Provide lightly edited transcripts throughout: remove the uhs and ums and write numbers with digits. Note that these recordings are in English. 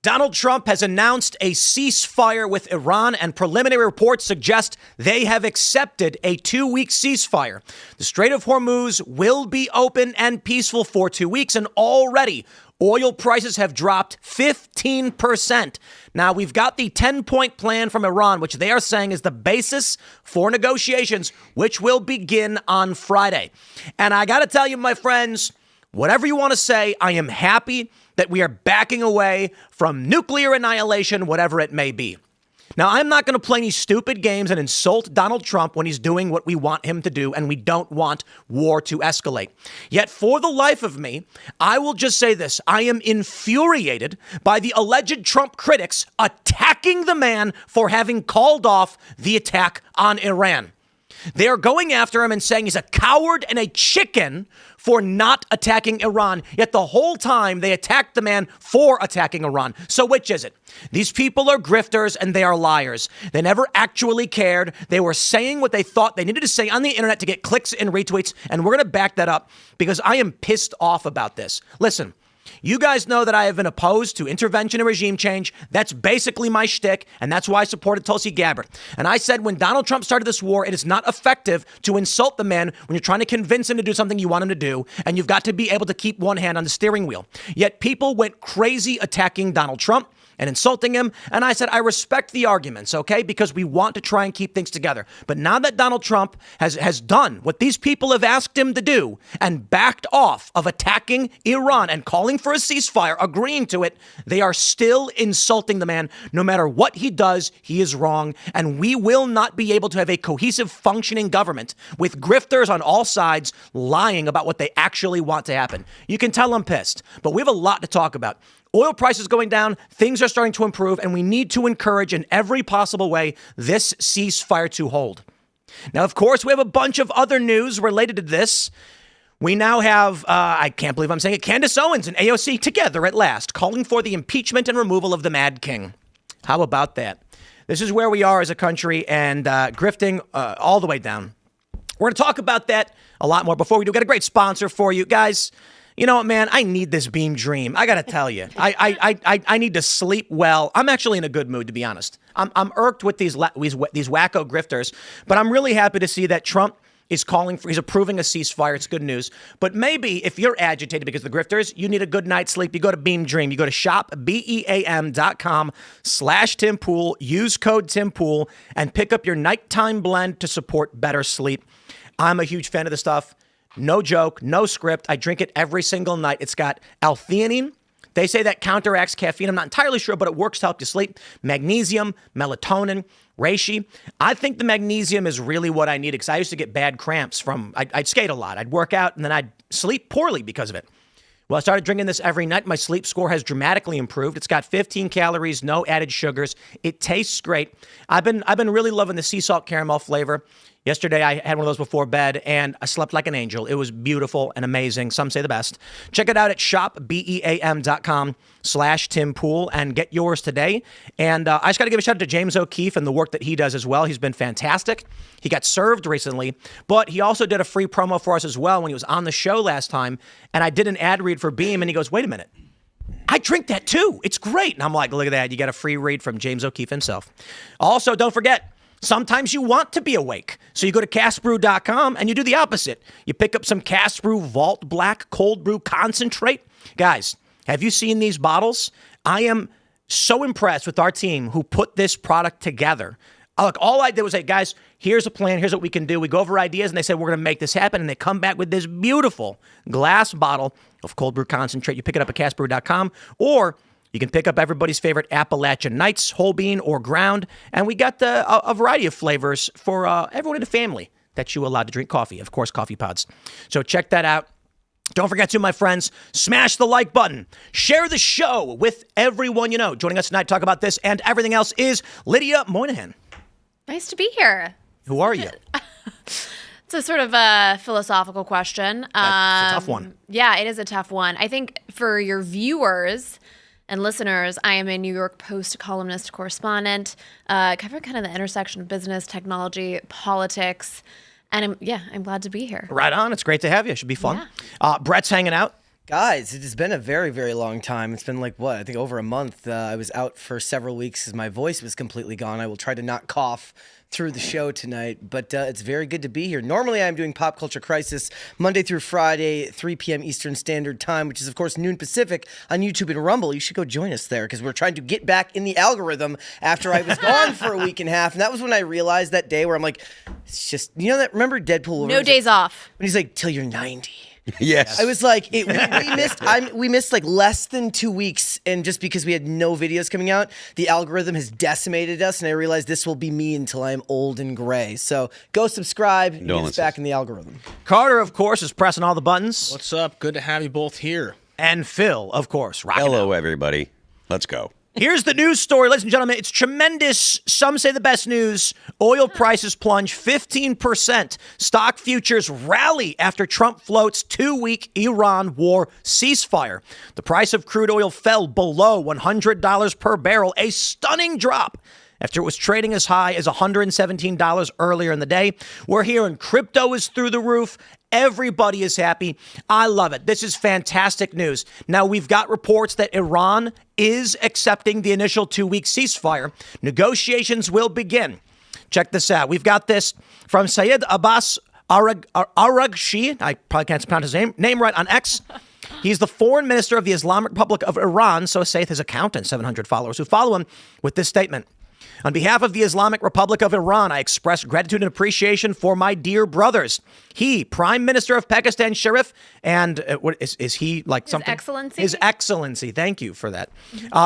Donald Trump has announced a ceasefire with Iran, and preliminary reports suggest they have accepted a 2-week ceasefire. The Strait of Hormuz will be open and peaceful for 2 weeks, and already oil prices have dropped 15%. Now, we've got the 10-point plan from Iran, which they are saying is the basis for negotiations, which will begin on Friday. And I got to tell you, my friends, whatever you want to say, I am happy that we are backing away from nuclear annihilation, whatever it may be. Now, I'm not going to play any stupid games and insult Donald Trump when he's doing what we want him to do, and we don't want war to escalate. Yet, for the life of me, I will just say this. I am infuriated by the alleged Trump critics attacking the man for having called off the attack on Iran. They are going after him and saying he's a coward and a chicken for not attacking Iran. Yet the whole time they attacked the man for attacking Iran. So which is it? These people are grifters and they are liars. They never actually cared. They were saying what they thought they needed to say on the internet to get clicks and retweets. And we're going to back that up because I am pissed off about this. Listen. You guys know that I have been opposed to intervention and regime change. That's basically my shtick, and that's why I supported Tulsi Gabbard. And I said when Donald Trump started this war, it is not effective to insult the man when you're trying to convince him to do something you want him to do, and you've got to be able to keep one hand on the steering wheel. Yet people went crazy attacking Donald Trump and insulting him. And I said, I respect the arguments, okay, because we want to try and keep things together. But now that Donald Trump has done what these people have asked him to do and backed off of attacking Iran and calling for a ceasefire, agreeing to it, they are still insulting the man. No matter what he does, he is wrong. And we will not be able to have a cohesive, functioning government with grifters on all sides lying about what they actually want to happen. You can tell I'm pissed, but we have a lot to talk about. Oil prices going down, things are starting to improve, and we need to encourage in every possible way this ceasefire to hold. Now, of course, we have a bunch of other news related to this. We now have, I can't believe I'm saying it, Candace Owens and AOC together at last, calling for the impeachment and removal of the Mad King. How about that? This is where we are as a country, and grifting all the way down. We're going to talk about that a lot more. Before we do, got a great sponsor for you guys. You know what, man? I need this Beam Dream. I got to tell you, I need to sleep well. I'm actually in a good mood, to be honest. I'm irked with these wacko grifters, but I'm really happy to see that Trump is he's approving a ceasefire. It's good news. But maybe if you're agitated because of the grifters, you need a good night's sleep. You go to Beam Dream. You go to shopbeam.com/TimPool. Use code TimPool and pick up your nighttime blend to support better sleep. I'm a huge fan of the stuff. No joke, no script. I drink it every single night. It's got L-theanine. They say that counteracts caffeine. I'm not entirely sure, but it works to help you sleep. Magnesium, melatonin, reishi. I think the magnesium is really what I need because I used to get bad cramps from, I'd skate a lot. I'd work out and then I'd sleep poorly because of it. Well, I started drinking this every night. My sleep score has dramatically improved. It's got 15 calories, no added sugars. It tastes great. I've been really loving the sea salt caramel flavor. Yesterday, I had one of those before bed, and I slept like an angel. It was beautiful and amazing. Some say the best. Check it out at shopbeam.com/TimPool and get yours today. And I just got to give a shout out to James O'Keefe and the work that he does as well. He's been fantastic. He got served recently, but he also did a free promo for us as well when he was on the show last time. And I did an ad read for Beam, and he goes, wait a minute. I drink that too. It's great. And I'm like, look at that. You got a free read from James O'Keefe himself. Also, don't forget, sometimes you want to be awake. So you go to castbrew.com and you do the opposite. You pick up some Cast Brew Vault Black Cold Brew Concentrate. Guys, have you seen these bottles? I am so impressed with our team who put this product together. Look, all I did was say, guys, here's a plan. Here's what we can do. We go over ideas and they said, we're going to make this happen. And they come back with this beautiful glass bottle of Cold Brew Concentrate. You pick it up at castbrew.com or you can pick up everybody's favorite Appalachian Nights, whole bean or ground. And we got a variety of flavors for everyone in the family that you allowed to drink coffee. Of course, coffee pods. So check that out. Don't forget to, my friends, smash the like button. Share the show with everyone you know. Joining us tonight to talk about this and everything else is Lydia Moynihan. Nice to be here. Who are you? It's a sort of a philosophical question. It's a tough one. Yeah, it is a tough one. I think for your viewers and listeners, I am a New York Post columnist correspondent, covering kind of the intersection of business, technology, politics. And I'm glad to be here. Right on. It's great to have you. It should be fun. Yeah. Brett's hanging out. Guys, it has been a very, very long time. It's been like, what, I think over a month. I was out for several weeks as my voice was completely gone. I will try to not cough through the show tonight, but it's very good to be here. Normally, I'm doing Pop Culture Crisis Monday through Friday, 3 p.m. Eastern Standard Time, which is, of course, noon Pacific on YouTube and Rumble. You should go join us there because we're trying to get back in the algorithm after I was gone for a week and a half. And that was when I realized that day where I'm like, it's just, remember Deadpool? No days off. When he's like, till you're 90. Yes. I was like, we missed like less than 2 weeks, and just because we had no videos coming out, the algorithm has decimated us, and I realized this will be me until I'm old and gray. So go subscribe and get us back in the algorithm. Carter, of course, is pressing all the buttons. What's up? Good to have you both here. And Phil, of course, rocking Hello, out. everybody. Let's go. Here's the news story, ladies and gentlemen. It's tremendous. Some say the best news. Oil prices plunge 15%. Stock futures rally after Trump floats 2-week Iran war ceasefire. The price of crude oil fell below $100 per barrel, a stunning drop after it was trading as high as $117 earlier in the day. We're hearing crypto is through the roof. Everybody is happy. I love it. This is fantastic news. Now, we've got reports that Iran is accepting the initial 2-week ceasefire. Negotiations will begin. Check this out. We've got this from Syed Abbas Araghchi. I probably can't pronounce his name right on X. He's the foreign minister of the Islamic Republic of Iran, so saith his accountant, 700 followers who follow him, with this statement. On behalf of the Islamic Republic of Iran, I express gratitude and appreciation for my dear brothers. He, Prime Minister of Pakistan Sharif, and what is he like something? His Excellency? His Excellency. Thank you for that.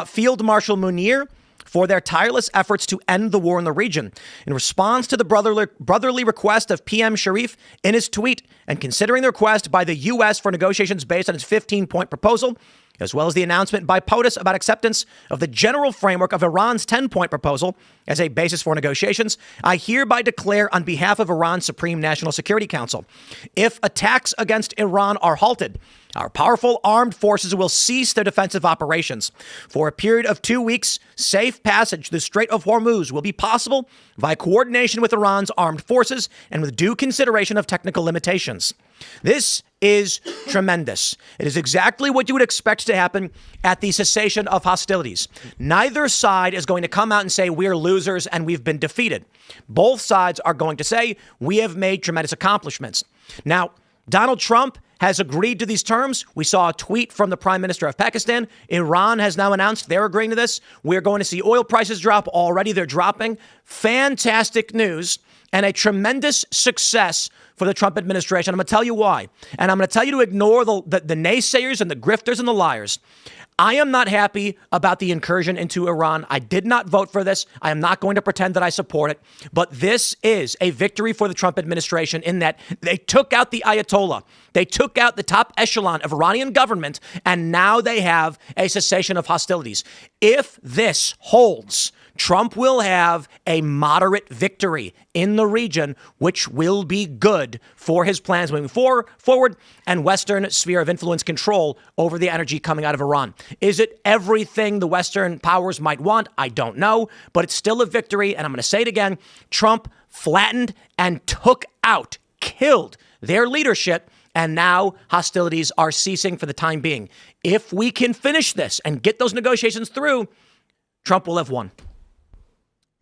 Field Marshal Munir, for their tireless efforts to end the war in the region. In response to the brotherly request of PM Sharif in his tweet, and considering the request by the U.S. for negotiations based on his 15-point proposal, as well as the announcement by POTUS about acceptance of the general framework of Iran's 10-point proposal as a basis for negotiations, I hereby declare on behalf of Iran's Supreme National Security Council, if attacks against Iran are halted, our powerful armed forces will cease their defensive operations. For a period of 2 weeks, safe passage through the Strait of Hormuz will be possible via coordination with Iran's armed forces and with due consideration of technical limitations. This is tremendous. It is exactly what you would expect to happen at the cessation of hostilities. Neither side is going to come out and say we're losers and we've been defeated. Both sides are going to say we have made tremendous accomplishments. Now, Donald Trump has agreed to these terms. We saw a tweet from the Prime Minister of Pakistan. Iran has now announced they're agreeing to this. We're going to see oil prices drop. Already they're dropping. Fantastic news and a tremendous success for the Trump administration. I'm going to tell you why. And I'm going to tell you to ignore the naysayers and the grifters and the liars. I am not happy about the incursion into Iran. I did not vote for this. I am not going to pretend that I support it. But this is a victory for the Trump administration in that they took out the Ayatollah. They took out the top echelon of Iranian government, and now they have a cessation of hostilities. If this holds, Trump will have a moderate victory in the region, which will be good for his plans moving forward and Western sphere of influence control over the energy coming out of Iran. Is it everything the Western powers might want? I don't know, but it's still a victory. And I'm going to say it again. Trump flattened and killed their leadership. And now hostilities are ceasing for the time being. If we can finish this and get those negotiations through, Trump will have won.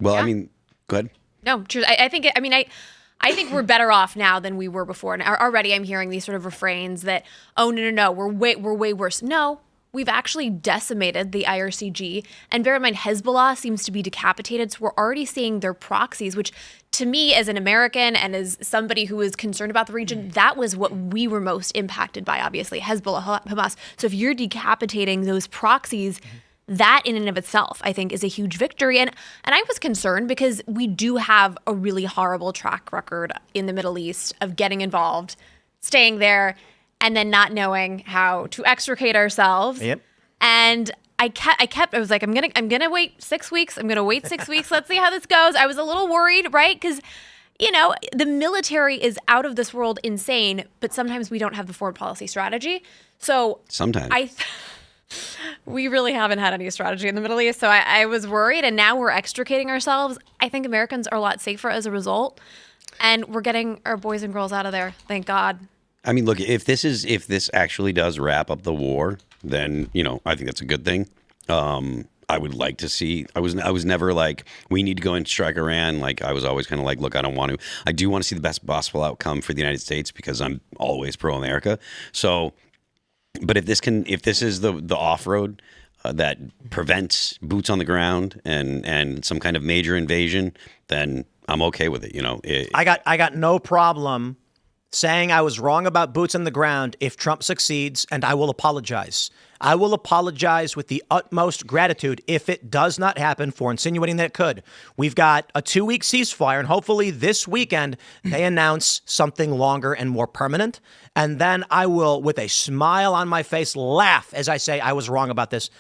Well, Yeah. I mean, go ahead. No, true. I think we're better off now than we were before. And already I'm hearing these sort of refrains that, oh, no, we're way worse. No, we've actually decimated the IRCG. And bear in mind, Hezbollah seems to be decapitated. So we're already seeing their proxies, which to me as an American and as somebody who is concerned about the region, that was what we were most impacted by, obviously, Hezbollah, Hamas. So if you're decapitating those proxies, that in and of itself, I think, is a huge victory. And I was concerned because we do have a really horrible track record in the Middle East of getting involved, staying there, and then not knowing how to extricate ourselves. Yep. And I was like, I'm gonna wait 6 weeks. I'm gonna wait 6 weeks. Let's see how this goes. I was a little worried, right? Because the military is out of this world insane, but sometimes we don't have the foreign policy strategy. So Sometimes. we really haven't had any strategy in the Middle East. So I was worried, and now we're extricating ourselves. I think Americans are a lot safer as a result, and we're getting our boys and girls out of there. Thank God. I mean, look, if this actually does wrap up the war, then, I think that's a good thing. I would like to see. I was never like, we need to go and strike Iran. Like, I was always kind of like, look, I don't want to. I do want to see the best possible outcome for the United States because I'm always pro-America. So, but if this is the off-road that prevents boots on the ground and some kind of major invasion, then I'm okay with it. I got no problem saying I was wrong about boots on the ground if Trump succeeds, and I will apologize. I will apologize with the utmost gratitude if it does not happen for insinuating that it could. We've got a 2-week ceasefire, and hopefully this weekend they announce something longer and more permanent. And then I will, with a smile on my face, laugh as I say I was wrong about this.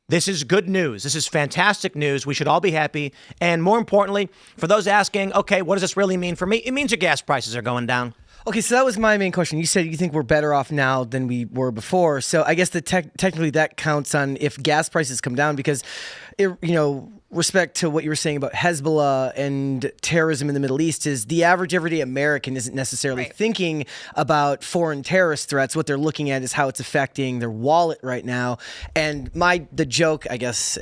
This is good news. This is fantastic news. We should all be happy. And more importantly, for those asking, okay, what does this really mean for me? It means your gas prices are going down. Okay, so that was my main question. You said you think we're better off now than we were before. So I guess technically that counts on if gas prices come down because, respect to what you were saying about Hezbollah and terrorism in the Middle East is the average everyday American isn't necessarily thinking about foreign terrorist threats. What they're looking at is how it's affecting their wallet right now. And the joke, I guess,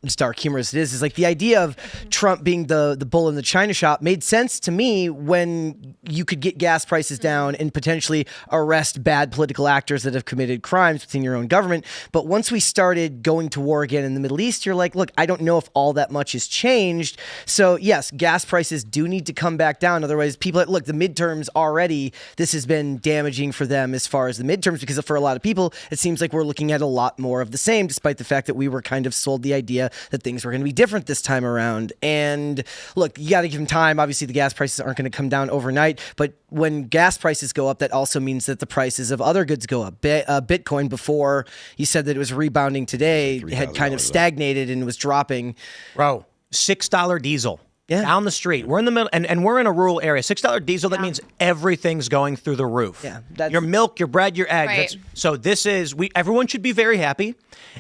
just dark humor as it is like the idea of Trump being the bull in the china shop made sense to me when you could get gas prices down and potentially arrest bad political actors that have committed crimes within your own government. But once we started going to war again in the Middle East, you're like, look, I don't know if all that much has changed. So yes, gas prices do need to come back down. Otherwise, the midterms already, this has been damaging for them as far as the midterms, because for a lot of people, it seems like we're looking at a lot more of the same, despite the fact that we were kind of sold the idea that things were going to be different this time around. And look, you got to give them time. Obviously, the gas prices aren't going to come down overnight, but when gas prices go up, that also means that the prices of other goods go up. Bitcoin, before you said that it was rebounding today, had kind of stagnated and was dropping. Bro, $6 diesel. Yeah. Down the street. We're in the middle, and we're in a rural area. $6 diesel, that means everything's going through the roof. Yeah, your milk, your bread, your eggs. Right. So this is, everyone should be very happy.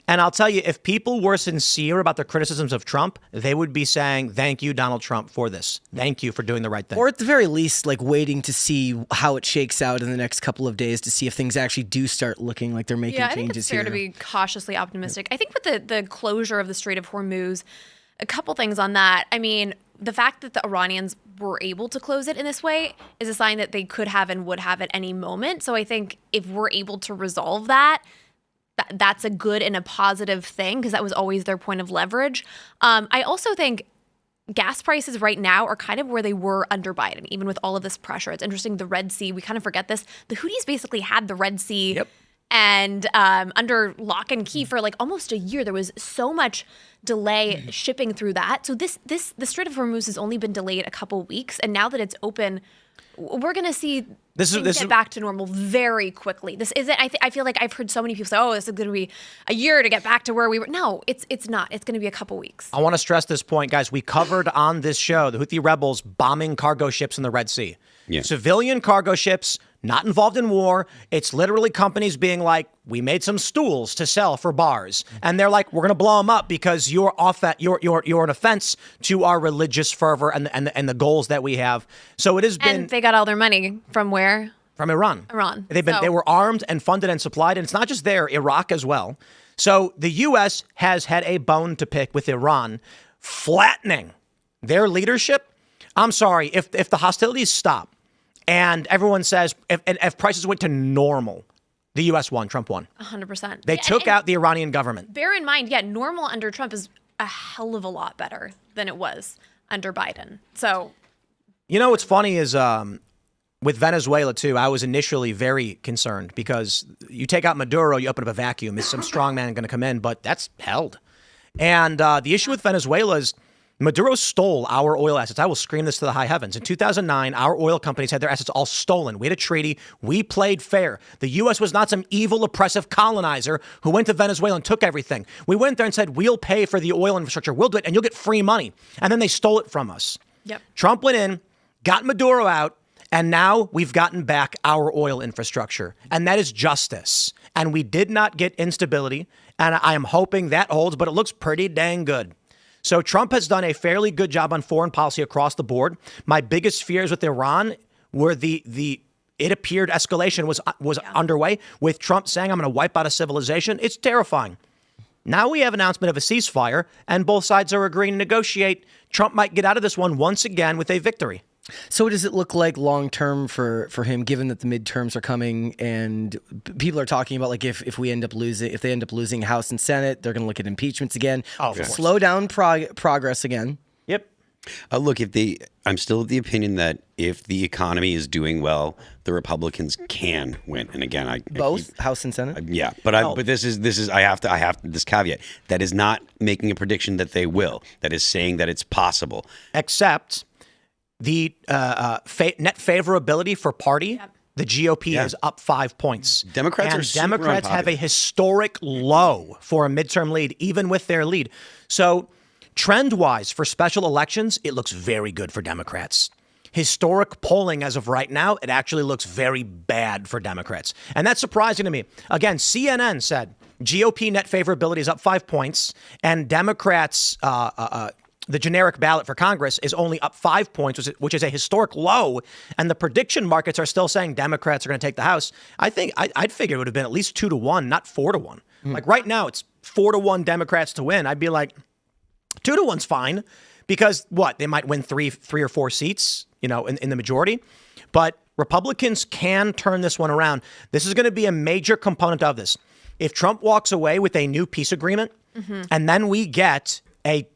And I'll tell you, if people were sincere about their criticisms of Trump, they would be saying, thank you, Donald Trump, for this. Thank you for doing the right thing. Or at the very least, like waiting to see how it shakes out in the next couple of days to see if things actually do start looking like they're making changes here. I think it's fair to be cautiously optimistic. I think with the closure of the Strait of Hormuz, a couple things on that. I mean, the fact that the Iranians were able to close it in this way is a sign that they could have and would have at any moment. So I think if we're able to resolve that's a good and a positive thing, because that was always their point of leverage. I also think gas prices right now are kind of where they were under Biden, even with all of this pressure. It's interesting, the Red Sea, we kind of forget this. The Houthis basically had the Red Sea and under lock and key for like almost a year. There was so much delay shipping through that. So the Strait of Hormuz has only been delayed a couple weeks, and now that it's open, we're going to see things get back to normal very quickly. This isn't. I feel like I've heard so many people say, "Oh, this is going to be a year to get back to where we were." No, it's not. It's going to be a couple weeks. I want to stress this point, guys. We covered on this show the Houthi rebels bombing cargo ships in the Red Sea. Yeah. Civilian cargo ships, not involved in war. It's literally companies being like, we made some stools to sell for bars. And they're like, we're going to blow them up because you're an offense to our religious fervor and the goals that we have. So it has been. And they got all their money from where? From Iran. Iran. They were armed and funded and supplied. And it's not just there, Iraq as well. So the U.S. has had a bone to pick with Iran, flattening their leadership. I'm sorry, if the hostilities stop, and everyone says if prices went to normal, the U.S. won, Trump won. 100%. They took out the Iranian government. Bear in mind, normal under Trump is a hell of a lot better than it was under Biden. So, what's funny is with Venezuela, too, I was initially very concerned because you take out Maduro, you open up a vacuum. Is some strong man going to come in? But that's held. And the issue with Venezuela is Maduro stole our oil assets. I will scream this to the high heavens. In 2009, our oil companies had their assets all stolen. We had a treaty. We played fair. The U.S. was not some evil, oppressive colonizer who went to Venezuela and took everything. We went there and said, we'll pay for the oil infrastructure. We'll do it, and you'll get free money. And then they stole it from us. Yep. Trump went in, got Maduro out, and now we've gotten back our oil infrastructure. And that is justice. And we did not get instability. And I am hoping that holds, but it looks pretty dang good. So Trump has done a fairly good job on foreign policy across the board. My biggest fears with Iran were the it appeared escalation was underway with Trump saying, I'm going to wipe out a civilization. It's terrifying. Now we have an announcement of a ceasefire, and both sides are agreeing to negotiate. Trump might get out of this one once again with a victory. So what does it look like long term for him, given that the midterms are coming and people are talking about like if they end up losing House and Senate, they're going to look at impeachments again. Oh, of course. Slow down progress again. Yep. Look, I'm still of the opinion that if the economy is doing well, the Republicans can win. And again, Both House and Senate. Yeah, but this is I have this caveat. That is not making a prediction that they will. That is saying that it's possible. Except the net favorability for party, the GOP is up 5 points. Democrats have a historic low for a midterm lead, even with their lead. So trend-wise for special elections, it looks very good for Democrats. Historic polling as of right now, it actually looks very bad for Democrats. And that's surprising to me. Again, CNN said GOP net favorability is up 5 points, and Democrats, the generic ballot for Congress is only up 5 points, which is a historic low. And the prediction markets are still saying Democrats are going to take the House. I think I'd figure it would have been at least 2-1, not 4-1. Like right now, it's 4-1 Democrats to win. I'd be like, 2-1's fine because they might win three or four seats, in the majority. But Republicans can turn this one around. This is going to be a major component of this. If Trump walks away with a new peace agreement and then we get a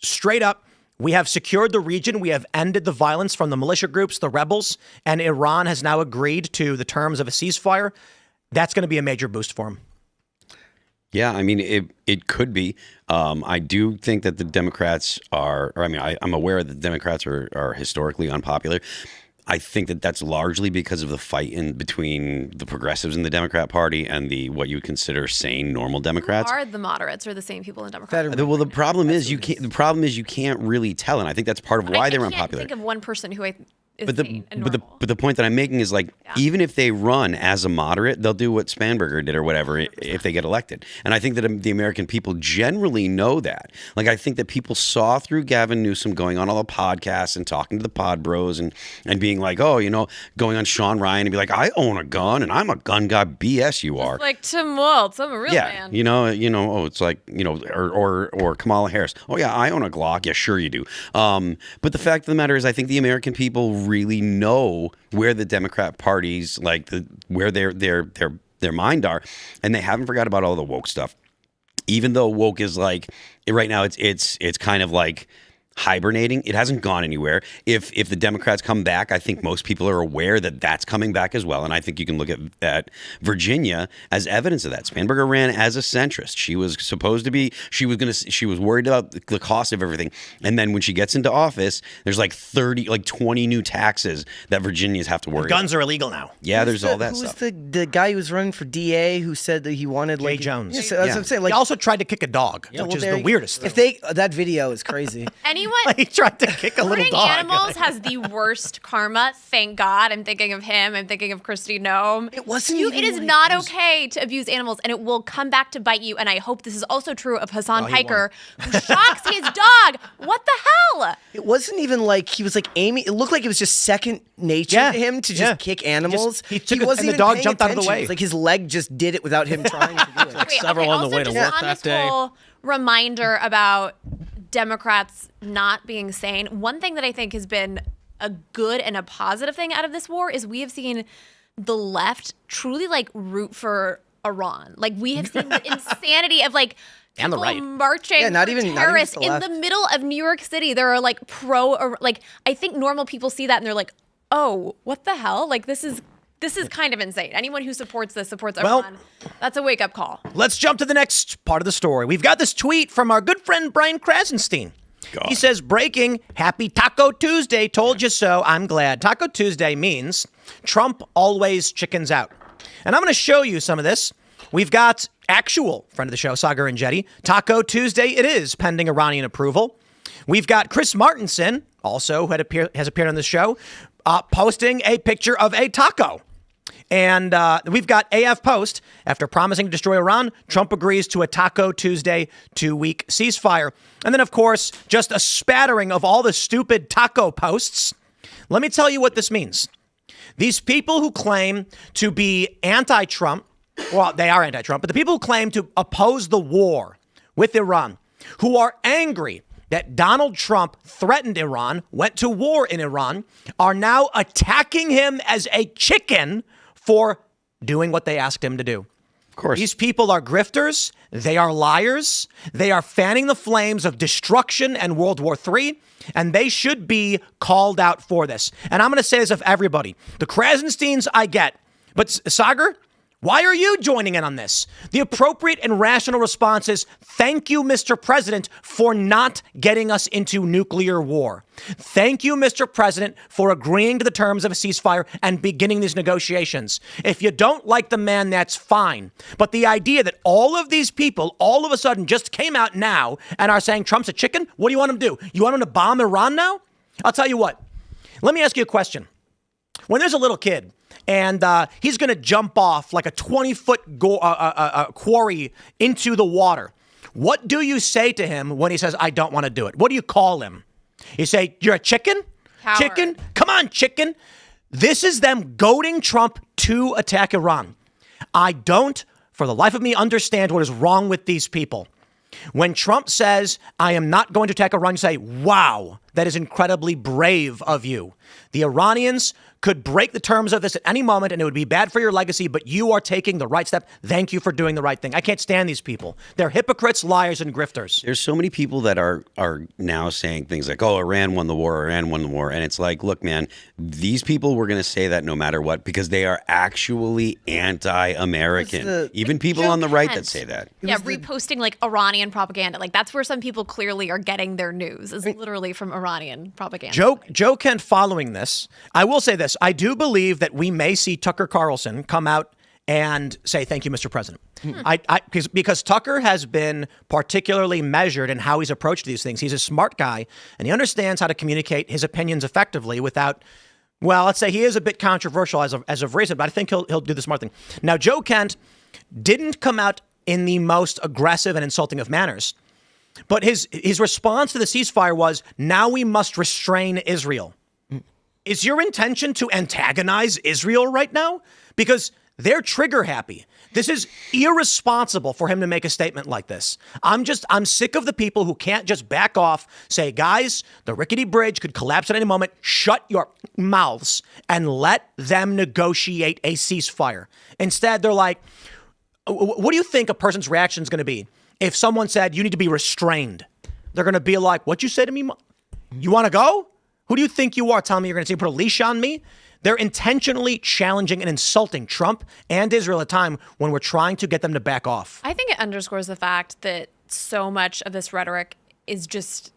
straight up, we have secured the region. We have ended the violence from the militia groups, the rebels, and Iran has now agreed to the terms of a ceasefire. That's going to be a major boost for him. Yeah, I mean, it could be. I do think that the Democrats I'm aware that the Democrats are historically unpopular. I think that that's largely because of the fight in between the progressives in the Democrat Party and what you would consider sane, normal Democrats. Are the moderates or the same people in Democrats? Well, the problem is you can't really tell, and I think that's part of why they're unpopular. I can't think of one person who is sane and but normal. the point that I'm making is even if they run as a moderate, they'll do what Spanberger did or whatever if they get elected. And I think that the American people generally know that. Like, I think that people saw through Gavin Newsom going on all the podcasts and talking to the pod bros and being like, going on Sean Ryan and be like, I own a gun and I'm a gun guy. BS you are. It's like Tim Waltz, I'm a real man. It's like, or Kamala Harris. Oh yeah, I own a Glock. Yeah, sure you do. But the fact of the matter is, I think the American people really know where the Democrat parties where their mind are, and they haven't forgot about all the woke stuff. Even though woke is right now, it's kind of like hibernating. It hasn't gone anywhere. If the Democrats come back, I think most people are aware that that's coming back as well. And I think you can look at Virginia as evidence of that. Spanberger ran as a centrist. She was supposed to be. She was worried about the cost of everything. And then when she gets into office, there's 20 new taxes that Virginians have to worry. Guns are illegal now. Yeah, there's all that stuff. Who's the guy who was running for DA who said that he wanted Jay Jones. Yeah, so that's what I'm saying. He also tried to kick a dog, which is the weirdest thing. That video is crazy. He tried to kick a little Hurting dog. animals has the worst karma. Thank God. I'm thinking of him. I'm thinking of Kristi Noem. It wasn't. It is not okay to abuse animals, and it will come back to bite you. And I hope this is also true of Hassan Piker, who shocks his dog. What the hell? It wasn't even like he was aiming. It looked like it was just second nature to him to just kick animals. He wasn't and the dog jumped out of the way. It was like his leg just did it without him trying to do it. Several on the way to work that day. Reminder about Democrats not being sane. One thing that I think has been a good and a positive thing out of this war is we have seen the left truly root for Iran. We have seen the insanity of and the right marching not even terrorists not even in the middle of New York City. There are I think normal people see that and they're like, oh, what the hell? This is kind of insane. Anyone who supports this supports Iran. That's a wake-up call. Let's jump to the next part of the story. We've got this tweet from our good friend Brian Krasenstein. He says, breaking, happy Taco Tuesday, told you so. I'm glad. Taco Tuesday means Trump always chickens out. And I'm going to show you some of this. We've got actual friend of the show, Sagar and Jetty. Taco Tuesday it is, pending Iranian approval. We've got Chris Martinson, also who has appeared on this show, posting a picture of a taco. And we've got AF Post. After promising to destroy Iran, Trump agrees to a Taco Tuesday 2-week ceasefire. And then, of course, just a spattering of all the stupid taco posts. Let me tell you what this means. These people who claim to be anti-Trump, well, they are anti-Trump, but the people who claim to oppose the war with Iran, who are angry that Donald Trump threatened Iran, went to war in Iran, are now attacking him as a chicken for doing what they asked him to do. Of course. These people are grifters. They are liars. They are fanning the flames of destruction and World War III, and they should be called out for this. And I'm going to say this of everybody. The Krasensteins I get, but Sagar, why are you joining in on this? The appropriate and rational response is, thank you, Mr. President, for not getting us into nuclear war. Thank you, Mr. President, for agreeing to the terms of a ceasefire and beginning these negotiations. If you don't like the man, that's fine. But the idea that all of these people all of a sudden just came out now and are saying Trump's a chicken, what do you want him to do? You want him to bomb Iran now? I'll tell you what. Let me ask you a question. When there's a little kid and he's going to jump off like a 20-foot quarry into the water, what do you say to him when he says, I don't want to do it? What do you call him? You say, you're a chicken? Coward. Chicken? Come on, chicken. This is them goading Trump to attack Iran. I don't, for the life of me, understand what is wrong with these people. When Trump says, I am not going to attack Iran, you say, wow, that is incredibly brave of you. The Iranians could break the terms of this at any moment and it would be bad for your legacy, but you are taking the right step. Thank you for doing the right thing. I can't stand these people. They're hypocrites, liars, and grifters. There's so many people that are now saying things like, oh, Iran won the war, Iran won the war. And it's like, look, man, these people were going to say that no matter what, because they are actually anti-American. Even people on the right that say that. Yeah, reposting like Iranian propaganda. Like that's where some people clearly are getting their news, is literally from Iranian propaganda. Joe Kent following this, I will say this. I do believe that we may see Tucker Carlson come out and say, thank you, Mr. President. Because Tucker has been particularly measured in how he's approached these things. He's a smart guy, and he understands how to communicate his opinions effectively without, well, let's say he is a bit controversial as of recent, but I think he'll do the smart thing. Now, Joe Kent didn't come out in the most aggressive and insulting of manners, but his response to the ceasefire was, now we must restrain Israel. Is your intention to antagonize Israel right now? Because they're trigger happy. This is irresponsible for him to make a statement like this. I'm sick of the people who can't just back off, say, guys, the rickety bridge could collapse at any moment. Shut your mouths and let them negotiate a ceasefire. Instead, they're like, what do you think a person's reaction is going to be if someone said you need to be restrained? They're going to be like, what'd you say to me? You want to go? Who do you think you are telling me you're going to put a leash on me? They're intentionally challenging and insulting Trump and Israel at a time when we're trying to get them to back off. I think it underscores the fact that so much of this rhetoric is just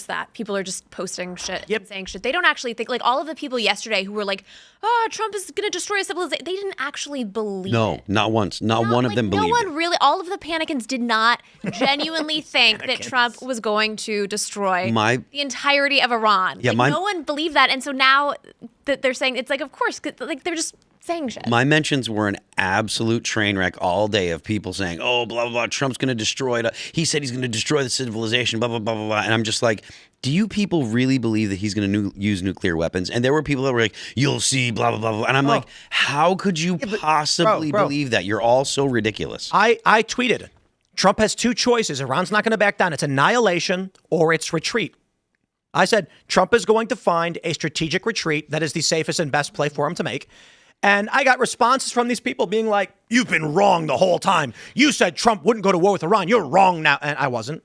that. People are just posting shit and saying shit. They don't actually think, like all of the people yesterday who were like, oh, Trump is going to destroy civilization. They didn't actually believe it. Not once. Not one of them believed it. No one really, all of the panicans did not genuinely think that Trump was going to destroy the entirety of Iran. Yeah, no one believed that. And so now that they're saying, it's like, of course, like they're just saying shit. My mentions were an absolute train wreck all day of people saying, oh, blah, blah, blah, Trump's going to destroy it. He said he's going to destroy the civilization, blah, blah, blah, blah, blah. And I'm just like, do you people really believe that he's going to use nuclear weapons? And there were people that were like, you'll see, blah, blah, blah, blah. And I'm like, how could you possibly believe that? You're all so ridiculous. I tweeted, Trump has two choices. Iran's not going to back down. It's annihilation or it's retreat. I said, Trump is going to find a strategic retreat that is the safest and best play for him to make. And I got responses from these people being like, you've been wrong the whole time. You said Trump wouldn't go to war with Iran. You're wrong now. And I wasn't.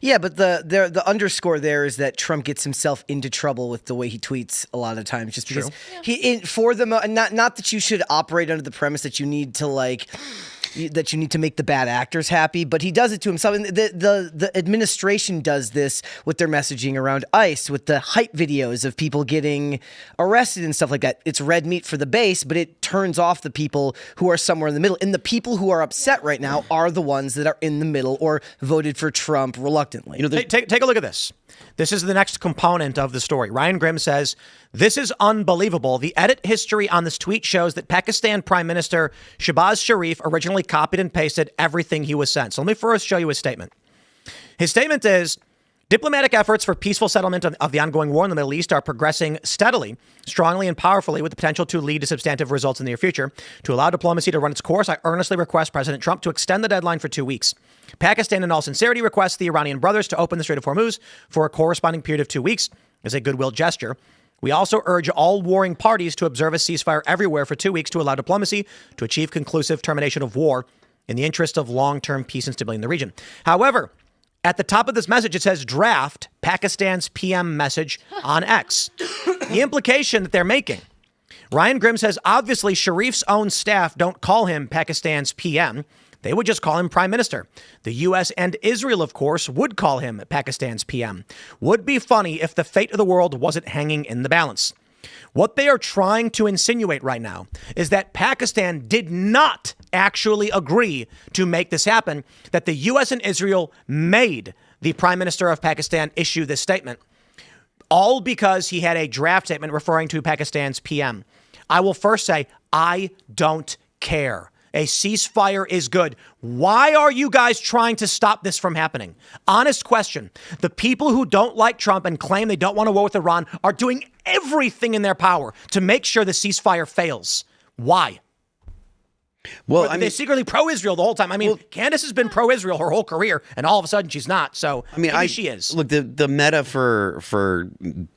Yeah, but the underscore there is that Trump gets himself into trouble with the way he tweets a lot of times, just because not that you should operate under the premise that you need to make the bad actors happy, but he does it to himself. And the administration does this with their messaging around ICE, with the hype videos of people getting arrested and stuff like that. It's red meat for the base, but it turns off the people who are somewhere in the middle. And the people who are upset right now are the ones that are in the middle or voted for Trump reluctantly. Take a look at this. This is the next component of the story. Ryan Grimm says, this is unbelievable. The edit history on this tweet shows that Pakistan Prime Minister Shehbaz Sharif originally copied and pasted everything he was sent. So let me first show you his statement. His statement is, Diplomatic efforts for peaceful settlement of the ongoing war in the Middle East are progressing steadily, strongly, and powerfully with the potential to lead to substantive results in the near future. To allow diplomacy to run its course, I earnestly request President Trump to extend the deadline for 2 weeks. Pakistan, in all sincerity, requests the Iranian brothers to open the Strait of Hormuz for a corresponding period of 2 weeks as a goodwill gesture. We also urge all warring parties to observe a ceasefire everywhere for 2 weeks to allow diplomacy to achieve conclusive termination of war in the interest of long-term peace and stability in the region. However, at the top of this message, it says draft Pakistan's PM message on X. The implication that they're making. Ryan Grimm says, obviously, Sharif's own staff don't call him Pakistan's PM. They would just call him Prime Minister. The U.S. and Israel, of course, would call him Pakistan's PM. Would be funny if the fate of the world wasn't hanging in the balance. What they are trying to insinuate right now is that Pakistan did not actually agree to make this happen, that the U.S. and Israel made the Prime Minister of Pakistan issue this statement, all because he had a draft statement referring to Pakistan's PM. I will first say, I don't care. A ceasefire is good. Why are you guys trying to stop this from happening? Honest question. The people who don't like Trump and claim they don't want to war with Iran are doing everything in their power to make sure the ceasefire fails. Why? Well, They're secretly pro-Israel the whole time. I mean, Candace has been pro-Israel her whole career, and all of a sudden she's not. So maybe she is. Look, the meta for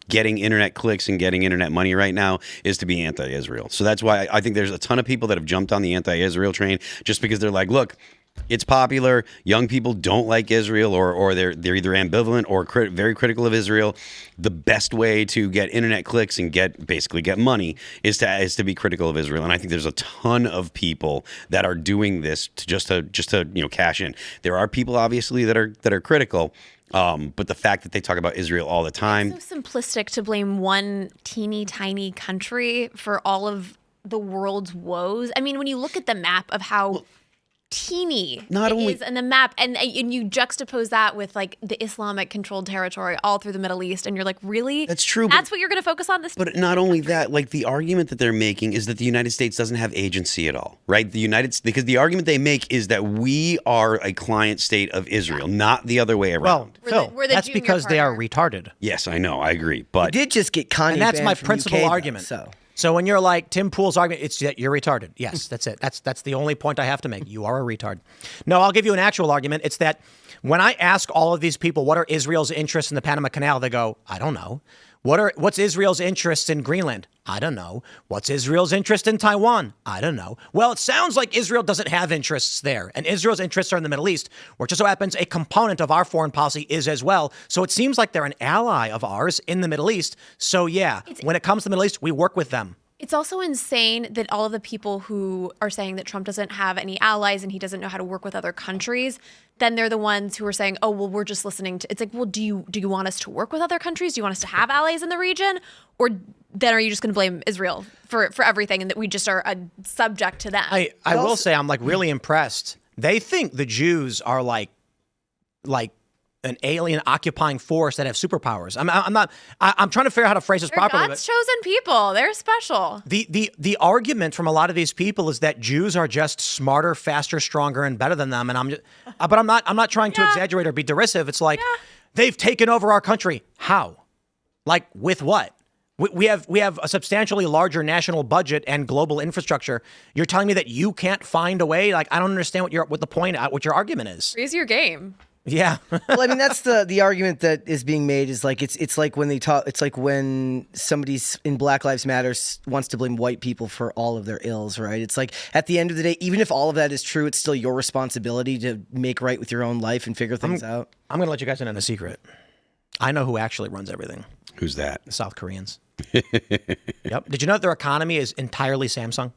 getting internet clicks and getting internet money right now is to be anti-Israel. So that's why I think there's a ton of people that have jumped on the anti-Israel train just because they're like, look, it's popular. Young people don't like Israel, or they're either ambivalent or very critical of Israel. The best way to get internet clicks and basically get money is to be critical of Israel. And I think there's a ton of people that are doing this just to cash in. There are people obviously that are critical. But the fact that they talk about Israel all the time. It's so simplistic to blame one teeny tiny country for all of the world's woes. I mean, when you look at the map of how teeny is in the map, and you juxtapose that with like the Islamic controlled territory all through the Middle East, and you're like, really? That's true. That's what you're going to focus on this? But not only that, like the argument that they're making is that the United States doesn't have agency at all, right? Because the argument they make is that we are a client state of Israel, not the other way around. Well, Phil, that's because they are retarded. Yes, I know. I agree. But you did just get Kanye and that's banned my from principal UK, argument. Though, So when you're like Tim Pool's argument, it's that you're retarded. Yes, that's it. That's the only point I have to make. You are a retard. No, I'll give you an actual argument. It's that when I ask all of these people, what are Israel's interests in the Panama Canal? They go, I don't know. What's Israel's interests in Greenland? I don't know. What's Israel's interest in Taiwan? I don't know. Well, it sounds like Israel doesn't have interests there, and Israel's interests are in the Middle East, which just so happens a component of our foreign policy is as well. So it seems like they're an ally of ours in the Middle East. So yeah, when it comes to the Middle East, we work with them. It's also insane that all of the people who are saying that Trump doesn't have any allies and he doesn't know how to work with other countries, then they're the ones who are saying, oh, well, we're just listening to, it's like, well, do you want us to work with other countries? Do you want us to have allies in the region? Or then are you just going to blame Israel for everything and that we just are a subject to them? I will say I'm like really impressed. They think the Jews are like an alien occupying force that have superpowers. I'm trying to figure out how to phrase this They're properly. God's chosen people. They're special. The argument from a lot of these people is that Jews are just smarter, faster, stronger, and better than them. And I'm not trying to exaggerate or be derisive. It's like they've taken over our country. How? Like with what? We have a substantially larger national budget and global infrastructure. You're telling me that you can't find a way? Like I don't understand what your argument is. Raise your game. Yeah. well, I mean, that's the argument that is being made is like it's like when they talk. It's like when somebody's in Black Lives Matter wants to blame white people for all of their ills, right? It's like at the end of the day, even if all of that is true, it's still your responsibility to make right with your own life and figure things out. I'm going to let you guys in on a secret. I know who actually runs everything. Who's that? The South Koreans. Yep. Did you know that their economy is entirely Samsung?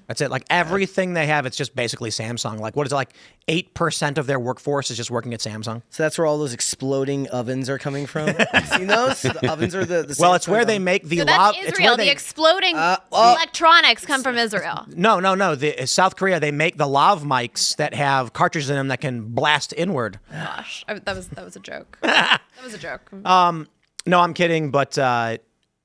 That's it. Like everything they have, it's just basically Samsung. Like what is it? Like 8% of their workforce is just working at Samsung. So that's where all those exploding ovens are coming from. You seen those? The ovens are the well, it's where they make the that's Israel. The exploding electronics come from Israel. No. The South Korea, they make the lav mics that have cartridges in them that can blast inward. Gosh, that was a joke. That was a joke. No, I'm kidding. But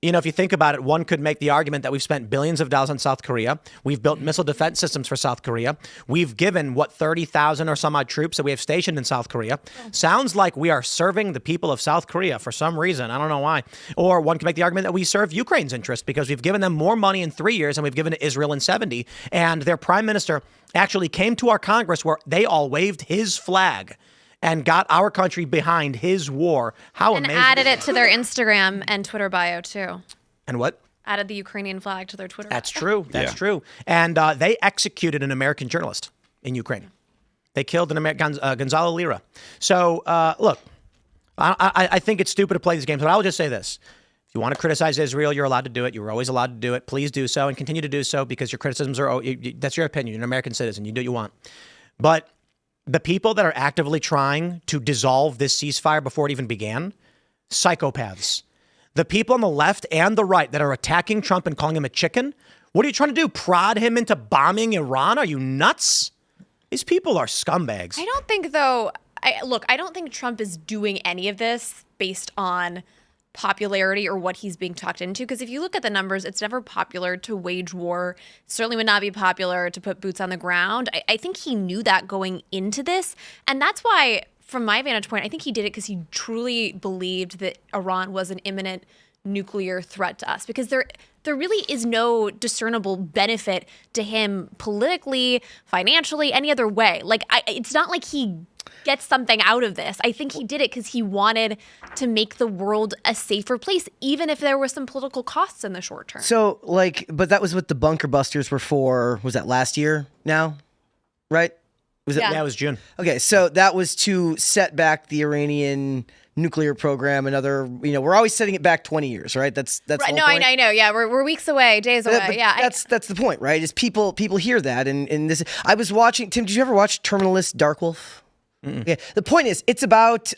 if you think about it, one could make the argument that we've spent billions of dollars on South Korea. We've built missile defense systems for South Korea. We've given, 30,000 or some odd troops that we have stationed in South Korea. Sounds like we are serving the people of South Korea for some reason. I don't know why. Or one could make the argument that we serve Ukraine's interest because we've given them more money in 3 years than we've given to Israel in 70. And their prime minister actually came to our Congress where they all waved his flag and got our country behind his war. How and amazing. added it to their Instagram and Twitter bio, too. And what? Added the Ukrainian flag to their Twitter That's bio. true. That's true. And they executed an American journalist in Ukraine. They killed an American, Gonzalo Lira. So, look, I think it's stupid to play these games, but I will just say this. If you want to criticize Israel, you're allowed to do it. You're always allowed to do it. Please do so and continue to do so because your criticisms are, that's your opinion. You're an American citizen. You do what you want. But the people that are actively trying to dissolve this ceasefire before it even began, psychopaths. The people on the left and the right that are attacking Trump and calling him a chicken, what are you trying to do? Prod him into bombing Iran? Are you nuts? These people are scumbags. I don't think, though, I don't think Trump is doing any of this based on popularity or what he's being talked into. Because if you look at the numbers, it's never popular to wage war. It certainly would not be popular to put boots on the ground. I think he knew that going into this. And that's why, from my vantage point, I think he did it because he truly believed that Iran was an imminent nuclear threat to us. Because there really is no discernible benefit to him politically, financially, any other way. Like, it's not like he gets something out of this. I think he did it because he wanted to make the world a safer place, even if there were some political costs in the short term. So, but that was what the bunker busters were for. Was that last year now? Right? Was it? Yeah, it was June. Okay, so that was to set back the Iranian nuclear program. We're always setting it back 20 years, right? That's right. The whole No, point. I know. Yeah, we're weeks away, days away. But Yeah, that's the point, right? Is people hear that, and this. I was watching. Tim, did you ever watch Terminalist Dark Wolf? Yeah. The point is, it's about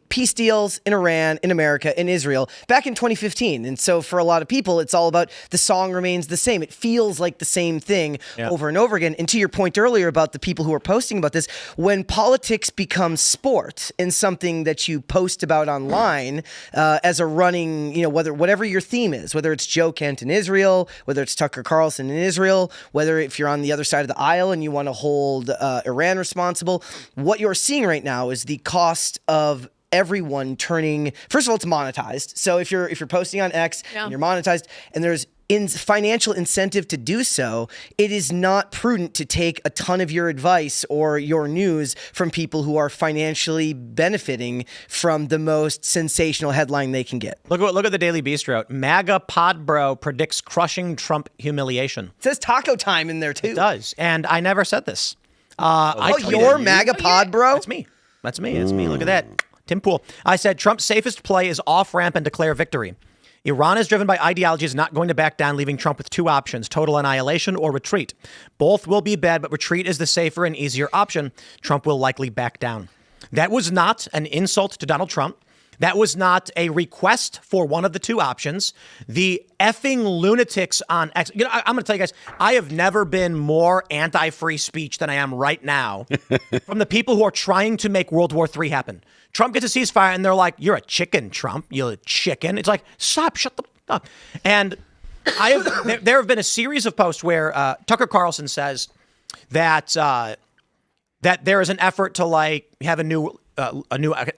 peace deals in Iran, in America, in Israel back in 2015. And so for a lot of people, it's all about the song remains the same. It feels like the same thing over and over again. And to your point earlier about the people who are posting about this, when politics becomes sport and something that you post about online as a running, whatever your theme is, whether it's Joe Kent in Israel, whether it's Tucker Carlson in Israel, whether if you're on the other side of the aisle and you want to hold Iran responsible, what you're seeing right now is the cost of everyone turning. First of all, it's monetized. So if you're posting on X and you're monetized, and there's financial incentive to do so, it is not prudent to take a ton of your advice or your news from people who are financially benefiting from the most sensational headline they can get. Look at the Daily Beast wrote. MAGA Podbro predicts crushing Trump humiliation. It says taco time in there too. It does, and I never said this. You're MAGA pod, bro? That's me. That's me. Look at that. Tim Pool. I said Trump's safest play is off-ramp and declare victory. Iran is driven by ideology, is not going to back down, leaving Trump with two options, total annihilation or retreat. Both will be bad, but retreat is the safer and easier option. Trump will likely back down. That was not an insult to Donald Trump. That was not a request for one of the two options. The effing lunatics on X. I'm going to tell you guys, I have never been more anti-free speech than I am right now from the people who are trying to make World War III happen. Trump gets a ceasefire and they're like, you're a chicken, Trump. You're a chicken. It's like, stop, shut the up. And there have been a series of posts where Tucker Carlson says that that there is an effort to have a new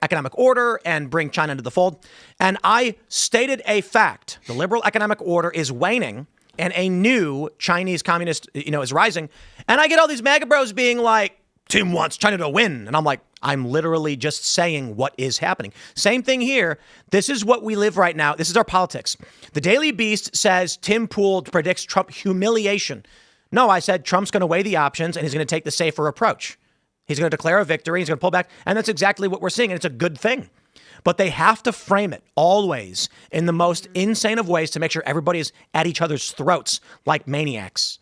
economic order and bring China into the fold. And I stated a fact. The liberal economic order is waning and a new Chinese communist, is rising. And I get all these MAGA bros being like, Tim wants China to win. And I'm like, I'm literally just saying what is happening. Same thing here. This is what we live right now. This is our politics. The Daily Beast says Tim Pool predicts Trump humiliation. No, I said Trump's going to weigh the options and he's going to take the safer approach. He's going to declare a victory. He's going to pull back. And that's exactly what we're seeing. And it's a good thing. But they have to frame it always in the most insane of ways to make sure everybody is at each other's throats like maniacs.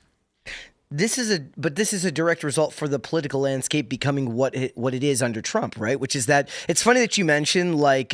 This is a direct result for the political landscape becoming what it is under Trump, right? Which is that it's funny that you mentioned like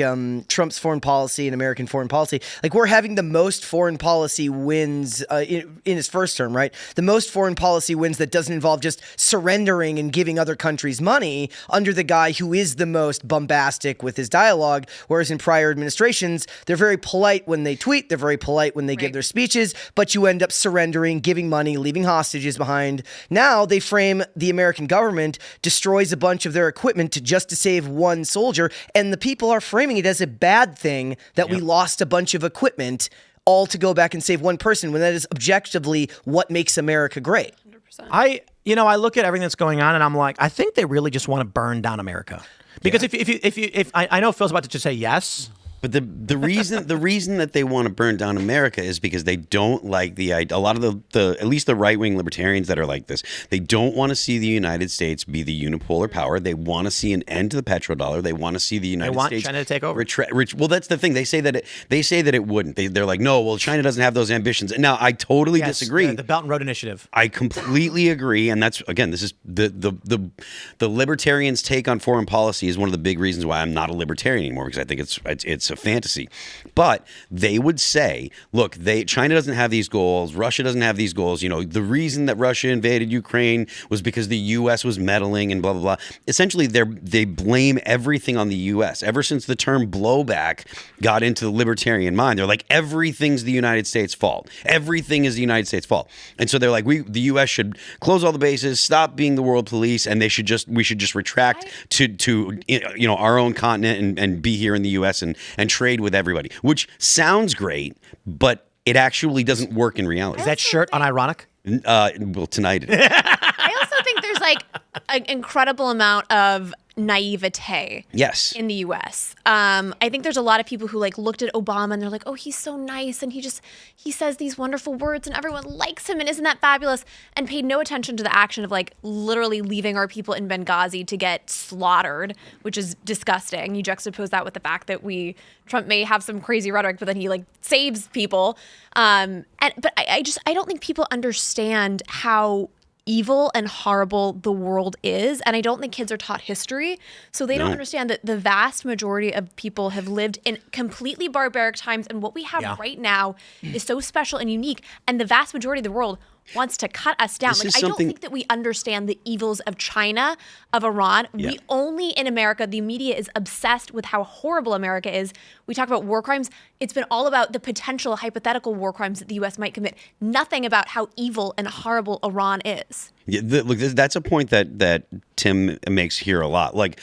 Trump's foreign policy and American foreign policy. Like we're having the most foreign policy wins in his first term, right? The most foreign policy wins that doesn't involve just surrendering and giving other countries money under the guy who is the most bombastic with his dialogue. Whereas in prior administrations, they're very polite when they tweet, they're very polite when they give their speeches, but you end up surrendering, giving money, leaving hostages behind. Now they frame the American government destroys a bunch of their equipment to save one soldier, and the people are framing it as a bad thing that we lost a bunch of equipment all to go back and save one person when that is objectively what makes America great. 100%. I look at everything that's going on and I'm like, I think they really just want to burn down America. Because if I know Phil's about to just say yes. But the reason that they want to burn down America is because they don't like a lot of the at least the right-wing libertarians that are like this. They don't want to see the United States be the unipolar power. They want to see an end to the petrodollar. They want to see the United States China to take over. Well, that's the thing. They say that it wouldn't. They're like, no. Well, China doesn't have those ambitions. And now I totally disagree. The Belt and Road Initiative. I completely agree, and that's again, this is the libertarians' take on foreign policy is one of the big reasons why I'm not a libertarian anymore, because I think it's a fantasy. But they would say, look, China doesn't have these goals, Russia doesn't have these goals. You know, the reason that Russia invaded Ukraine was because the U.S. was meddling and blah blah blah. Essentially, they blame everything on the U.S. Ever since the term blowback got into the libertarian mind, they're like, everything's the United States' fault. Everything is the United States' fault. And so they're like, the U.S. should close all the bases, stop being the world police, and we should just retract to our own continent and be here in the U.S. and trade with everybody, which sounds great, but it actually doesn't work in reality. Is that shirt unironic? Well, tonight it is. I also think there's like an incredible amount of naivete in the U.S. I think there's a lot of people who like looked at Obama and they're like, oh, he's so nice and he says these wonderful words and everyone likes him and isn't that fabulous, and paid no attention to the action of like literally leaving our people in Benghazi to get slaughtered, which is disgusting. You juxtapose that with the fact that Trump may have some crazy rhetoric, but then he like saves people. But I don't think people understand how evil and horrible the world is, and I don't think kids are taught history, so they don't understand that the vast majority of people have lived in completely barbaric times, and what we have right now is so special and unique, and the vast majority of the world wants to cut us down. Like, I don't think that we understand the evils of China, of Iran. Yeah. We only, in America, the media is obsessed with how horrible America is. We talk about war crimes. It's been all about the potential hypothetical war crimes that the U.S. might commit. Nothing about how evil and horrible Iran is. Yeah, look, that's a point that Tim makes here a lot. Like,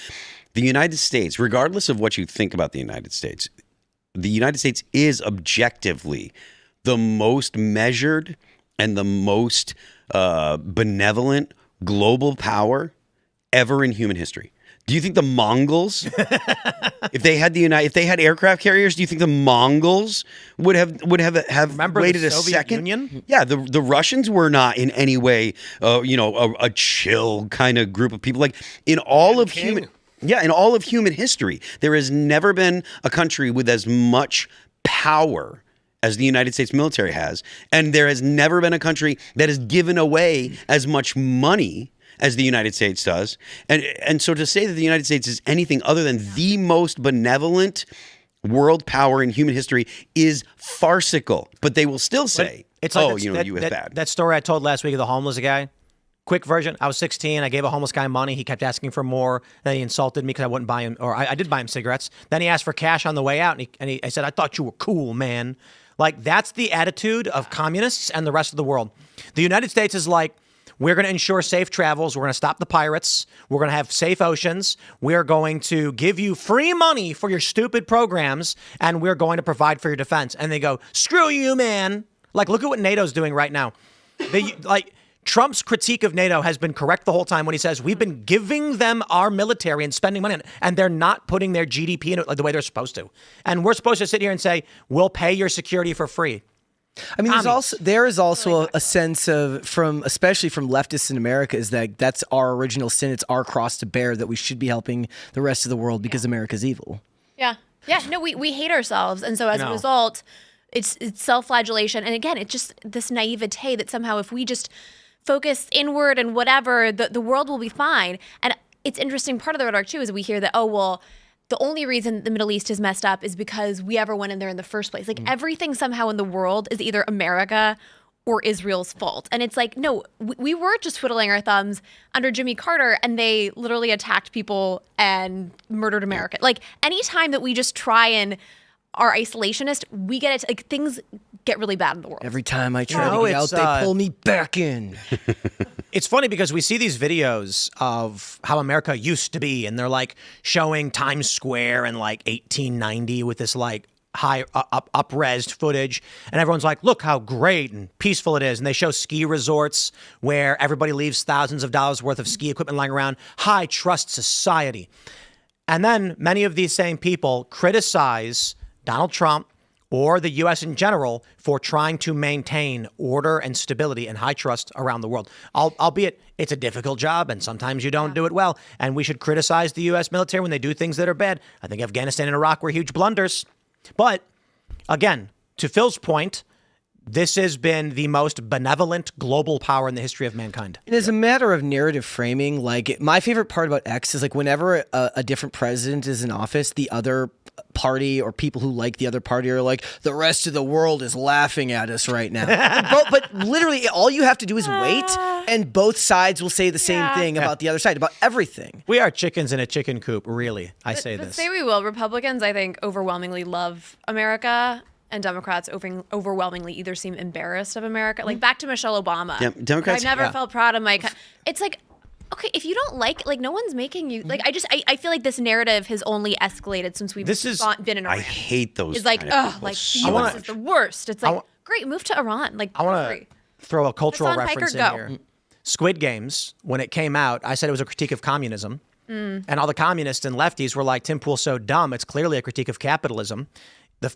the United States, regardless of what you think about the United States is objectively the most measured and the most benevolent global power ever in human history. Do you think the Mongols, if they had aircraft carriers, do you think the Mongols would have waited a second? Union? Yeah, the Russians were not in any way, a chill kind of group of people. Like in all of human history, there has never been a country with as much power as the United States military has, and there has never been a country that has given away as much money as the United States does. And so to say that the United States is anything other than the most benevolent world power in human history is farcical. But they will still say, the U.S. bad. That story I told last week of the homeless guy. Quick version, I was 16. I gave a homeless guy money. He kept asking for more. Then he insulted me because I wouldn't buy him, or I did buy him cigarettes. Then he asked for cash on the way out, and I said, I thought you were cool, man. Like, that's the attitude of communists and the rest of the world. The United States is like, we're going to ensure safe travels. We're going to stop the pirates. We're going to have safe oceans. We're going to give you free money for your stupid programs, and we're going to provide for your defense. And they go, screw you, man. Like, look at what NATO's doing right now. Trump's critique of NATO has been correct the whole time when he says we've been giving them our military and spending money on it, and they're not putting their GDP in it like the way they're supposed to. And we're supposed to sit here and say, we'll pay your security for free. I mean, there is also a sense of, especially from leftists in America, is that that's our original sin. It's our cross to bear that we should be helping the rest of the world because America's evil. Yeah. Yeah. No, we hate ourselves. And so as a result, it's self-flagellation. And again, it's just this naivete that somehow if we just focus inward and whatever, the world will be fine. And it's interesting. Part of the rhetoric too is we hear that, oh, well, the only reason the Middle East is messed up is because we ever went in there in the first place. Like everything somehow in the world is either America or Israel's fault. And it's like, no, we were just twiddling our thumbs under Jimmy Carter, and they literally attacked people and murdered America. Like anytime that we just try and are isolationist, we get it. Like things get really bad in the world. Every time I try to get out, they pull me back in. It's funny because we see these videos of how America used to be, and they're like showing Times Square in like 1890 with this like high up-resed footage, and everyone's like, look how great and peaceful it is. And they show ski resorts where everybody leaves thousands of dollars worth of ski equipment lying around. High trust society. And then many of these same people criticize Donald Trump or the U.S. in general for trying to maintain order and stability and high trust around the world. Albeit it's a difficult job and sometimes you don't do it well. And we should criticize the U.S. military when they do things that are bad. I think Afghanistan and Iraq were huge blunders. But again, to Phil's point, this has been the most benevolent global power in the history of mankind. And as a matter of narrative framing, like my favorite part about X is like whenever a different president is in office, the other party or people who like the other party are like, the rest of the world is laughing at us right now. but literally all you have to do is wait and both sides will say the same thing about the other side, about everything. We are chickens in a chicken coop, really. I say this. Say we will. Republicans, I think, overwhelmingly love America. And Democrats overwhelmingly either seem embarrassed of America. Like back to Michelle Obama. Yeah, Democrats. I never felt proud of my. It's like, okay, if you don't like no one's making you like. I feel like this narrative has only escalated since we've been in Iran. I hate those. It's like, oh, like the U.S. is the worst. It's like, great, move to Iran. Like, I want to throw a cultural reference in here. Go. Squid Games, when it came out, I said it was a critique of communism. And all the communists and lefties were like, Tim Pool's so dumb. It's clearly a critique of capitalism.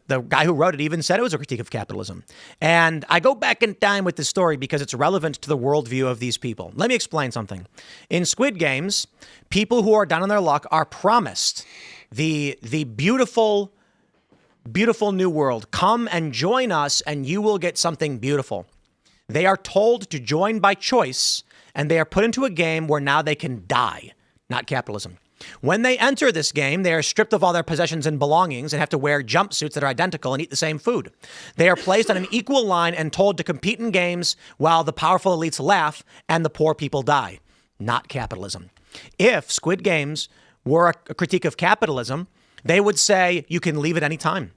The guy who wrote it even said it was a critique of capitalism. And I go back in time with this story because it's relevant to the worldview of these people. Let me explain something. In Squid Games, people who are down on their luck are promised the beautiful, beautiful new world. Come and join us and you will get something beautiful. They are told to join by choice, and they are put into a game where now they can die. Not capitalism. When they enter this game, they are stripped of all their possessions and belongings and have to wear jumpsuits that are identical and eat the same food. They are placed on an equal line and told to compete in games while the powerful elites laugh and the poor people die. Not capitalism. If Squid Games were a critique of capitalism, they would say you can leave at any time.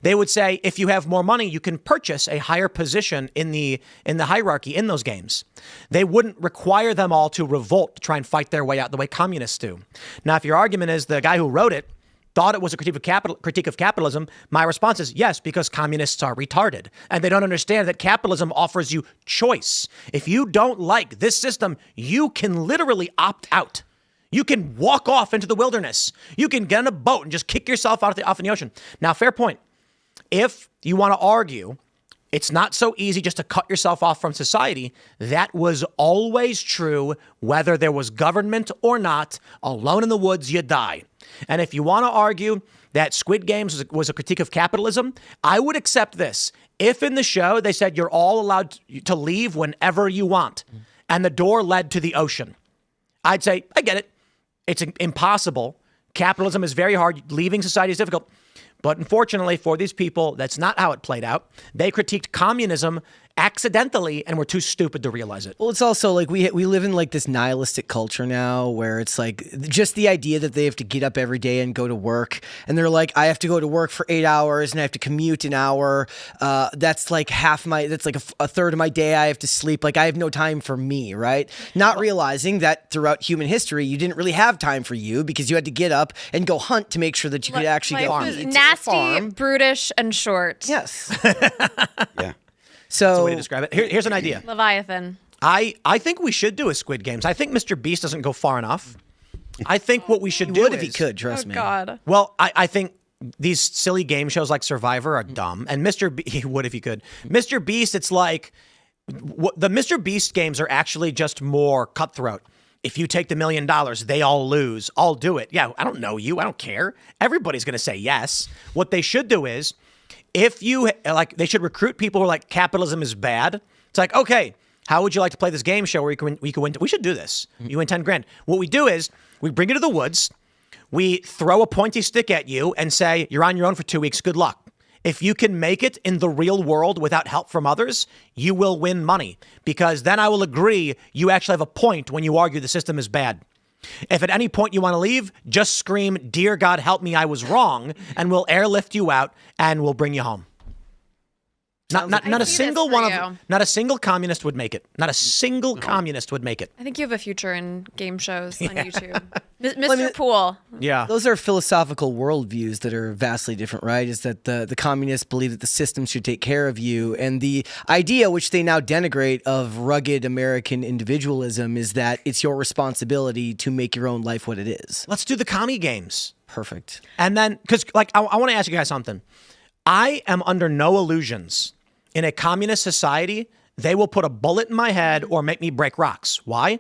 They would say, if you have more money, you can purchase a higher position in the hierarchy in those games. They wouldn't require them all to revolt to try and fight their way out the way communists do. Now, if your argument is the guy who wrote it thought it was a critique of capitalism, my response is yes, because communists are retarded and they don't understand that capitalism offers you choice. If you don't like this system, you can literally opt out. You can walk off into the wilderness. You can get on a boat and just kick yourself off in the ocean. Now, fair point. If you want to argue, it's not so easy just to cut yourself off from society. That was always true, whether there was government or not. Alone in the woods, you die. And if you want to argue that Squid Games was a critique of capitalism, I would accept this. If in the show they said you're all allowed to leave whenever you want, and the door led to the ocean, I'd say, I get it. It's impossible. Capitalism is very hard. Leaving society is difficult. But unfortunately for these people, that's not how it played out. They critiqued communism accidentally and were too stupid to realize it. Well, it's also like we live in like this nihilistic culture now where it's like just the idea that they have to get up every day and go to work. And they're like, I have to go to work for 8 hours and I have to commute an hour. That's like that's like a third of my day I have to sleep. Like I have no time for me, right? Not realizing that throughout human history, you didn't really have time for you because you had to get up and go hunt to make sure that you could actually go eat. Nasty, brutish, and short. Yes. Yeah. So, that's a way to describe it. Here's an idea. Leviathan. I think we should do a Squid Games. I think Mr. Beast doesn't go far enough. I think what we should do if he could, trust me. God. Well, I think these silly game shows like Survivor are dumb. And he would if he could. Mr. Beast, it's like the Mr. Beast games are actually just more cutthroat. If you take the $1 million, they all lose. I'll do it. Yeah, I don't know you. I don't care. Everybody's going to say yes. What they should do is, if you like, they should recruit people who are like, capitalism is bad. It's like, okay, How would you like to play this game show where we can win? We should do this. You win 10 grand. What we do is we bring you to the woods. We throw a pointy stick at you and say, you're on your own for 2 weeks. Good luck. If you can make it in the real world without help from others, you will win money, because then I will agree you actually have a point when you argue the system is bad. If at any point you want to leave, just scream, "Dear God, help me, I was wrong," and we'll airlift you out and we'll bring you home. Not a single one of not a single communist would make it. Not a single communist would make it. I think you have a future in game shows on YouTube. Mr. Poole. Yeah. Those are philosophical worldviews that are vastly different, right? Is that the communists believe that the system should take care of you. And the idea, which they now denigrate, of rugged American individualism is that it's your responsibility to make your own life what it is. Let's do the commie games. Perfect. And then, because I want to ask you guys something. I am under no illusions. In a communist society, they will put a bullet in my head or make me break rocks. Why?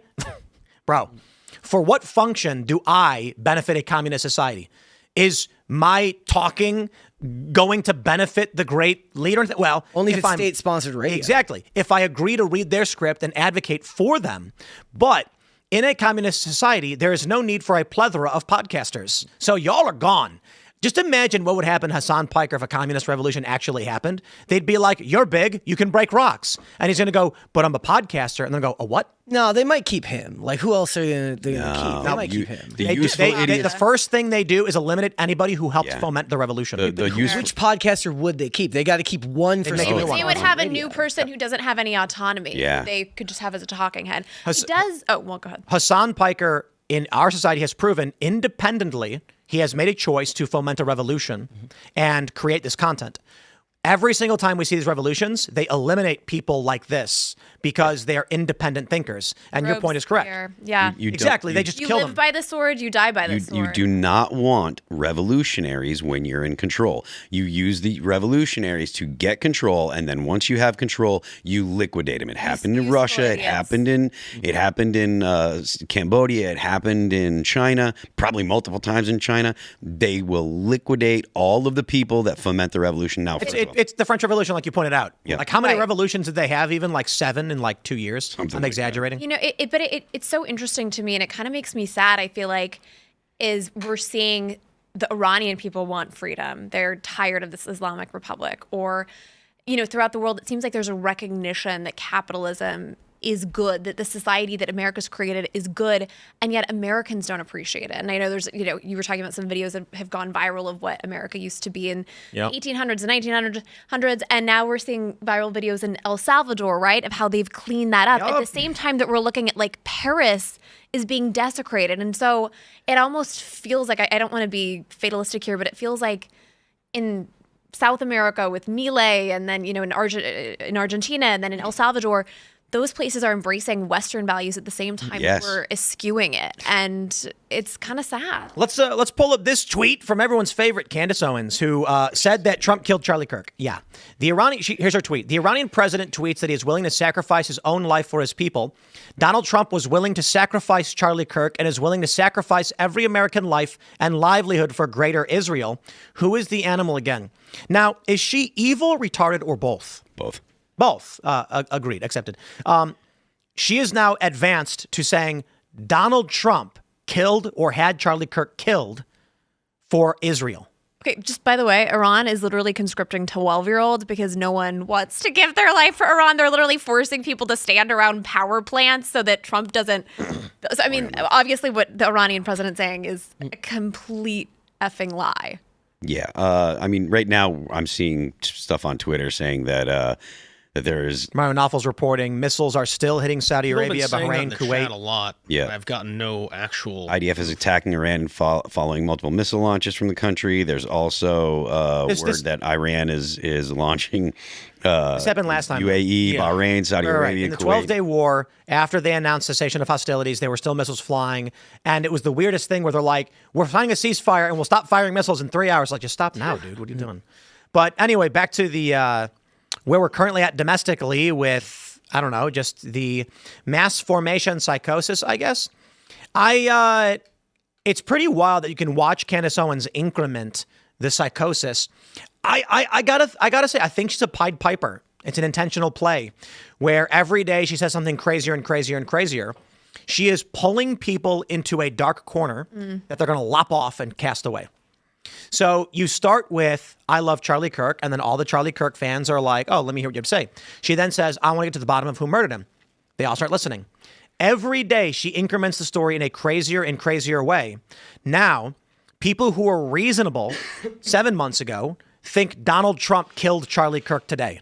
Bro, for what function do I benefit a communist society? Is my talking going to benefit the great leader? Well, only if it's state-sponsored radio. Exactly. If I agree to read their script and advocate for them. But in a communist society, there is no need for a plethora of podcasters. So y'all are gone. Just imagine what would happen to Hassan Piker if a communist revolution actually happened. They'd be like, "You're big, you can break rocks." And he's going to go, "But I'm a podcaster." And then go, "A what?" No, they might keep him. Like, who else are they going to keep? They might keep him. The first thing they do is eliminate anybody who helped foment the revolution. Which podcaster would they keep? They got to keep one for They would have a new person who doesn't have any autonomy. Yeah. They could just have as a talking head. He does. Oh, well, go ahead. Hassan Piker in our society has proven independently he has made a choice to foment a revolution and create this content. Every single time we see these revolutions, they eliminate people like this because they are independent thinkers. And your point is correct. Yeah. Exactly. They just kill them. You live by the sword, you die by the sword. You do not want revolutionaries when you're in control. You use the revolutionaries to get control, and then once you have control, you liquidate them. It happened in Russia. It happened in Cambodia. It happened in China, probably multiple times in China. They will liquidate all of the people that foment the revolution. Now, it's the French Revolution, like you pointed out. Yep. Like, how many revolutions did they have? Even like 7 in like 2 years? I'm exaggerating. You know, it's so interesting to me, and it kind of makes me sad, I feel like, is we're seeing the Iranian people want freedom. They're tired of this Islamic Republic. Or, you know, throughout the world, it seems like there's a recognition that capitalism is good, that the society that America's created is good, and yet Americans don't appreciate it. And I know there's, you know, you were talking about some videos that have gone viral of what America used to be in the 1800s and 1900s, and now we're seeing viral videos in El Salvador, right, of how they've cleaned that up. At the same time that we're looking at, like, Paris is being desecrated. And so it almost feels like, I don't want to be fatalistic here, but it feels like in South America with Milei, and then, you know, in Argentina, and then in El Salvador, those places are embracing Western values at the same time that we're eschewing it, and it's kind of sad. Let's pull up this tweet from everyone's favorite Candace Owens, who said that Trump killed Charlie Kirk. Yeah, here's her tweet. The Iranian president tweets that he is willing to sacrifice his own life for his people. Donald Trump was willing to sacrifice Charlie Kirk and is willing to sacrifice every American life and livelihood for greater Israel. Who is the animal again? Now, is she evil, retarded, or both? Both. Both. Agreed. Accepted. She is now advanced to saying Donald Trump killed or had Charlie Kirk killed for Israel. Okay, just by the way, Iran is literally conscripting 12-year-olds because no one wants to give their life for Iran. They're literally forcing people to stand around power plants so that Trump doesn't. So, I mean, obviously what the Iranian president's saying is a complete effing lie. Yeah. I mean, right now I'm seeing stuff on Twitter saying that there's Mario Naufal's reporting missiles are still hitting Saudi Arabia, Bahrain, Kuwait. A lot. Yeah, I've gotten no actual. IDF is attacking Iran and following multiple missile launches from the country. There's also word that Iran is launching. This happened last time. UAE, Bahrain, Saudi Arabia, In the Kuwait. 12-day war, after they announced cessation of hostilities, there were still missiles flying. And it was the weirdest thing where they're like, we're signing a ceasefire and we'll stop firing missiles in 3 hours. Like, just stop now, dude. What are you doing? But anyway, back to the where we're currently at domestically with, I don't know, just the mass formation psychosis, I guess. It's pretty wild that you can watch Candace Owens increment the psychosis. I gotta say, I think she's a Pied Piper. It's an intentional play where every day she says something crazier and crazier and crazier. She is pulling people into a dark corner that they're going to lop off and cast away. So you start with, I love Charlie Kirk, and then all the Charlie Kirk fans are like, oh, let me hear what you have to say. She then says, I want to get to the bottom of who murdered him. They all start listening. Every day she increments the story in a crazier and crazier way. Now, people who were reasonable 7 months ago think Donald Trump killed Charlie Kirk today.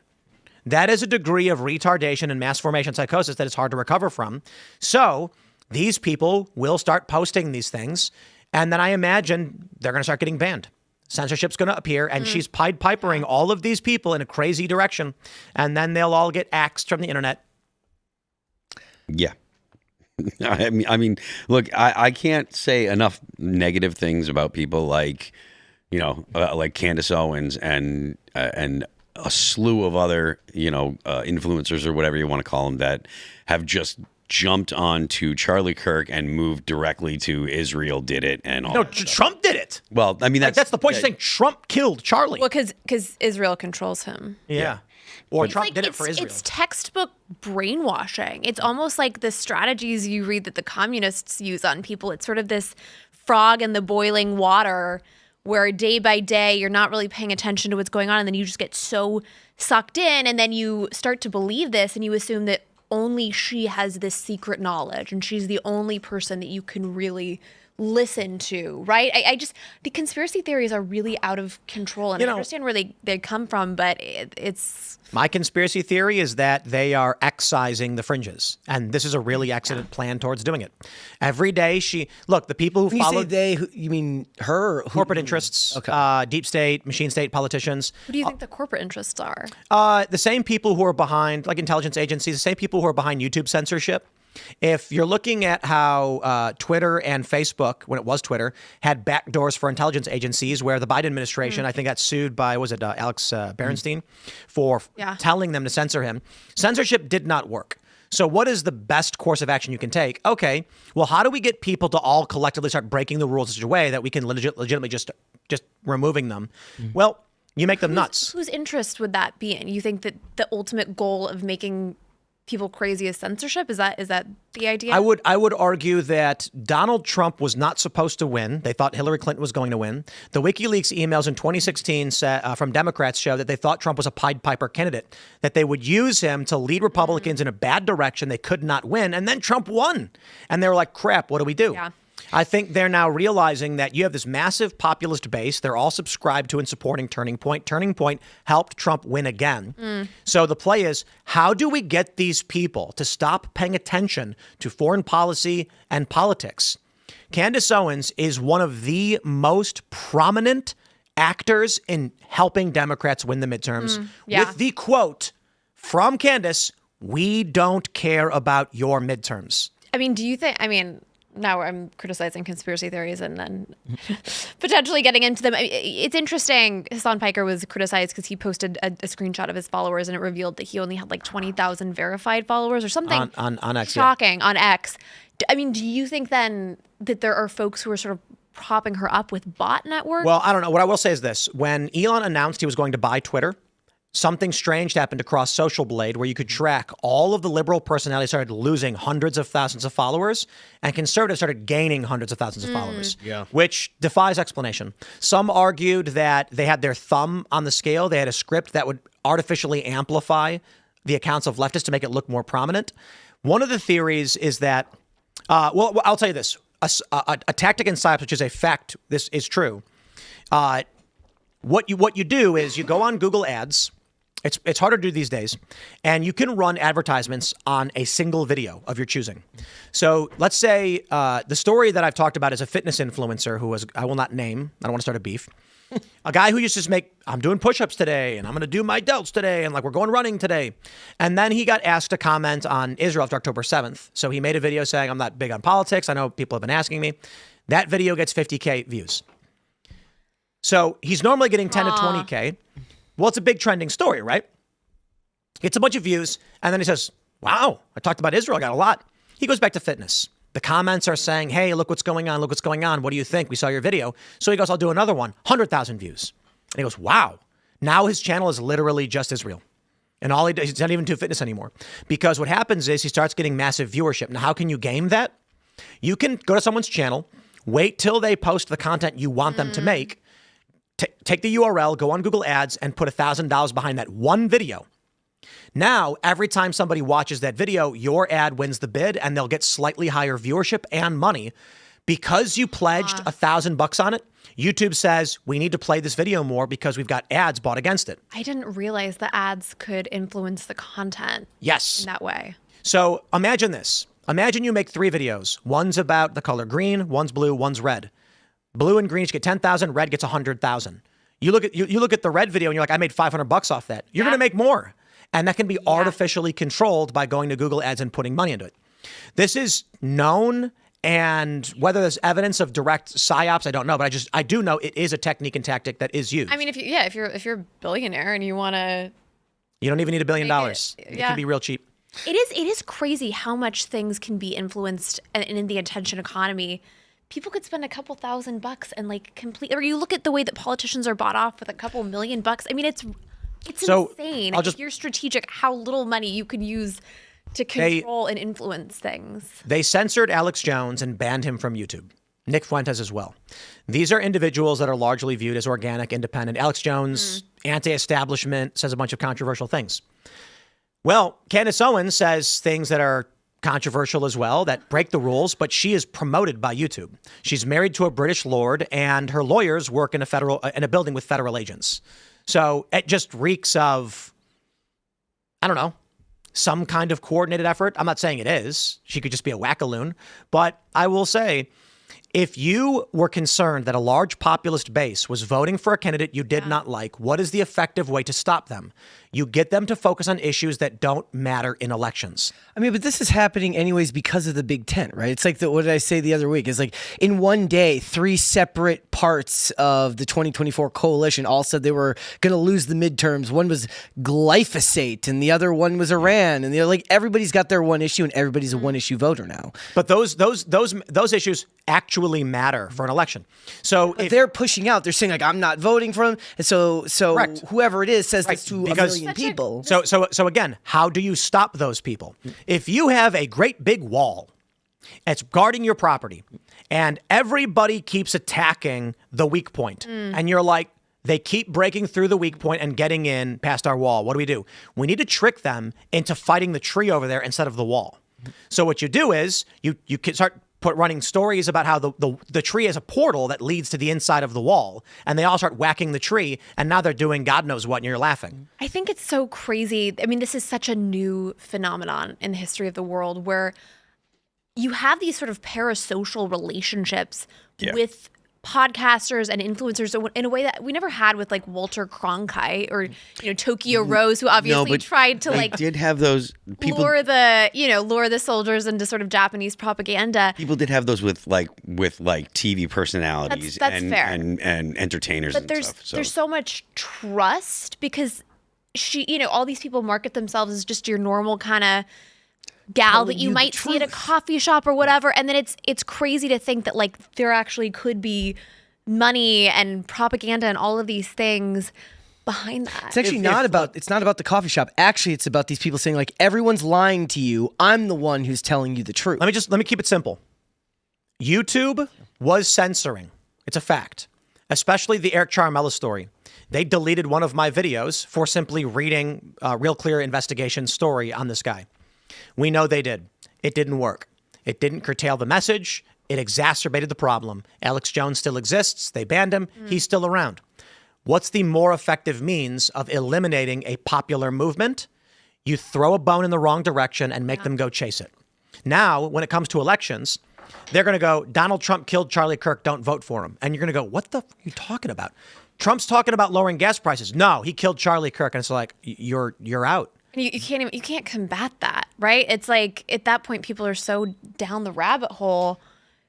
That is a degree of retardation and mass formation psychosis that is hard to recover from. So these people will start posting these things. And then I imagine they're going to start getting banned. Censorship's going to appear. And she's Pied Pipering all of these people in a crazy direction. And then they'll all get axed from the internet. Yeah. I mean, look, I can't say enough negative things about people like, like Candace Owens and a slew of other, influencers or whatever you want to call them that have just jumped onto Charlie Kirk and moved directly to Israel did it and all. No, Trump did it. Well, I mean, that's the point. You're saying Trump killed Charlie. Well, because Israel controls him. Yeah. Or Trump did it for Israel. It's textbook brainwashing. It's almost like the strategies you read that the communists use on people. It's sort of this frog in the boiling water where day by day you're not really paying attention to what's going on, and then you just get so sucked in, and then you start to believe this, and you assume that only she has this secret knowledge, and she's the only person that you can really listen to, right? The conspiracy theories are really out of control, and I understand where they come from, but it's... My conspiracy theory is that they are excising the fringes, and this is a really excellent plan towards doing it. Every day the people who follow... You say they, you mean her? Corporate interests, okay. Deep state, machine state politicians. Who do you think the corporate interests are? The same people who are behind, like intelligence agencies, the same people who are behind YouTube censorship. If you're looking at how Twitter and Facebook, when it was Twitter, had backdoors for intelligence agencies where the Biden administration, I think, got sued by, Alex Berenstein for telling them to censor him. Censorship did not work. So what is the best course of action you can take? Okay, well, how do we get people to all collectively start breaking the rules in such a way that we can legitimately just removing them? Well, you make them nuts. Whose interest would that be in? You think that the ultimate goal of making people crazy is censorship? Is that the idea? I would argue that Donald Trump was not supposed to win. They thought Hillary Clinton was going to win. The WikiLeaks emails in 2016 from Democrats show that they thought Trump was a Pied Piper candidate, that they would use him to lead Republicans in a bad direction. They could not win. And then Trump won. And they were like, crap, what do we do? Yeah. I think they're now realizing that you have this massive populist base. They're all subscribed to and supporting Turning Point. Turning Point helped Trump win again. So the play is, how do we get these people to stop paying attention to foreign policy and politics? Candace Owens is one of the most prominent actors in helping Democrats win the midterms with the quote from Candace, "We don't care about your midterms." Do you think, now I'm criticizing conspiracy theories and then potentially getting into them. It's interesting. Hassan Piker was criticized because he posted a screenshot of his followers, and it revealed that he only had like 20,000 verified followers or something on X, shocking on X. Do you think then that there are folks who are sort of propping her up with bot networks? Well, I don't know. What I will say is this. When Elon announced he was going to buy Twitter, something strange happened across Social Blade where you could track all of the liberal personalities started losing hundreds of thousands of followers and conservatives started gaining hundreds of thousands of followers, which defies explanation. Some argued that they had their thumb on the scale. They had a script that would artificially amplify the accounts of leftists to make it look more prominent. One of the theories is that, well, I'll tell you this, a tactic in psyops, which is a fact, this is true. What you do is you go on Google Ads. It's harder to do these days. And you can run advertisements on a single video of your choosing. So let's say the story that I've talked about is a fitness influencer who was, I will not name, I don't want to start a beef. A guy who used to just make, I'm doing push-ups today and I'm going to do my delts today and like we're going running today. And then he got asked to comment on Israel after October 7th. So he made a video saying, I'm not big on politics. I know people have been asking me. That video gets 50K views. So he's normally getting 10 to 20K. Well, it's a big trending story, right? Gets a bunch of views, and then he says, wow, I talked about Israel, I got a lot. He goes back to fitness. The comments are saying, hey, look what's going on, look what's going on. What do you think? We saw your video. So he goes, I'll do another one, 100,000 views. And he goes, wow. Now his channel is literally just Israel. And all he's not even to fitness anymore. Because what happens is he starts getting massive viewership. Now, how can you game that? You can go to someone's channel, wait till they post the content you want them to make, take the URL, go on Google Ads, and put $1,000 behind that one video. Now, every time somebody watches that video, your ad wins the bid, and they'll get slightly higher viewership and money. Because you pledged $1,000 on it, YouTube says, we need to play this video more because we've got ads bought against it. I didn't realize the ads could influence the content. Yes. In that way. So imagine this. Imagine you make 3 videos. One's about the color green, one's blue, one's red. Blue and green get 10,000, red gets 100,000. You look at the red video and you're like, I made $500 off that. You're going to make more. And that can be artificially controlled by going to Google Ads and putting money into it. This is known. And whether there's evidence of direct psyops, I don't know, but I do know it is a technique and tactic that is used. I mean, if you're a billionaire and you want to, you don't even need $1 billion. It can be real cheap. It is crazy how much things can be influenced in the attention economy. People could spend a couple $1,000 and or you look at the way that politicians are bought off with a couple $1 million. I mean, it's insane. If you're strategic, how little money you could use to control and influence things. They censored Alex Jones and banned him from YouTube. Nick Fuentes as well. These are individuals that are largely viewed as organic, independent. Alex Jones, anti-establishment, says a bunch of controversial things. Well, Candace Owens says things that are controversial as well, that break the rules, but she is promoted by YouTube. She's married to a British lord, and her lawyers work in a building with federal agents. So it just reeks of, I don't know, some kind of coordinated effort. I'm not saying it is. She could just be a wackaloon. But I will say, if you were concerned that a large populist base was voting for a candidate you did not like, what is the effective way to stop them? You get them to focus on issues that don't matter in elections. I mean, but this is happening anyways because of the Big Tent, right? It's like what did I say the other week? It's like in one day, 3 separate parts of the 2024 coalition all said they were going to lose the midterms. One was glyphosate, and the other one was Iran, and everybody's got their one issue, and everybody's a one-issue voter now. But those issues actually matter for an election. So if they're pushing out, they're saying I'm not voting for them, and so Correct. Whoever it is says this to a million people. So again, how do you stop those people? If you have a great big wall, it's guarding your property, and everybody keeps attacking the weak point, and you're like, they keep breaking through the weak point and getting in past our wall. What do? We need to trick them into fighting the tree over there instead of the wall. So what you do is you can start running stories about how the tree is a portal that leads to the inside of the wall, and they all start whacking the tree, and now they're doing God knows what, and you're laughing. I think it's so crazy. I mean, this is such a new phenomenon in the history of the world where you have these sort of parasocial relationships with podcasters and influencers in a way that we never had with Walter Cronkite or Tokyo Rose, who obviously tried to did have those people lure the soldiers into sort of Japanese propaganda. People did have those with TV personalities that's and, fair. and entertainers. But and stuff. there's so much trust because all these people market themselves as just your normal kind of gal that you might see at a coffee shop or whatever, and then it's crazy to think that there actually could be money and propaganda and all of these things behind that. It's actually not about the coffee shop. Actually, it's about these people saying everyone's lying to you. I'm the one who's telling you the truth. Let me keep it simple. YouTube was censoring. It's a fact. Especially the Eric Charmella story. They deleted one of my videos for simply reading a Real Clear Investigation story on this guy. We know they did. It didn't work. It didn't curtail the message. It exacerbated the problem. Alex Jones still exists. They banned him. He's still around. What's the more effective means of eliminating a popular movement? You throw a bone in the wrong direction and make them go chase it. Now, when it comes to elections, they're going to go, Donald Trump killed Charlie Kirk, don't vote for him. And you're going to go, what the f are you talking about? Trump's talking about lowering gas prices. No, he killed Charlie Kirk. And it's like, you're out. You can't combat that, right? It's like at that point, people are so down the rabbit hole.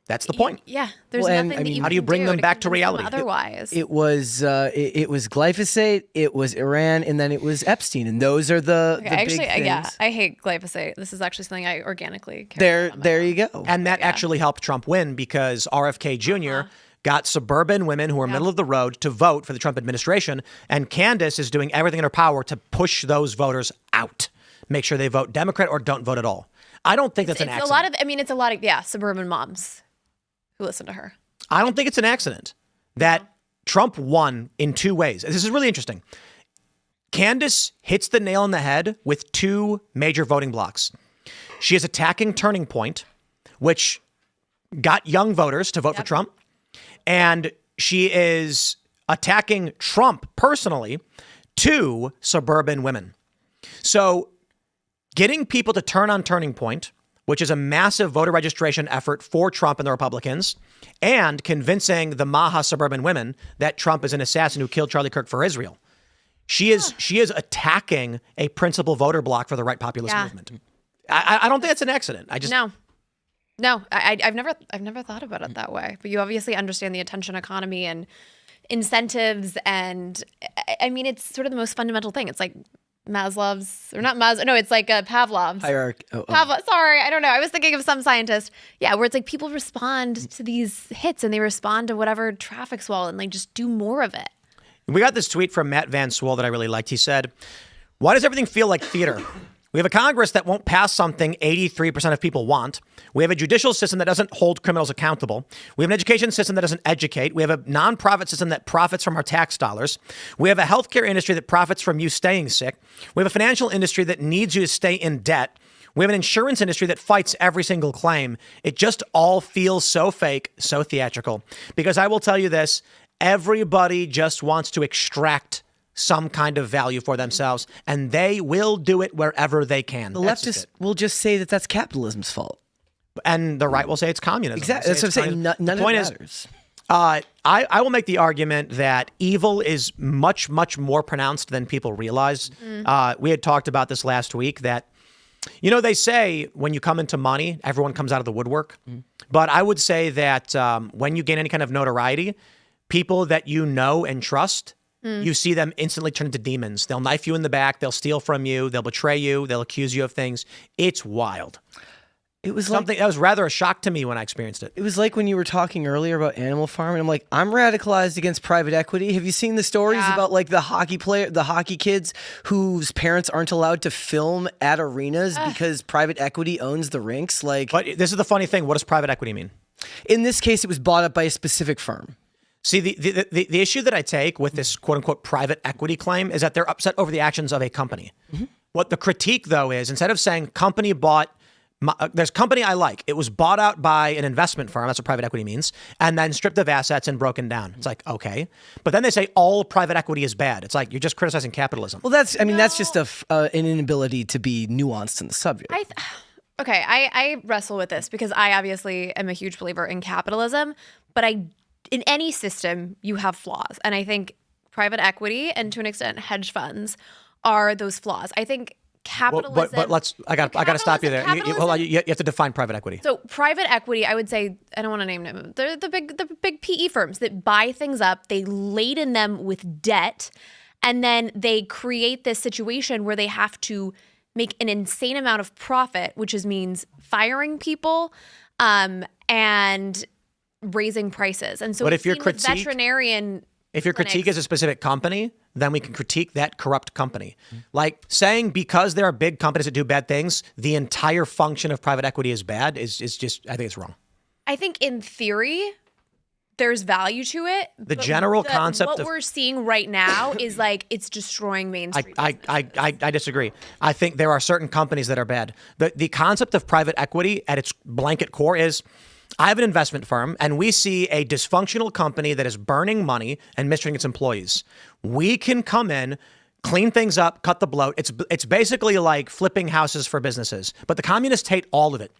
That's the point. There's nothing that you how do you bring them back to reality? Otherwise, it was glyphosate, it was Iran, and then it was Epstein, and those are the big things. Yeah, I hate glyphosate. This is actually something I organically care about. There you go. And that actually helped Trump win because RFK Jr. got suburban women who are middle of the road to vote for the Trump administration. And Candace is doing everything in her power to push those voters out. Make sure they vote Democrat or don't vote at all. I don't think that's an accident. It's a lot of suburban moms who listen to her. I don't think it's an accident that Trump won in two ways. This is really interesting. Candace hits the nail on the head with two major voting blocks. She is attacking Turning Point, which got young voters to vote for Trump. And she is attacking Trump personally to suburban women. So getting people to turn on Turning Point, which is a massive voter registration effort for Trump and the Republicans, and convincing the Maha suburban women that Trump is an assassin who killed Charlie Kirk for Israel. She is attacking a principal voter bloc for the right populist movement. I don't think it's an accident. No, I've never thought about it that way. But you obviously understand the attention economy and incentives, and I mean, it's sort of the most fundamental thing. It's like Maslow's, or not Maslow. No, it's like Pavlov's hierarchy. Sorry, I don't know. I was thinking of some scientist. Yeah, where it's like people respond to these hits, and they respond to whatever traffic's wall, and like just do more of it. We got this tweet from Matt Van Swol that I really liked. He said, "Why does everything feel like theater? We have a Congress that won't pass something 83% of people want. We have a judicial system that doesn't hold criminals accountable. We have an education system that doesn't educate. We have a nonprofit system that profits from our tax dollars. We have a healthcare industry that profits from you staying sick. We have a financial industry that needs you to stay in debt. We have an insurance industry that fights every single claim. It just all feels so fake, so theatrical. Because I will tell you this, everybody just wants to extract some kind of value for themselves, and they will do it wherever they can." The leftists will just say that that's capitalism's fault. And the right will say it's communism. Exactly. That's what I'm saying. None of it matters. I will make the argument that evil is much, much more pronounced than people realize. We had talked about this last week that, they say when you come into money, everyone comes out of the woodwork. But I would say that when you gain any kind of notoriety, people that you know and trust, you see them instantly turn into demons. They'll knife you in the back. They'll steal from you. They'll betray you. They'll accuse you of things. It's wild. It was something that was rather a shock to me when I experienced it. It was like when you were talking earlier about Animal Farm, and I'm like, I'm radicalized against private equity. Have you seen the stories about like the hockey kids whose parents aren't allowed to film at arenas because private equity owns the rinks? Like, but this is the funny thing. What does private equity mean? In this case, it was bought up by a specific firm. See, the issue that I take with this quote unquote private equity claim is that they're upset over the actions of a company. What the critique though is, instead of saying company bought, there's company I like, it was bought out by an investment firm, that's what private equity means, and then stripped of assets and broken down. It's like, okay. But then they say all private equity is bad. It's like, you're just criticizing capitalism. Well, that's just an inability to be nuanced in the subject. I wrestle with this because I obviously am a huge believer in capitalism, but in any system, you have flaws. And I think private equity and to an extent hedge funds are those flaws. I think capitalism. But I got to stop you there. You have to define private equity. So private equity, I would say, I don't want to name them. They're the big PE firms that buy things up. They laden them with debt, and then they create this situation where they have to make an insane amount of profit, which means firing people, and raising prices. And so, but if your critique is a specific company, then we can critique that corrupt company. Like saying because there are big companies that do bad things, the entire function of private equity is bad is just, I think it's wrong. I think in theory, there's value to it. The general concept what we're seeing right now is like it's destroying Main Street. I disagree. I think there are certain companies that are bad. The concept of private equity at its blanket core is, I have an investment firm and we see a dysfunctional company that is burning money and mistreating its employees. We can come in, clean things up, cut the bloat. It's basically like flipping houses for businesses, but the communists hate all of it.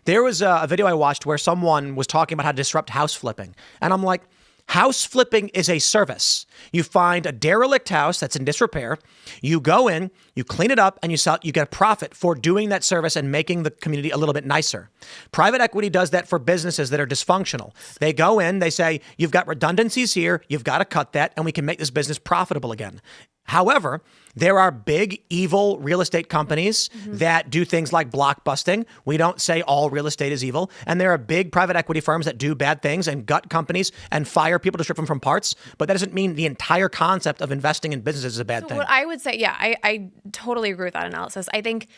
There was a video I watched where someone was talking about how to disrupt house flipping. And I'm like, house flipping is a service. You find a derelict house that's in disrepair. You go in, you clean it up, and you sell it. You get a profit for doing that service and making the community a little bit nicer. Private equity does that for businesses that are dysfunctional. They go in, they say, you've got redundancies here, you've got to cut that, and we can make this business profitable again. However, there are big, evil real estate companies that do things like blockbusting. We don't say all real estate is evil. And there are big private equity firms that do bad things and gut companies and fire people to strip them from parts. But that doesn't mean the entire concept of investing in businesses is a bad thing. What I would say, I totally agree with that analysis. I think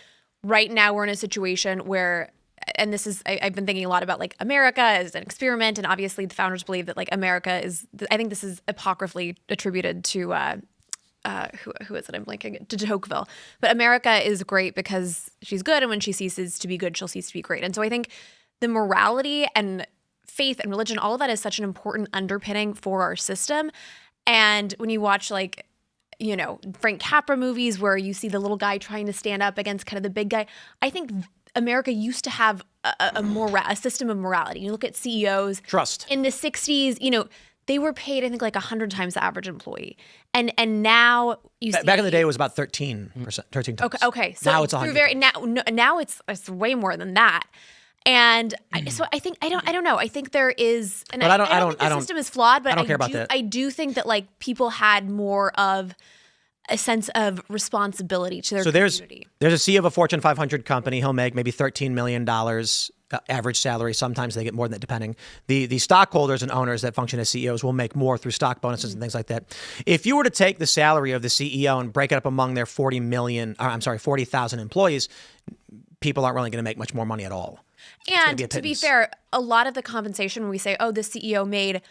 right now we're in a situation where, and this is, I've been thinking a lot about like America as an experiment. And obviously the founders believe that like America is, I think this is apocryphally attributed to, who is it? I'm blanking. To Tocqueville. But America is great because she's good, and when she ceases to be good, she'll cease to be great. And so I think the morality and faith and religion, all of that is such an important underpinning for our system. And when you watch like, you know, Frank Capra movies where you see the little guy trying to stand up against kind of the big guy, I think America used to have a system of morality. You look at CEOs. Trust. In the 60s, you know, they were paid, I think, like 100 times the average employee. And now you see... Back in the day, it was about 13%, 13 times. Okay. So now it's 100. Now it's way more than that. And so I think, I don't know. I think there is... And but I don't think the system is flawed, but I don't care about that. I do think that, like, people had more of a sense of responsibility to their community. There's a CEO of a Fortune 500 company. He'll make maybe $13 million average salary. Sometimes they get more than that, depending. The stockholders and owners that function as CEOs will make more through stock bonuses and things like that. If you were to take the salary of the CEO and break it up among their 40,000 employees, people aren't really going to make much more money at all. And to be fair, a lot of the compensation when we say, oh, the CEO made,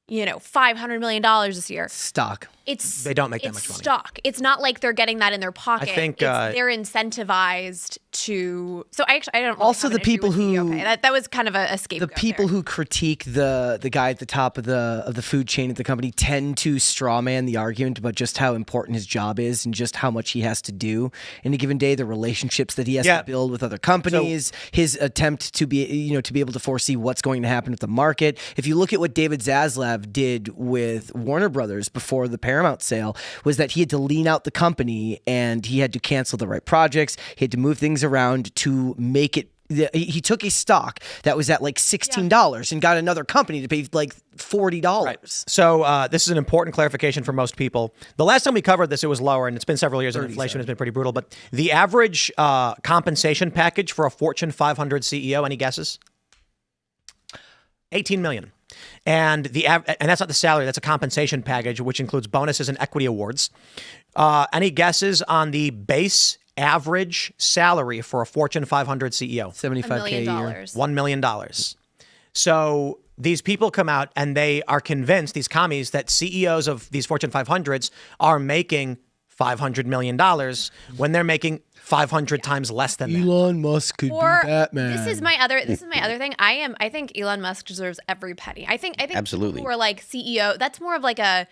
you know, $500 million this year. Stock. They don't make that much money. Stock. It's not like they're getting that in their pocket. I think they're incentivized to. So I don't. Really also, have the people who that was kind of a scapegoat. The people who critique the guy at the top of the food chain at the company tend to strawman the argument about just how important his job is and just how much he has to do in a given day. The relationships that he has to build with other companies, his attempt to be able to foresee what's going to happen with the market. If you look at what David Zaslav did with Warner Brothers before the Paramount sale, was that he had to lean out the company and he had to cancel the right projects. He had to move things around to make it. He took a stock that was at like $16 and got another company to pay like $40. Right. So this is an important clarification for most people. The last time we covered this, it was lower, and it's been several years, and inflation has been pretty brutal. But the average compensation package for a Fortune 500 CEO, any guesses? $18 million. And that's not the salary, that's a compensation package, which includes bonuses and equity awards. Any guesses on the base average salary for a Fortune 500 CEO? $75K a year. $1 million. So these people come out and they are convinced, these commies, that CEOs of these Fortune 500s are making $500 million when they're making 500 times less than that. Elon Musk could be Batman. This is my other thing. I think Elon Musk deserves every penny. I think absolutely. People who are like CEO, that's more of like a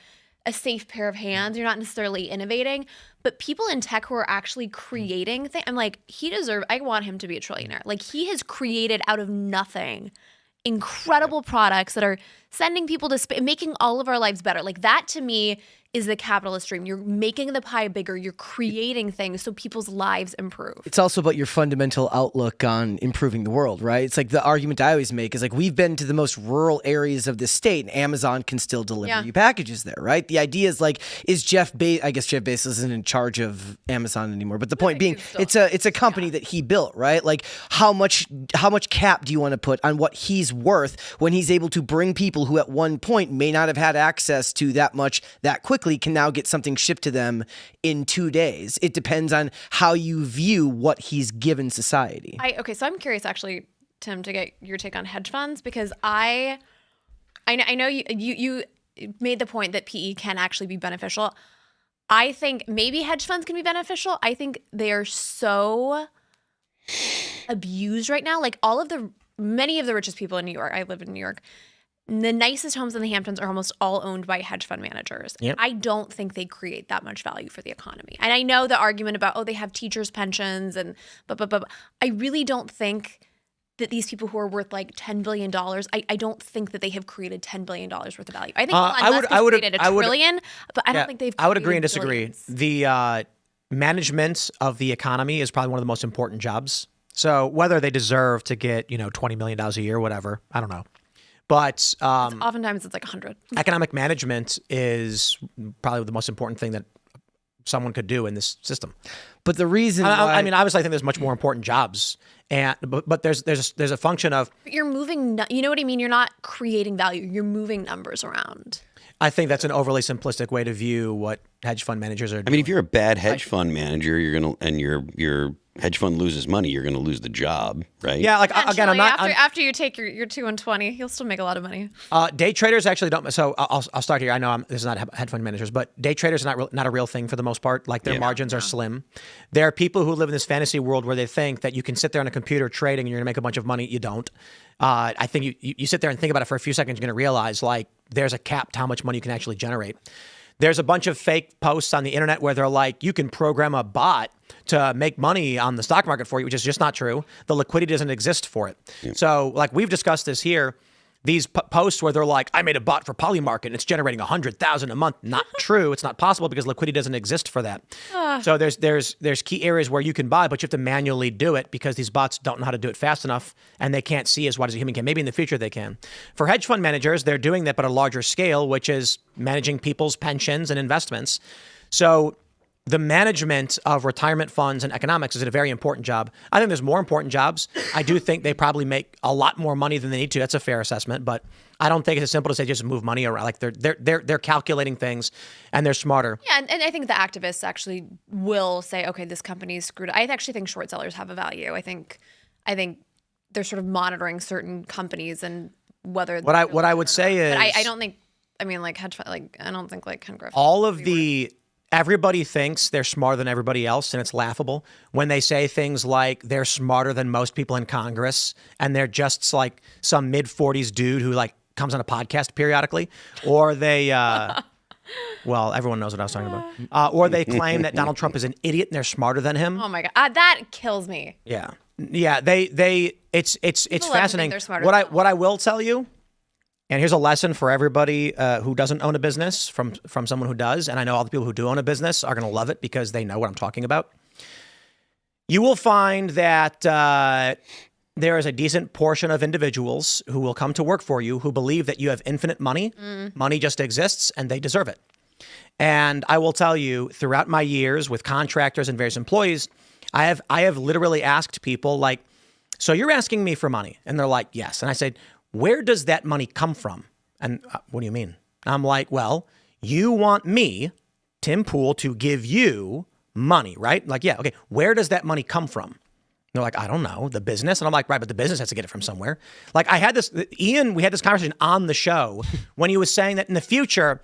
safe pair of hands. You're not necessarily innovating, but people in tech who are actually creating things, I'm like, I want him to be a trillionaire. Like, he has created out of nothing incredible products that are sending people to space, making all of our lives better. Like, that to me is the capitalist dream. You're making the pie bigger. You're creating things so people's lives improve. It's also about your fundamental outlook on improving the world, right? It's like the argument I always make is like, we've been to the most rural areas of the state and Amazon can still deliver you packages there, right? The idea is like, is I guess Jeff Bezos isn't in charge of Amazon anymore, but the point being, it's a company that he built, right? Like, how much cap do you want to put on what he's worth when he's able to bring people who at one point may not have had access to that much that quickly can now get something shipped to them in 2 days. It depends on how you view what he's given society. So I'm curious, actually, Tim, to get your take on hedge funds, because I know you made the point that PE can actually be beneficial. I think maybe hedge funds can be beneficial. I think they are so abused right now. Like, many of the richest people in New York, I live in New York, the nicest homes in the Hamptons are almost all owned by hedge fund managers. Yep. I don't think they create that much value for the economy. And I know the argument about, they have teachers' pensions and but I really don't think that these people who are worth like $10 billion, I don't think that they have created $10 billion worth of value. I think Elon Musk has created $1 trillion, but I don't think they've created I would agree and disagree. Billions. The management of the economy is probably one of the most important jobs. So whether they deserve to get, $20 million a year, whatever, I don't know. But oftentimes it's like 100. Economic management is probably the most important thing that someone could do in this system. But the reason I mean, obviously, I think there's much more important jobs, but there's a function of. But you're moving. You know what I mean? You're not creating value. You're moving numbers around. I think that's an overly simplistic way to view what hedge fund managers are doing. I mean, if you're a bad hedge fund manager, your hedge fund loses money, you're going to lose the job, right? Yeah, like again, I'm not after you take your 2 and 20, you'll still make a lot of money. Day traders actually don't. So I'll start here. I know this is not hedge fund managers, but day traders are not a real thing for the most part. Like their margins are slim. There are people who live in this fantasy world where they think that you can sit there on a computer trading and you're going to make a bunch of money. You don't. I think you sit there and think about it for a few seconds, you're going to realize like there's a cap to how much money you can actually generate. There's a bunch of fake posts on the internet where they're like, you can program a bot to make money on the stock market for you, which is just not true. The liquidity doesn't exist for it. Yeah. So like we've discussed this here, these posts where they're like, I made a bot for Polymarket and it's generating 100,000 a month. Not true. It's not possible because liquidity doesn't exist for that. So there's key areas where you can buy, but you have to manually do it because these bots don't know how to do it fast enough and they can't see as wide as a human can. Maybe in the future they can. For hedge fund managers, they're doing that but at a larger scale, which is managing people's pensions and investments. So the management of retirement funds and economics is a very important job. I think there's more important jobs. I do think they probably make a lot more money than they need to. That's a fair assessment, but I don't think it's as simple to say just move money around. Like they're calculating things and they're smarter. Yeah, and I think the activists actually will say, okay, this company's screwed. I actually think short sellers have a value. I think they're sort of monitoring certain companies and whether what I would say is, but I don't think. I mean, like hedge fund, like I don't think like Ken Griffin. All of the. Everybody thinks they're smarter than everybody else, and it's laughable when they say things like they're smarter than most people in Congress, and they're just like some mid-40s dude who like comes on a podcast periodically, or they, well, everyone knows what I was talking about, or they claim that Donald Trump is an idiot and they're smarter than him. Oh my God, that kills me. Yeah, it's fascinating. What I will tell you. And here's a lesson for everybody who doesn't own a business from someone who does. And I know all the people who do own a business are going to love it because they know what I'm talking about. You will find that there is a decent portion of individuals who will come to work for you who believe that you have infinite money. Money just exists and they deserve it. And I will tell you, throughout my years with contractors and various employees, I have literally asked people like, so you're asking me for money? And they're like, yes. And I said, where does that money come from? And what do you mean? I'm like, well, you want me, Tim Pool, to give you money, right? Like, yeah, okay. Where does that money come from? They're like, I don't know, the business. And I'm like, right, but the business has to get it from somewhere. Like we had this conversation on the show when he was saying that in the future,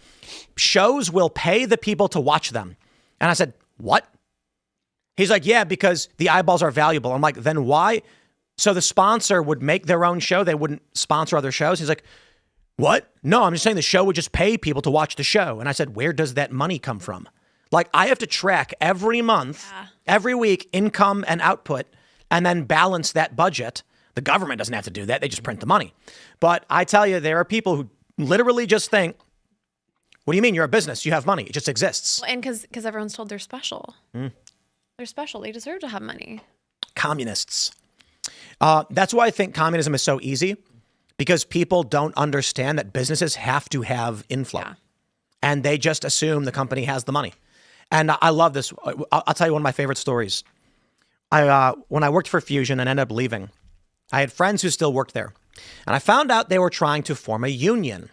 shows will pay the people to watch them. And I said, what? He's like, yeah, because the eyeballs are valuable. I'm like, then why? So the sponsor would make their own show. They wouldn't sponsor other shows. He's like, what? No, I'm just saying the show would just pay people to watch the show. And I said, where does that money come from? Like I have to track every month, every week, income and output, and then balance that budget. The government doesn't have to do that. They just print the money. But I tell you, there are people who literally just think, what do you mean? You're a business. You have money. It just exists. Well, and because everyone's told they're special. They're special. They deserve to have money. Communists. That's why I think communism is so easy, because people don't understand that businesses have to have inflow, and they just assume the company has the money. And I love this. I'll tell you one of my favorite stories. When I worked for Fusion and ended up leaving, I had friends who still worked there, and I found out they were trying to form a union.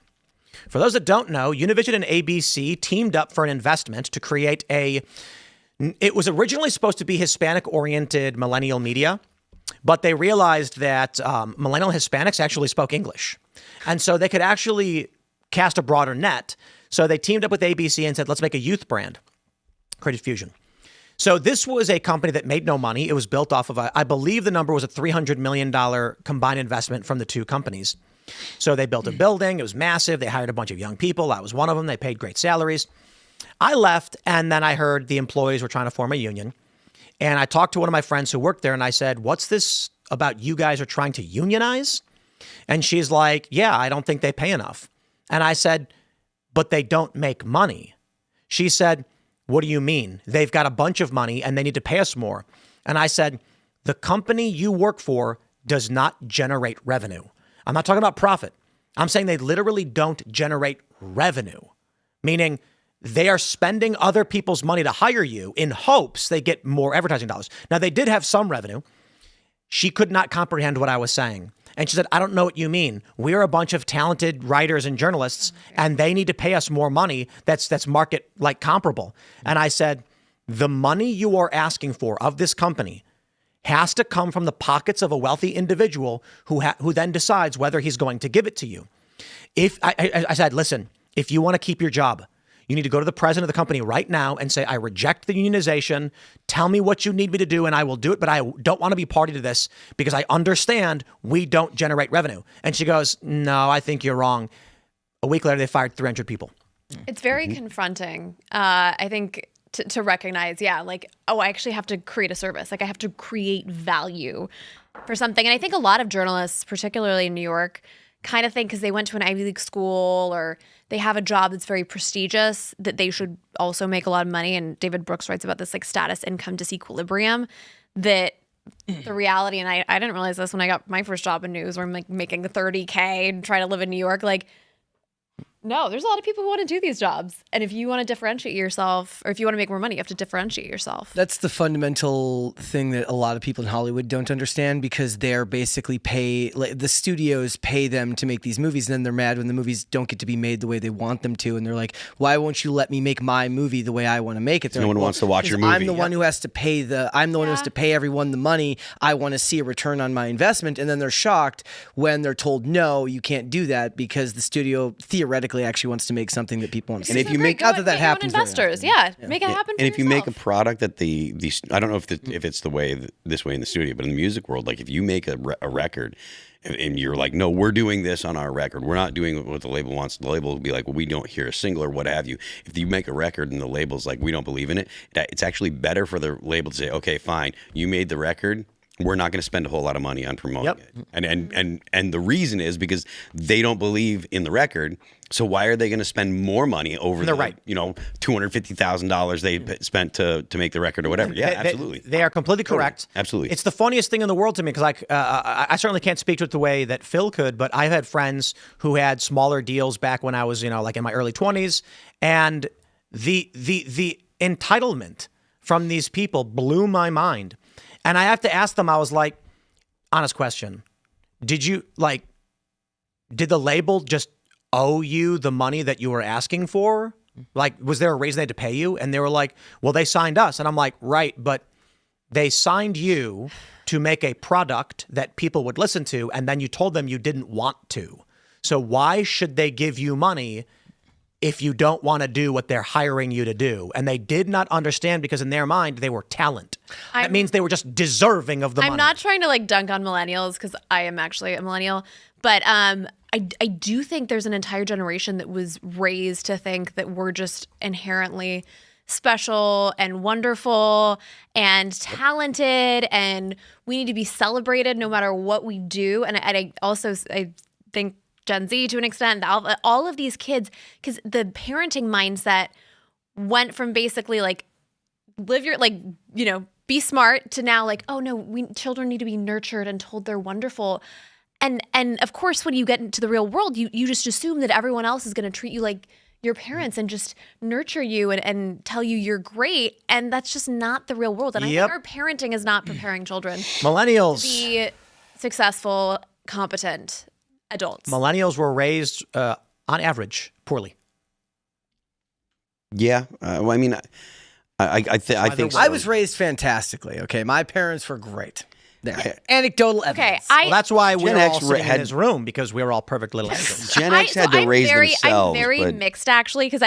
For those that don't know, Univision and ABC teamed up for an investment to create it was originally supposed to be Hispanic-oriented millennial media. But they realized that millennial Hispanics actually spoke English. And so they could actually cast a broader net. So they teamed up with ABC and said, let's make a youth brand. Created Fusion. So this was a company that made no money. It was built off of, I believe the number was a $300 million combined investment from the two companies. So they built a building. It was massive. They hired a bunch of young people. I was one of them. They paid great salaries. I left, and then I heard the employees were trying to form a union. And I talked to one of my friends who worked there and I said, what's this about you guys are trying to unionize? And she's like, yeah, I don't think they pay enough. And I said, but they don't make money. She said, what do you mean? They've got a bunch of money and they need to pay us more. And I said, the company you work for does not generate revenue. I'm not talking about profit. I'm saying they literally don't generate revenue, meaning they are spending other people's money to hire you in hopes they get more advertising dollars. Now, they did have some revenue. She could not comprehend what I was saying. And she said, I don't know what you mean. We're a bunch of talented writers and journalists, and they need to pay us more money that's market like comparable. And I said, the money you are asking for of this company has to come from the pockets of a wealthy individual who then decides whether he's going to give it to you. If I said, listen, if you want to keep your job, you need to go to the president of the company right now and say, I reject the unionization. Tell me what you need me to do and I will do it. But I don't want to be party to this because I understand we don't generate revenue. And she goes, no, I think you're wrong. A week later, they fired 300 people. It's very confronting. I think to recognize, like, oh, I actually have to create a service. Like I have to create value for something. And I think a lot of journalists, particularly in New York, kind of think because they went to an Ivy League school or they have a job that's very prestigious that they should also make a lot of money. And David Brooks writes about this like status income disequilibrium that the reality, and I didn't realize this when I got my first job in news where I'm like making $30K and trying to live in New York, like, no, there's a lot of people who want to do these jobs. And if you want to differentiate yourself or if you want to make more money, you have to differentiate yourself. That's the fundamental thing that a lot of people in Hollywood don't understand because they're basically the studios pay them to make these movies and then they're mad when the movies don't get to be made the way they want them to. And they're like, why won't you let me make my movie the way I want to make it? No one wants to watch your movie. I'm the one who has to pay one who has to pay everyone the money. I want to see a return on my investment. And then they're shocked when they're told, no, you can't do that because the studio theoretically actually wants to make something that people want to see. And if you make not that happens, investors, make it happen. And if you yourself. make a product that I don't know if it's the way this way in the studio, but in the music world, like if you make a record and you're like, no, we're doing this on our record, we're not doing what the label wants. The label will be like, well, we don't hear a single or what have you. If you make a record and the label's like, we don't believe in it, it's actually better for the label to say, okay, fine, you made the record. We're not going to spend a whole lot of money on promoting it. And the reason is because they don't believe in the record. So why are they going to spend more money over $250,000 they spent to make the record or whatever? Absolutely. They are completely correct. Absolutely. It's the funniest thing in the world to me because I certainly can't speak to it the way that Phil could, but I've had friends who had smaller deals back when I was, like in my early 20s. And the entitlement from these people blew my mind. And I have to ask them, I was like, honest question. Did the label just owe you the money that you were asking for? Like, was there a reason they had to pay you? And they were like, well, they signed us. And I'm like, right, but they signed you to make a product that people would listen to. And then you told them you didn't want to. So why should they give you money if you don't want to do what they're hiring you to do? And they did not understand because in their mind, they were talent. That means they were just deserving of the money. I'm not trying to like dunk on millennials because I am actually a millennial, but I do think there's an entire generation that was raised to think that we're just inherently special and wonderful and talented and we need to be celebrated no matter what we do. And I think Gen Z to an extent, all of these kids, because the parenting mindset went from basically like live your be smart to now like, oh no, children need to be nurtured and told they're wonderful. And of course, when you get into the real world, you just assume that everyone else is going to treat you like your parents and just nurture you and tell you you're great. And that's just not the real world. And I think our parenting is not preparing children Millennials to be successful, competent adults. Millennials were raised, on average, poorly. Yeah. Well, I mean, I think so. I was raised fantastically. Okay, my parents were great. There, anecdotal evidence. Well, that's why we're all X sitting in this room because we were all perfect little angels. Gen X had to raise themselves. I'm very mixed actually because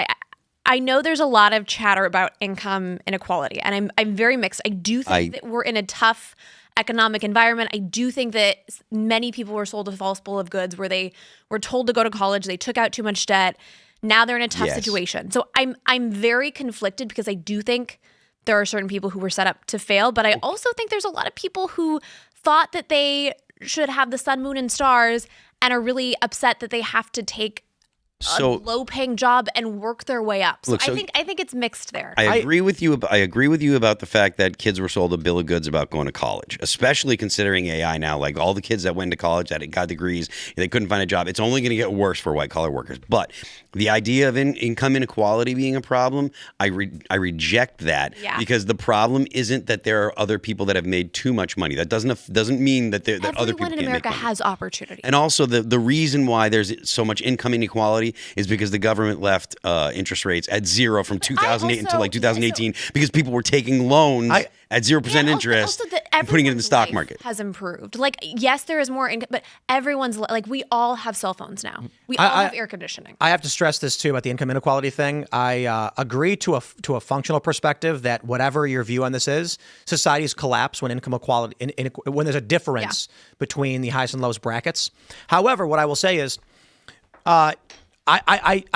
I know there's a lot of chatter about income inequality, and I'm very mixed. I do think that we're in a tough economic environment. I do think that many people were sold a false bill of goods where they were told to go to college, they took out too much debt. Now they're in a tough situation. So I'm very conflicted because I do think there are certain people who were set up to fail, but I also think there's a lot of people who thought that they should have the sun, moon, and stars and are really upset that they have to take low-paying job and work their way up. So, I think it's mixed there. I agree with you. I agree with you about the fact that kids were sold a bill of goods about going to college, especially considering AI now. Like all the kids that went to college that got degrees, they couldn't find a job. It's only going to get worse for white-collar workers. But the idea of income inequality being a problem, I reject that because the problem isn't that there are other people that have made too much money. That doesn't mean that other people can't make money. Everyone in America has opportunity. And also the reason why there's so much income inequality is because the government left interest rates at zero from 2008 until like 2018 because people were taking loans at 0% interest and putting it in the stock market. Has improved. Like, yes, there is more income, but everyone's like, we all have cell phones now. We all have air conditioning. I have to stress this too about the income inequality thing. I agree to a functional perspective that whatever your view on this is, societies collapse when income equality, when there's a difference between the highest and lowest brackets. However, what I will say is, I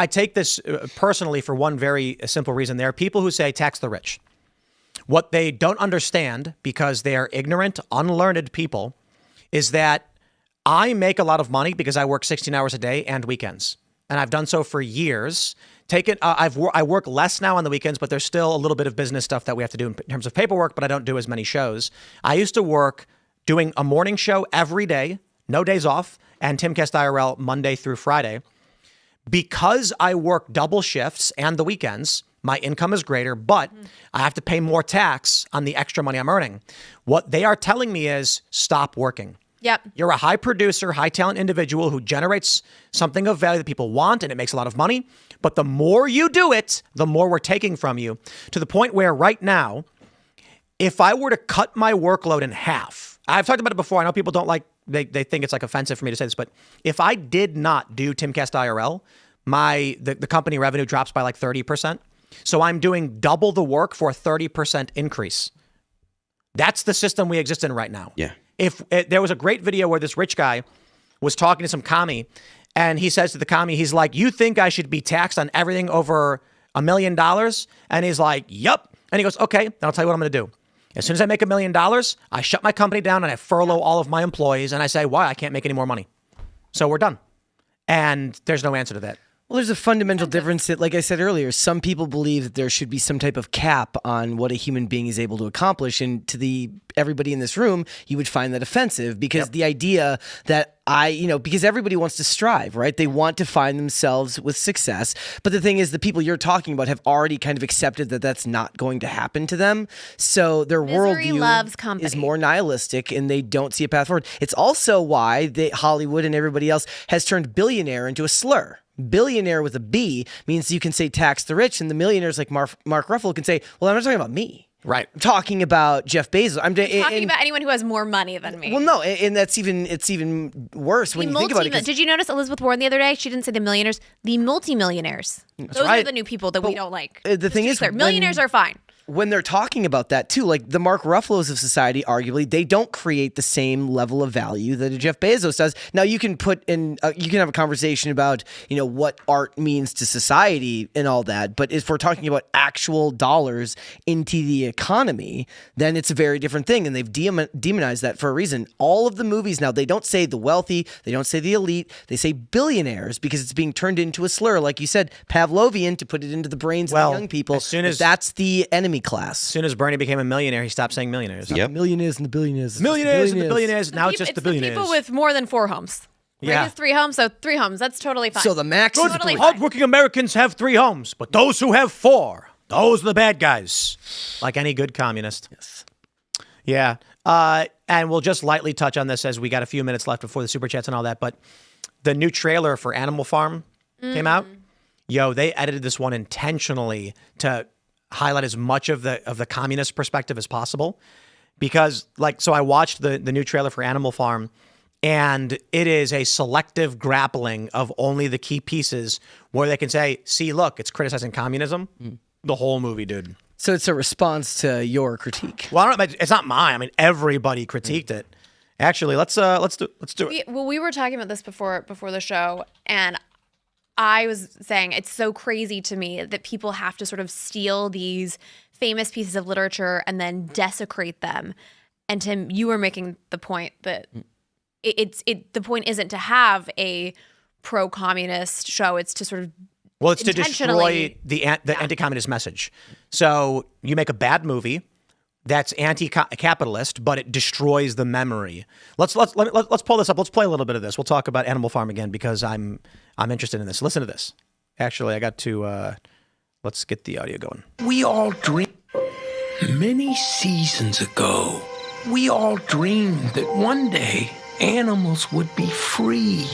take this personally for one very simple reason. There are people who say tax the rich. What they don't understand, because they are ignorant, unlearned people, is that I make a lot of money because I work 16 hours a day and weekends. And I've done so for years. I work less now on the weekends, but there's still a little bit of business stuff that we have to do in terms of paperwork, but I don't do as many shows. I used to work doing a morning show every day, no days off, and Timcast IRL Monday through Friday. Because I work double shifts and the weekends, my income is greater, but I have to pay more tax on the extra money I'm earning. What they are telling me is stop working. Yep. You're a high producer, high talent individual who generates something of value that people want, and it makes a lot of money. But the more you do it, the more we're taking from you, to the point where right now, if I were to cut my workload in half, I've talked about it before. I know people don't like, they think it's like offensive for me to say this, but if I did not do Timcast IRL, the company revenue drops by like 30%. So I'm doing double the work for a 30% increase. That's the system we exist in right now. Yeah. If there was a great video where this rich guy was talking to some commie, and he says to the commie, he's like, "You think I should be taxed on everything over $1 million?" And he's like, "Yup." And he goes, "Okay, then I'll tell you what I'm going to do. As soon as I make $1 million, I shut my company down and I furlough all of my employees, and I say, why? I can't make any more money. So we're done." And there's no answer to that. Well, there's a fundamental difference that, like I said earlier, some people believe that there should be some type of cap on what a human being is able to accomplish. And to everybody in this room, you would find that offensive because the idea that because everybody wants to strive, right? They want to find themselves with success. But the thing is, the people you're talking about have already kind of accepted that that's not going to happen to them. So their worldview is more nihilistic and they don't see a path forward. It's also why Hollywood and everybody else has turned billionaire into a slur. Billionaire with a B means you can say tax the rich, and the millionaires like Mark Ruffalo can say, well, I'm not talking about me. Right. I'm talking about Jeff Bezos. I'm talking about anyone who has more money than me. Well, no, and it's even worse when you think about it. Did you notice Elizabeth Warren the other day? She didn't say the millionaires, the multimillionaires. Those are the new people that we don't like. The thing is, millionaires are fine. When they're talking about that too, like the Mark Ruffalo's of society, arguably, they don't create the same level of value that a Jeff Bezos does. Now you can you can have a conversation about, what art means to society and all that. But if we're talking about actual dollars into the economy, then it's a very different thing. And they've demonized that for a reason. All of the movies now, they don't say the wealthy, they don't say the elite, they say billionaires because it's being turned into a slur. Like you said, Pavlovian, to put it into the brains of the young people. As soon as that's the enemy class. As soon as Bernie became a millionaire, he stopped saying millionaires. The millionaires and the billionaires. Millionaires and the billionaires. Now it's just the billionaires. People with more than 4 homes. Right? He has 3 homes, so 3 homes. That's totally fine. So the max is totally hardworking Americans have 3 homes, but those who have 4, those are the bad guys. Like any good communist. Yes. Yeah. And we'll just lightly touch on this as we got a few minutes left before the super chats and all that. But the new trailer for Animal Farm came out. They edited this one intentionally to highlight as much of the communist perspective as possible, because so I watched the new trailer for Animal Farm, and it is a selective grappling of only the key pieces where they can say, see, look, it's criticizing communism. The whole movie, dude. So it's a response to your critique. Well, it's not mine. I mean, everybody critiqued it. Actually, let's do it. We were talking about this before the show, and I was saying it's so crazy to me that people have to sort of steal these famous pieces of literature and then desecrate them. And Tim, you were making the point that the point isn't to have a pro-communist show. It's to sort of it's to destroy the anti-communist message. So you make a bad movie that's anti-capitalist, but it destroys the memory. Let's pull this up. Let's play a little bit of this. We'll talk about Animal Farm again because I'm interested in this. Listen to this. Actually, I got to let's get the audio going. We all dreamed many seasons ago. We all dreamed that one day animals would be free.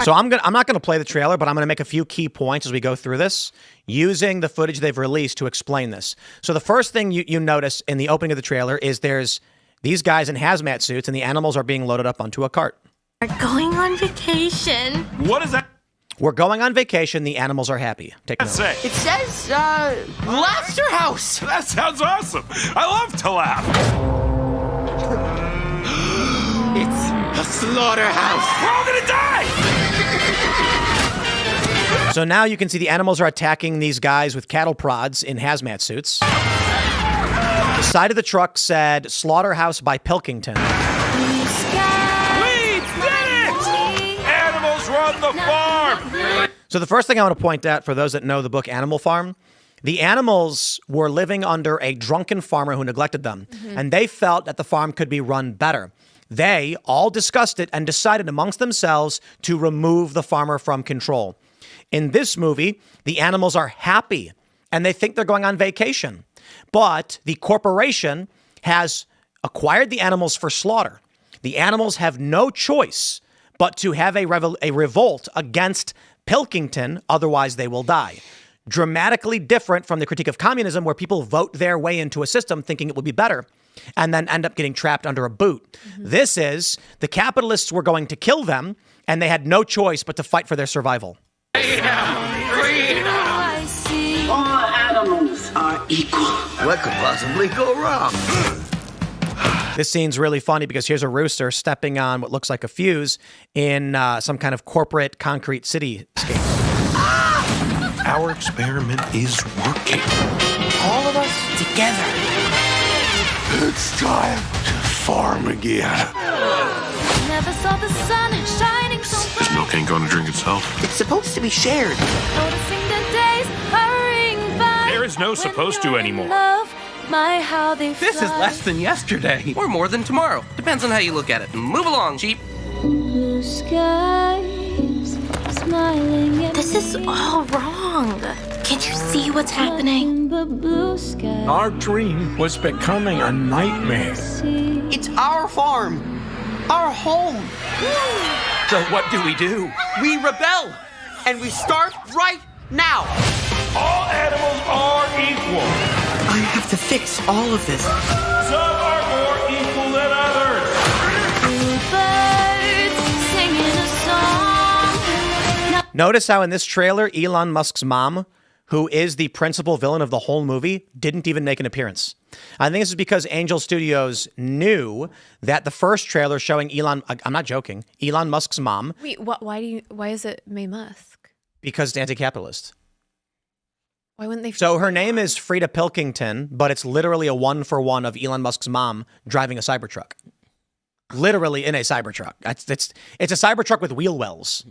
So I'm not going to play the trailer, but I'm going to make a few key points as we go through this, using the footage they've released to explain this. So the first thing you notice in the opening of the trailer is there's these guys in hazmat suits, and the animals are being loaded up onto a cart. We're going on vacation. What is that? We're going on vacation. The animals are happy. Take note. It says, Laughter House. That sounds awesome. I love to laugh. It's a slaughterhouse. We're all gonna die. So now you can see the animals are attacking these guys with cattle prods in hazmat suits. The side of the truck said Slaughterhouse by Pilkington. We did it! Animals run the farm. So the first thing I want to point out for those that know the book Animal Farm, the animals were living under a drunken farmer who neglected them, and they felt that the farm could be run better. They all discussed it and decided amongst themselves to remove the farmer from control. In this movie, the animals are happy and they think they're going on vacation. But the corporation has acquired the animals for slaughter. The animals have no choice but to have a revolt against Pilkington, otherwise they will die. Dramatically different from the critique of communism, where people vote their way into a system thinking it will be better and then end up getting trapped under a boot. This is the capitalists were going to kill them, and they had no choice but to fight for their survival. All animals are equal. What could possibly go wrong? This scene's really funny because here's a rooster stepping on what looks like a fuse in some kind of corporate concrete cityscape. Our experiment is working. All of us together. It's time to farm again. Never saw the sun shining so bright. This milk ain't gonna drink itself. It's supposed to be shared. Noticing the days hurrying by. There is no supposed to anymore. Love, my how they This is less than yesterday. Or more than tomorrow. Depends on how you look at it. Move along, sheep. Blue skies, smiling at This is all wrong. Can't you see what's happening? Our dream was becoming a nightmare. It's our farm. Our home. So what do? We rebel. And we start right now. All animals are equal. I have to fix all of this. Some are more equal than others. Birds singing a song. Notice how in this trailer, Elon Musk's mom, who is the principal villain of the whole movie, didn't even make an appearance. I think this is because Angel Studios knew that the first trailer showing Elon, I'm not joking, Elon Musk's mom. Wait, why is it May Musk? Because it's anti-capitalist. Why wouldn't they? So her name is Frida Pilkington, but it's literally a 1-for-1 of Elon Musk's mom driving a Cybertruck. Literally in a Cybertruck. It's a Cybertruck with wheel wells.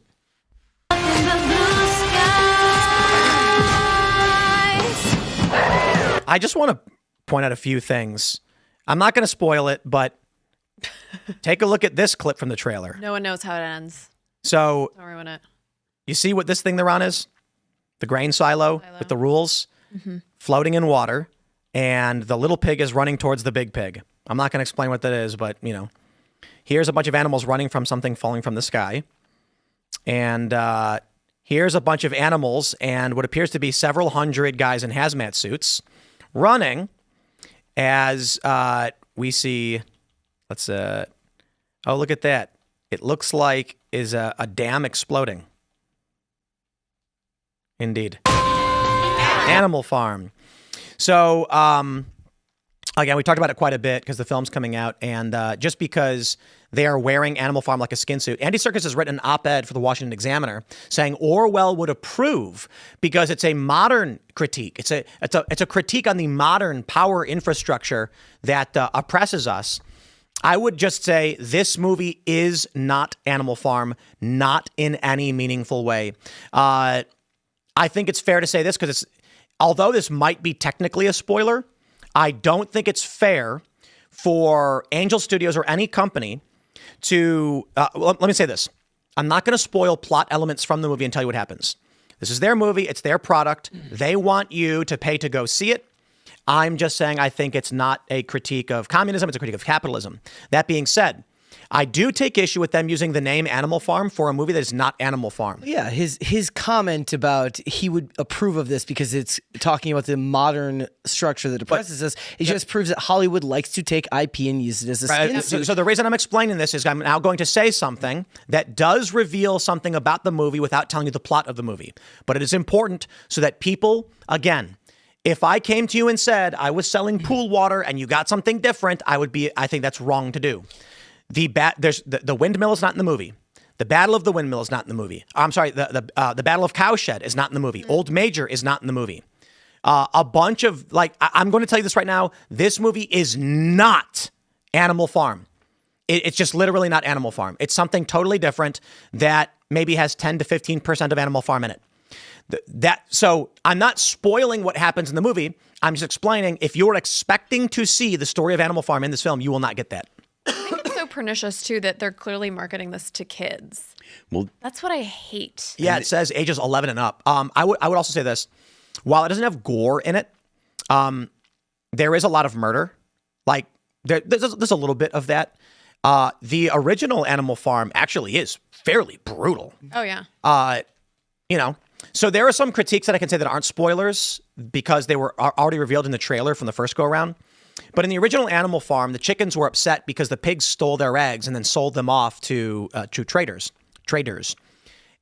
I just want to point out a few things. I'm not going to spoil it, but take a look at this clip from the trailer. No one knows how it ends. So Don't ruin it. you see what this thing they're on is? The grain silo with the rules, floating in water, and the little pig is running towards the big pig. I'm not going to explain what that is, but, you know, here's a bunch of animals running from something falling from the sky. And here's a bunch of animals and what appears to be several hundred guys in hazmat suits running as we see, oh, look at that. It looks like is a dam exploding. Indeed. Animal Farm. So, again, we talked about it quite a bit because the film's coming out, and just because they are wearing Animal Farm like a skin suit. Andy Serkis has written an op-ed for the Washington Examiner saying Orwell would approve because it's a modern critique. It's a critique on the modern power infrastructure that oppresses us. I would just say this movie is not Animal Farm, not in any meaningful way. I think it's fair to say this because although this might be technically a spoiler, I don't think it's fair for Angel Studios or any company to, let me say this. I'm not going to spoil plot elements from the movie and tell you what happens. This is their movie. It's their product. They want you to pay to go see it. I'm just saying I think it's not a critique of communism. It's a critique of capitalism. That being said, I do take issue with them using the name Animal Farm for a movie that is not Animal Farm. Yeah, his comment about he would approve of this because it's talking about the modern structure that oppresses us, it just proves that Hollywood likes to take IP and use it as a spin suit. So the reason I'm explaining this is I'm now going to say something that does reveal something about the movie without telling you the plot of the movie. But it is important so that people, again, if I came to you and said I was selling pool water and you got something different, I think that's wrong to do. The windmill is not in the movie. The Battle of the Windmill is not in the movie. I'm sorry, the Battle of Cowshed is not in the movie. Old Major is not in the movie. A bunch of, I'm going to tell you this right now. This movie is not Animal Farm. It's just literally not Animal Farm. It's something totally different that maybe has 10 to 15% of Animal Farm in it. So I'm not spoiling what happens in the movie. I'm just explaining if you're expecting to see the story of Animal Farm in this film, you will not get that. I think it's so pernicious too that they're clearly marketing this to kids. Well, that's what I hate. Yeah, it says ages 11 and up. I would also say this: while it doesn't have gore in it, there is a lot of murder. Like there's a little bit of that. The original Animal Farm actually is fairly brutal. Oh yeah. So there are some critiques that I can say that aren't spoilers because they were already revealed in the trailer from the first go around. But in the original Animal Farm, the chickens were upset because the pigs stole their eggs and then sold them off to traders.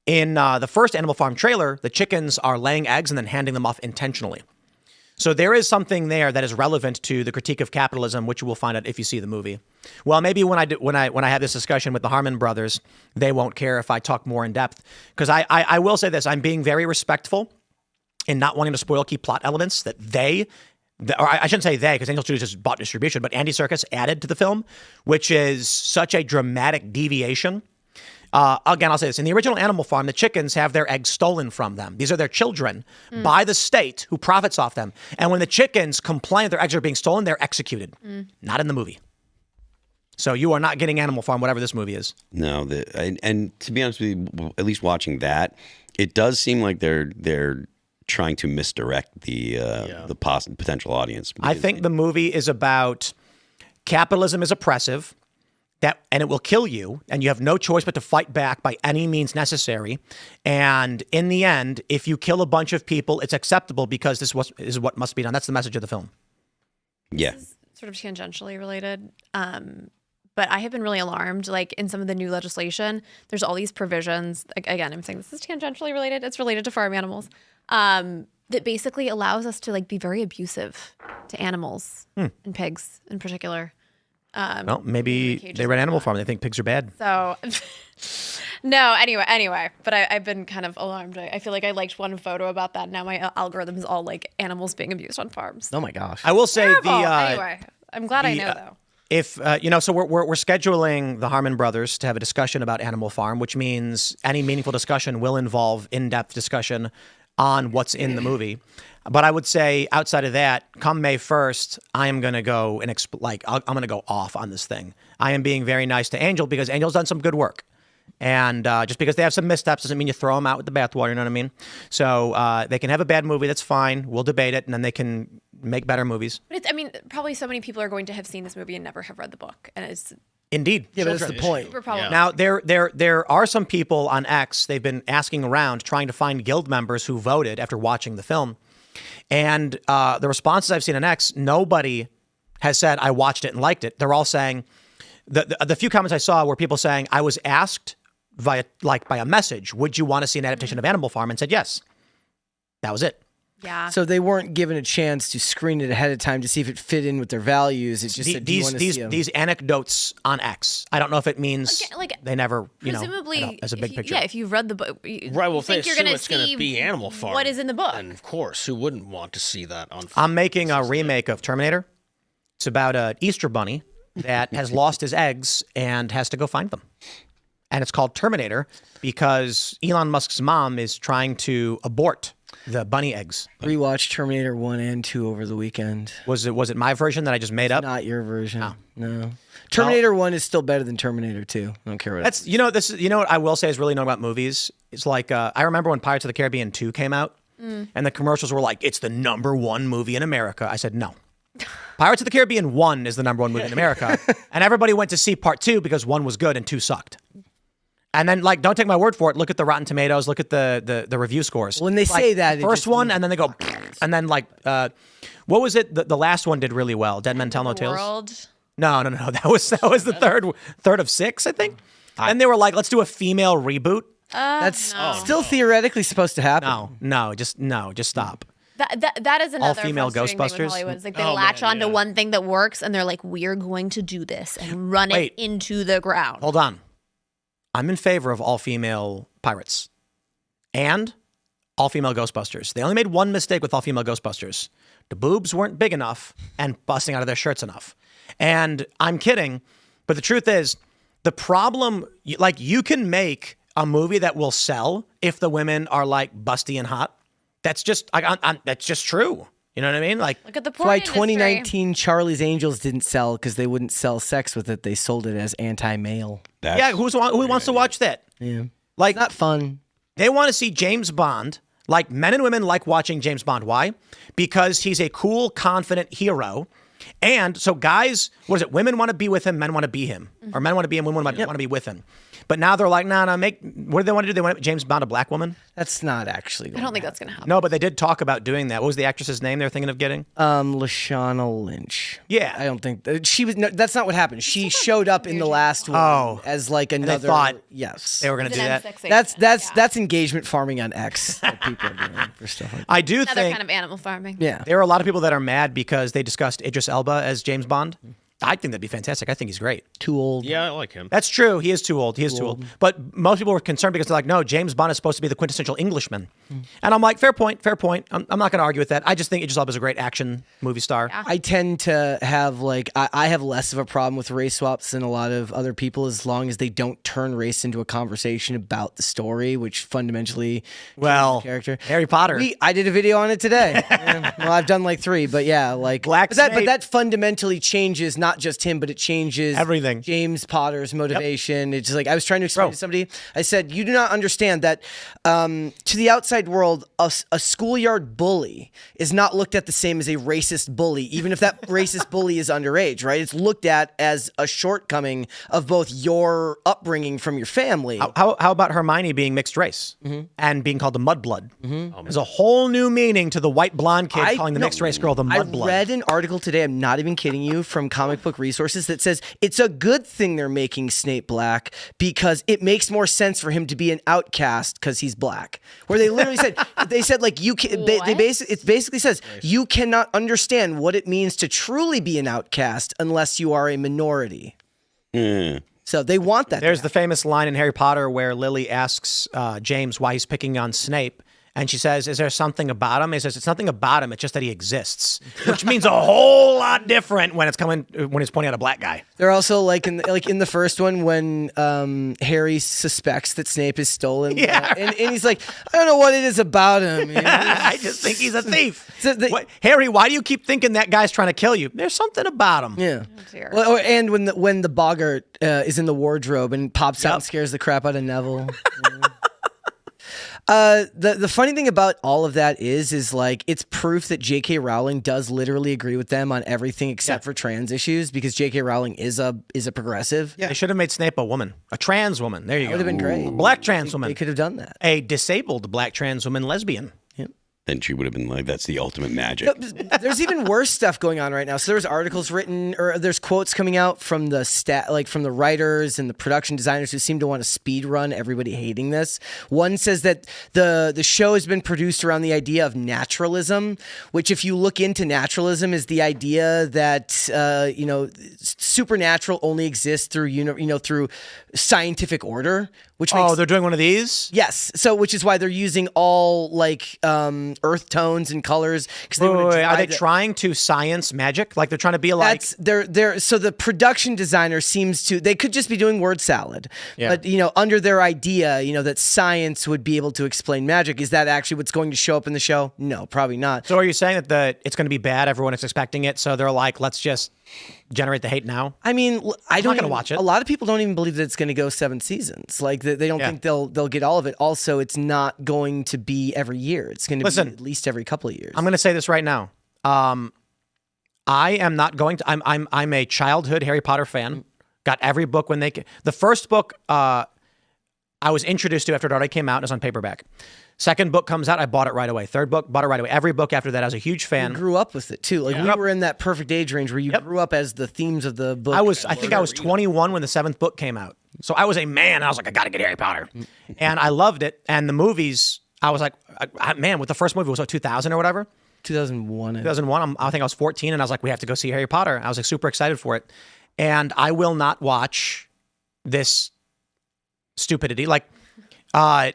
In the first Animal Farm trailer, the chickens are laying eggs and then handing them off intentionally. So there is something there that is relevant to the critique of capitalism, which you will find out if you see the movie. Well, maybe when I have this discussion with the Harmon brothers, they won't care if I talk more in depth. Because I will say this, I'm being very respectful in not wanting to spoil key plot elements that or I shouldn't say they, because Angel Studios just bought distribution, but Andy Serkis added to the film, which is such a dramatic deviation. Again, I'll say this. In the original Animal Farm, the chickens have their eggs stolen from them. These are their children by the state who profits off them. And when the chickens complain that their eggs are being stolen, they're executed. Not in the movie. So you are not getting Animal Farm, whatever this movie is. No, and to be honest with you, at least watching that, it does seem like they're trying to misdirect the potential audience. I think the movie is about capitalism is oppressive. And it will kill you, and you have no choice but to fight back by any means necessary. And in the end, if you kill a bunch of people, it's acceptable because this is what must be done. That's the message of the film. Yeah. This is sort of tangentially related, but I have been really alarmed. Like in some of the new legislation, there's all these provisions. Again, I'm saying this is tangentially related. It's related to farm animals. That basically allows us to be very abusive to animals and pigs in particular. Well, maybe they read Animal Farm. They think pigs are bad. So, no, anyway. But I've been kind of alarmed. I feel like I liked one photo about that. Now my algorithm is all like animals being abused on farms. Oh my gosh. I will say anyway, I'm glad I know though. If so we're scheduling the Harmon brothers to have a discussion about Animal Farm, which means any meaningful discussion will involve in-depth discussion on what's in the movie. But I would say outside of that, come May 1st, I am going to go and I'm going to go off on this thing. I am being very nice to Angel because Angel's done some good work. And just because they have some missteps doesn't mean you throw them out with the bathwater, you know what I mean? So they can have a bad movie, that's fine. We'll debate it, and then they can make better movies. But probably so many people are going to have seen this movie and never have read the book. And it's... Indeed. Yeah, but that's the point. Yeah. Now, there are some people on X, they've been asking around, trying to find guild members who voted after watching the film. And the responses I've seen on X, nobody has said, I watched it and liked it. They're all saying, the few comments I saw were people saying, I was asked by a message, would you want to see an adaptation of Animal Farm? And said, yes. That was it. Yeah. So they weren't given a chance to screen it ahead of time to see if it fit in with their values. It's just these anecdotes on X. I don't know if it means they never, presumably, as a big picture. Yeah, if you've read the book, right? Well, if they assume it's going to be Animal Farm, what is in the book? And of course, who wouldn't want to see that on? I'm making a remake of Terminator. It's about an Easter bunny that has lost his eggs and has to go find them. And it's called Terminator because Elon Musk's mom is trying to abort the bunny eggs. Rewatched Terminator 1 and 2 over the weekend. Was it my version that I just made up? Not your version. Oh. No. Terminator 1 is still better than Terminator 2. I don't care what that's. What I will say is really known about movies. It's like I remember when Pirates of the Caribbean 2 came out, and the commercials were like, "It's the #1 movie in America." I said no. Pirates of the Caribbean 1 is the #1 movie in America, and everybody went to see part 2 because 1 was good and 2 sucked. And then, like, don't take my word for it. Look at the Rotten Tomatoes. Look at the review scores. When they say that, first one, and then they go, and then like, what was it? The last one did really well. Dead Men Tell No Tales. World. No. That was the third of 6, I think. And they were like, let's do a female reboot. That's still theoretically supposed to happen. No, just stop. That is another all-female frustrating thing with Ghostbusters? Hollywood. It's like they latch on to one thing that works, and they're like, "We're going to do this and run it into the ground." Hold on. I'm in favor of all-female pirates and all-female Ghostbusters. They only made one mistake with all-female Ghostbusters. The boobs weren't big enough and busting out of their shirts enough. And I'm kidding, but the truth is, the problem, like, you can make a movie that will sell if the women are like busty and hot. That's just that's just true. You know what I mean? Like, look at the porn why industry. 2019 Charlie's Angels didn't sell because they wouldn't sell sex with it. They sold it as anti-male. Who wants to watch that? Yeah, like, it's not fun. They want to see James Bond. Like, men and women like watching James Bond. Why? Because he's a cool, confident hero. And so guys, what is it? Women want to be with him, men want to be him. Or men want to be him, women want to be with him. But now they're like, what do they want to do? They want James Bond a black woman? That's not actually I don't think that's going to happen. No, but they did talk about doing that. What was the actress's name they're thinking of getting? Lashana Lynch. Yeah. I don't think she was. No, that's not what happened. She showed up in the last one as like another. And they thought yes, they were going to do that. That's engagement farming on X. That people are doing for stuff like that. I do Another think kind of animal farming. Yeah. There are a lot of people that are mad because they discussed Idris Elba as James Bond. I think that'd be fantastic. I think he's great. Too old. Yeah, I like him. That's true. He is too old. He is too old. But most people were concerned because they're like, no, James Bond is supposed to be the quintessential Englishman. And I'm like, fair point. I'm not going to argue with that. I just think Idris Elba is a great action movie star. Yeah. I tend to have I have less of a problem with race swaps than a lot of other people as long as they don't turn race into a conversation about the story, which fundamentally well, character. Harry Potter. I did a video on it today. Well, I've done like 3, but yeah, like Black but that fundamentally changes not just him, but it changes everything. James Potter's motivation. It's just like I was trying to explain to somebody. I said, you do not understand that to the outside world, a schoolyard bully is not looked at the same as a racist bully, even if that racist bully is underage, right? It's looked at as a shortcoming of both your upbringing from your family. How about Hermione being mixed race and being called the mudblood? There's a whole new meaning to the white blonde kid calling the mixed race girl the mudblood. I read an article today, I'm not even kidding you, from Comic Book Resources that says it's a good thing they're making Snape black because it makes more sense for him to be an outcast because he's black. Where they literally said, like, you can, it basically says you cannot understand what it means to truly be an outcast unless you are a minority. So they want that. There's the famous line in Harry Potter where Lily asks James why he's picking on Snape. And she says, is there something about him? He says, it's nothing about him. It's just that he exists, which means a whole lot different when it's pointing at a black guy. They're also like in the first one when Harry suspects that Snape is stolen. Yeah. And he's like, I don't know what it is about him. I just think he's a thief. Harry, why do you keep thinking that guy's trying to kill you? There's something about him. Yeah. Well, and when the boggart is in the wardrobe and pops out and scares the crap out of Neville. The funny thing about all of that is like it's proof that J.K. Rowling does literally agree with them on everything except for trans issues because J.K. Rowling is a progressive. Yeah. They should have made Snape a woman, a trans woman. There you go. Would have been great. A black trans woman. They could have done that. A disabled black trans woman lesbian. Then she would have been like, that's the ultimate magic. There's even worse stuff going on right now. So there's articles written, or there's quotes coming out from from the writers and the production designers who seem to want to speed run everybody hating this. One says that the show has been produced around the idea of naturalism, which if you look into naturalism is the idea that supernatural only exists through through scientific order, Which makes, they're doing one of these? Yes. So, which is why they're using all like earth tones and colors. Are they trying to science magic? Like they're trying to be like? So the production designer seems to. They could just be doing word salad, but under their idea, that science would be able to explain magic. Is that actually what's going to show up in the show? No, probably not. So are you saying that it's going to be bad? Everyone is expecting it, so they're like, let's just generate the hate now? I mean, I'm not going to watch it. A lot of people don't even believe that it's going to go 7 seasons. Like they don't think they'll get all of it. Also, it's not going to be every year. It's going to be at least every couple of years. I'm going to say this right now. I am not going to. I'm a childhood Harry Potter fan. Got every book when the first book I was introduced to after it already came out and it's on paperback. Second book comes out, I bought it right away. Third book, bought it right away. Every book after that, I was a huge fan. You grew up with it too. Like we were in that perfect age range where you grew up as the themes of the book. I think I was 21 when the 7th book came out. So I was a man. I was like, I got to get Harry Potter. And I loved it. And the movies, I was like, man, with the first movie, was it 2000 or whatever? 2001. 2001. I think I was 14 and I was like, we have to go see Harry Potter. I was like super excited for it. And I will not watch this stupidity. Like, I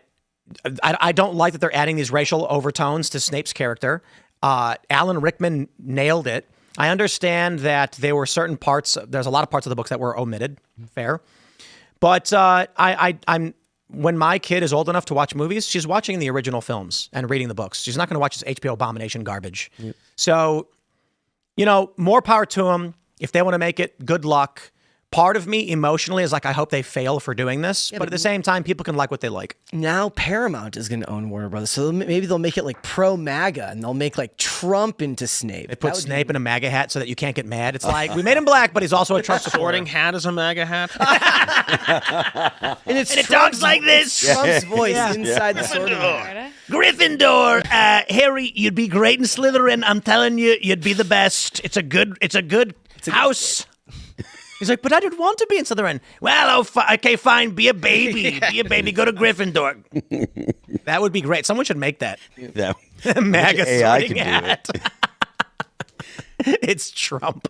don't like that they're adding these racial overtones to Snape's character. Alan Rickman nailed it. I understand that there were certain parts. There's a lot of parts of the books that were omitted. Fair, but I'm when my kid is old enough to watch movies, she's watching the original films and reading the books. She's not going to watch this HBO abomination garbage. Yep. So, more power to them. If they want to make it, good luck. Part of me emotionally is like, I hope they fail for doing this. But at the same time, people can like what they like. Now Paramount is going to own Warner Brothers. So maybe they'll make it like pro-MAGA and they'll make like Trump into Snape. They put Snape in a MAGA hat so that you can't get mad. It's like, we made him black, but he's also a Trump supporter. Sorting hat is a MAGA hat. and it talks like this. Trump's voice inside the sorting hat. Gryffindor, Harry, you'd be great in Slytherin. I'm telling you, you'd be the best. It's a good house. He's like, but I didn't want to be in Slytherin. Well, okay, fine. Be a baby. Be a baby. Go to Gryffindor. That would be great. Someone should make that. That MAGA AI sorting can hat. do it. It's Trump.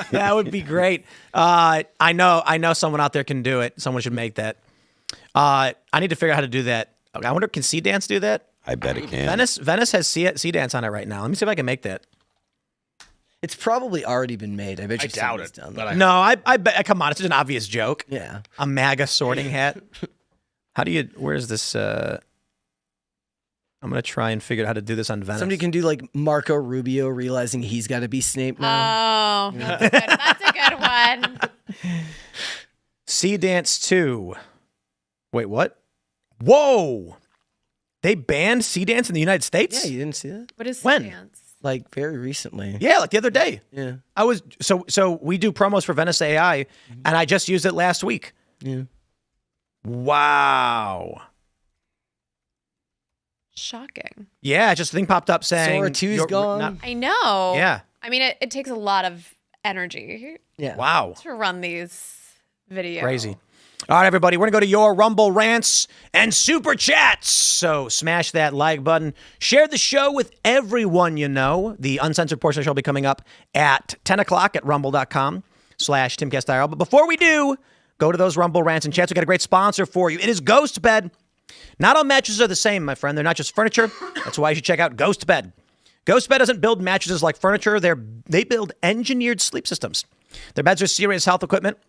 That would be great. I know someone out there can do it. Someone should make that. I need to figure out how to do that. Okay, I wonder, can Sea Dance do that? I bet it can. Venice has Sea Dance on it right now. Let me see if I can make that. It's probably already been made. I bet you doubt it. No, I bet. Come on, it's an obvious joke. Yeah, a MAGA sorting hat. How do you? Where's this? I'm gonna try and figure out how to do this on Venice. Somebody can do like Marco Rubio realizing he's got to be Snape now. Oh, that's a good one. Sea Dance 2. Wait, what? Whoa! They banned Sea Dance in the United States? Yeah, you didn't see that? What is Sea Dance? Like very recently. Yeah, like the other day. Yeah. I was so we do promos for Venice AI and I just used it last week. Yeah. Wow. Shocking. Yeah, just a thing popped up saying Sora 2's gone. I know. Yeah. I mean, it takes a lot of energy. Yeah. Wow. To run these videos. Crazy. All right, everybody, we're going to go to your Rumble rants and super chats. So smash that like button. Share the show with everyone you know. The uncensored portion of the show will be coming up at 10 o'clock at rumble.com/Timcast IRL. But before we do, go to those Rumble rants and chats. We've got a great sponsor for you. It is Ghost Bed. Not all mattresses are the same, my friend. They're not just furniture. That's why you should check out Ghost Bed. Ghost Bed doesn't build mattresses like furniture. They build engineered sleep systems. Their beds are serious health equipment.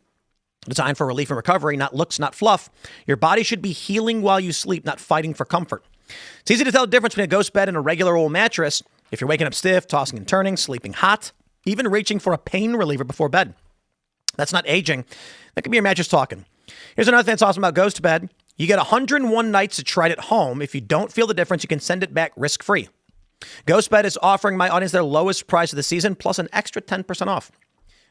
Designed for relief and recovery, not looks, not fluff. Your body should be healing while you sleep, not fighting for comfort. It's easy to tell the difference between a ghost bed and a regular old mattress if you're waking up stiff, tossing and turning, sleeping hot, even reaching for a pain reliever before bed. That's not aging. That could be your mattress talking. Here's another thing that's awesome about Ghost Bed. You get 101 nights to try it at home. If you don't feel the difference, you can send it back risk-free. Ghost Bed is offering my audience their lowest price of the season, plus an extra 10% off.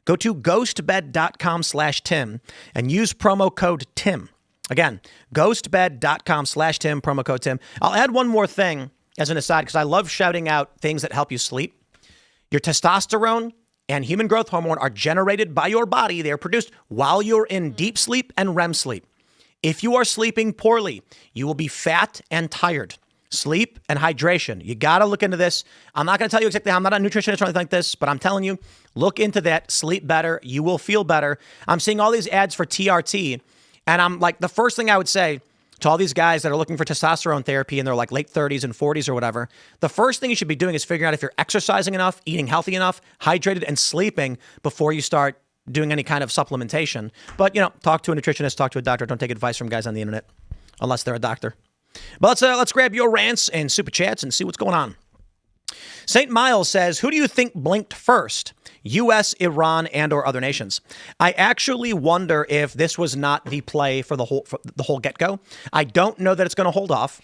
Go to ghostbed.com/Tim and use promo code Tim. Again, ghostbed.com/Tim, promo code Tim. I'll add one more thing as an aside because I love shouting out things that help you sleep. Your testosterone and human growth hormone are generated by your body. They are produced while you're in deep sleep and REM sleep. If you are sleeping poorly, you will be fat and tired. Sleep and hydration. You got to look into this. I'm not going to tell you exactly how. I'm not a nutritionist or anything like this, but I'm telling you, look into that. Sleep better. You will feel better. I'm seeing all these ads for TRT, And I'm like, the first thing I would say to all these guys that are looking for testosterone therapy in their like late 30s and 40s or whatever, the first thing you should be doing is figuring out if you're exercising enough, eating healthy enough, hydrated, and sleeping before you start doing any kind of supplementation. But, talk to a nutritionist, talk to a doctor. Don't take advice from guys on the internet unless they're a doctor. But let's grab your rants and super chats and see what's going on. St. Miles says, who do you think blinked first? U.S., Iran, and or other nations? I actually wonder if this was not the play for the whole get-go. I don't know that it's going to hold off.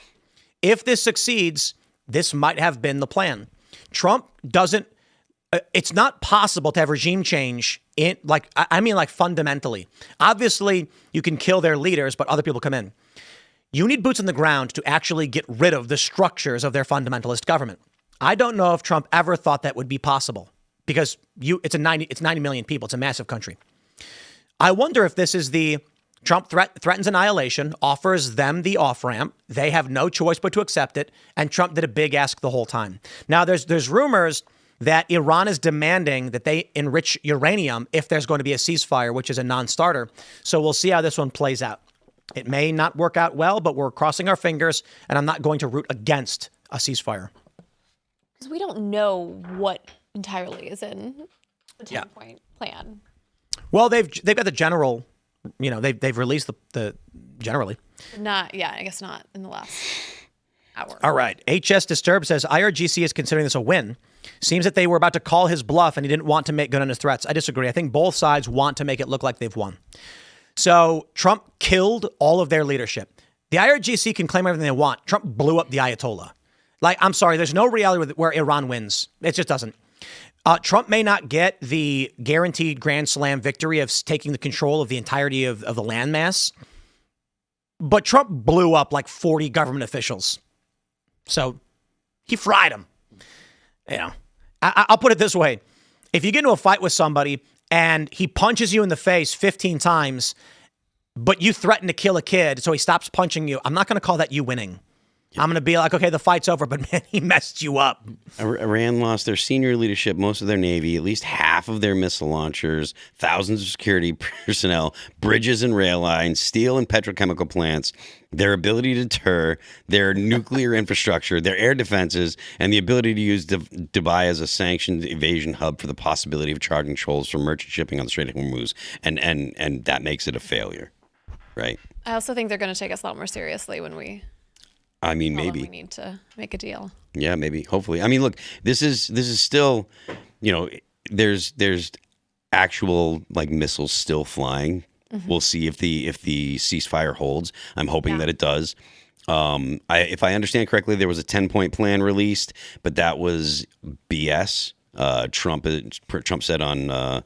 If this succeeds, this might have been the plan. Trump doesn't. It's not possible to have regime change fundamentally. Obviously, you can kill their leaders, but other people come in. You need boots on the ground to actually get rid of the structures of their fundamentalist government. I don't know if Trump ever thought that would be possible because it's 90 million people. It's a massive country. I wonder if this is the Trump threatens annihilation, offers them the off-ramp. They have no choice but to accept it. And Trump did a big ask the whole time. Now, there's rumors that Iran is demanding that they enrich uranium if there's going to be a ceasefire, which is a non-starter. So we'll see how this one plays out. It may not work out well, but we're crossing our fingers, and I'm not going to root against a ceasefire. Because we don't know what entirely is in the 10-point plan. Well, they've got the general, they've released the generally. I guess not in the last hour. All right. HS Disturbed says, IRGC is considering this a win. Seems that they were about to call his bluff and he didn't want to make good on his threats. I disagree. I think both sides want to make it look like they've won. So Trump killed all of their leadership. The IRGC can claim everything they want. Trump blew up the Ayatollah. I'm sorry, there's no reality where Iran wins. It just doesn't. Trump may not get the guaranteed Grand Slam victory of taking the control of the entirety of the landmass, but Trump blew up like 40 government officials. So he fried them. I'll put it this way. If you get into a fight with somebody and he punches you in the face 15 times, but you threaten to kill a kid, so he stops punching you, I'm not going to call that you winning. I'm going to be like, okay, the fight's over, but man, he messed you up. Iran lost their senior leadership, most of their Navy, at least half of their missile launchers, thousands of security personnel, bridges and rail lines, steel and petrochemical plants, their ability to deter, their nuclear infrastructure, their air defenses, and the ability to use Dubai as a sanctioned evasion hub for the possibility of charging tolls for merchant shipping on the Strait of Hormuz. And that makes it a failure, right? I also think they're going to take us a lot more seriously when we... maybe we need to make a deal. Yeah, maybe. Hopefully. Look, this is still, there's actual missiles still flying. Mm-hmm. We'll see if the ceasefire holds. I'm hoping that it does. If I understand correctly, there was a 10-point plan released, but that was BS. Trump said on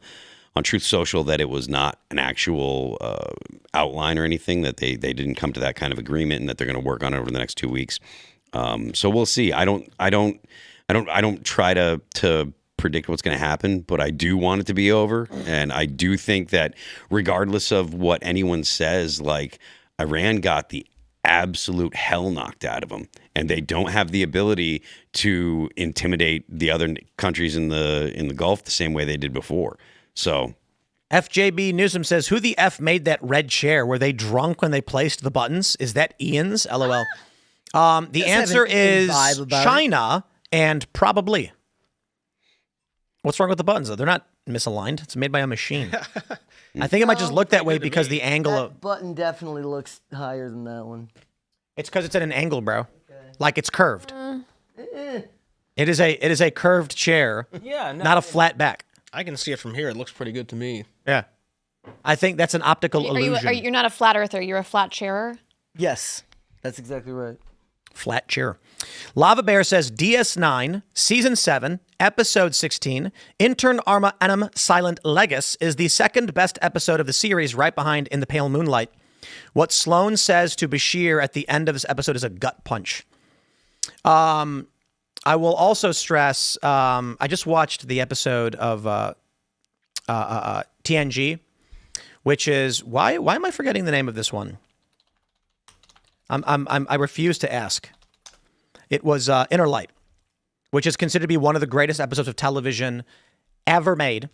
Truth Social that it was not an actual outline or anything, that they didn't come to that kind of agreement, and that they're going to work on it over the next 2 weeks. So we'll see. I don't try to predict what's going to happen, but I do want it to be over, and I do think that regardless of what anyone says, Iran got the absolute hell knocked out of them, and they don't have the ability to intimidate the other countries in the Gulf the same way they did before. So FJB Newsom says, who the F made that red chair? Were they drunk when they placed the buttons? Is that Ian's? LOL. The answer is China and probably. What's wrong with the buttons, though? They're not misaligned. It's made by a machine. I think it might just look that way because the angle of... button definitely looks higher than that one. It's because it's at an angle, bro. Like it's curved. It is a curved chair, not a flat back. I can see it from here. It looks pretty good to me. Yeah. I think that's an optical illusion. You're not a flat earther. You're a flat chairer? Yes. That's exactly right. Flat chair. Lava Bear says, DS9, Season 7, Episode 16, Intern Arma Anum Silent Legis is the second best episode of the series, right behind In the Pale Moonlight. What Sloane says to Bashir at the end of this episode is a gut punch. I will also stress, I just watched the episode of TNG, which is, why am I forgetting the name of this one? I refuse to ask. It was Inner Light, which is considered to be one of the greatest episodes of television ever made.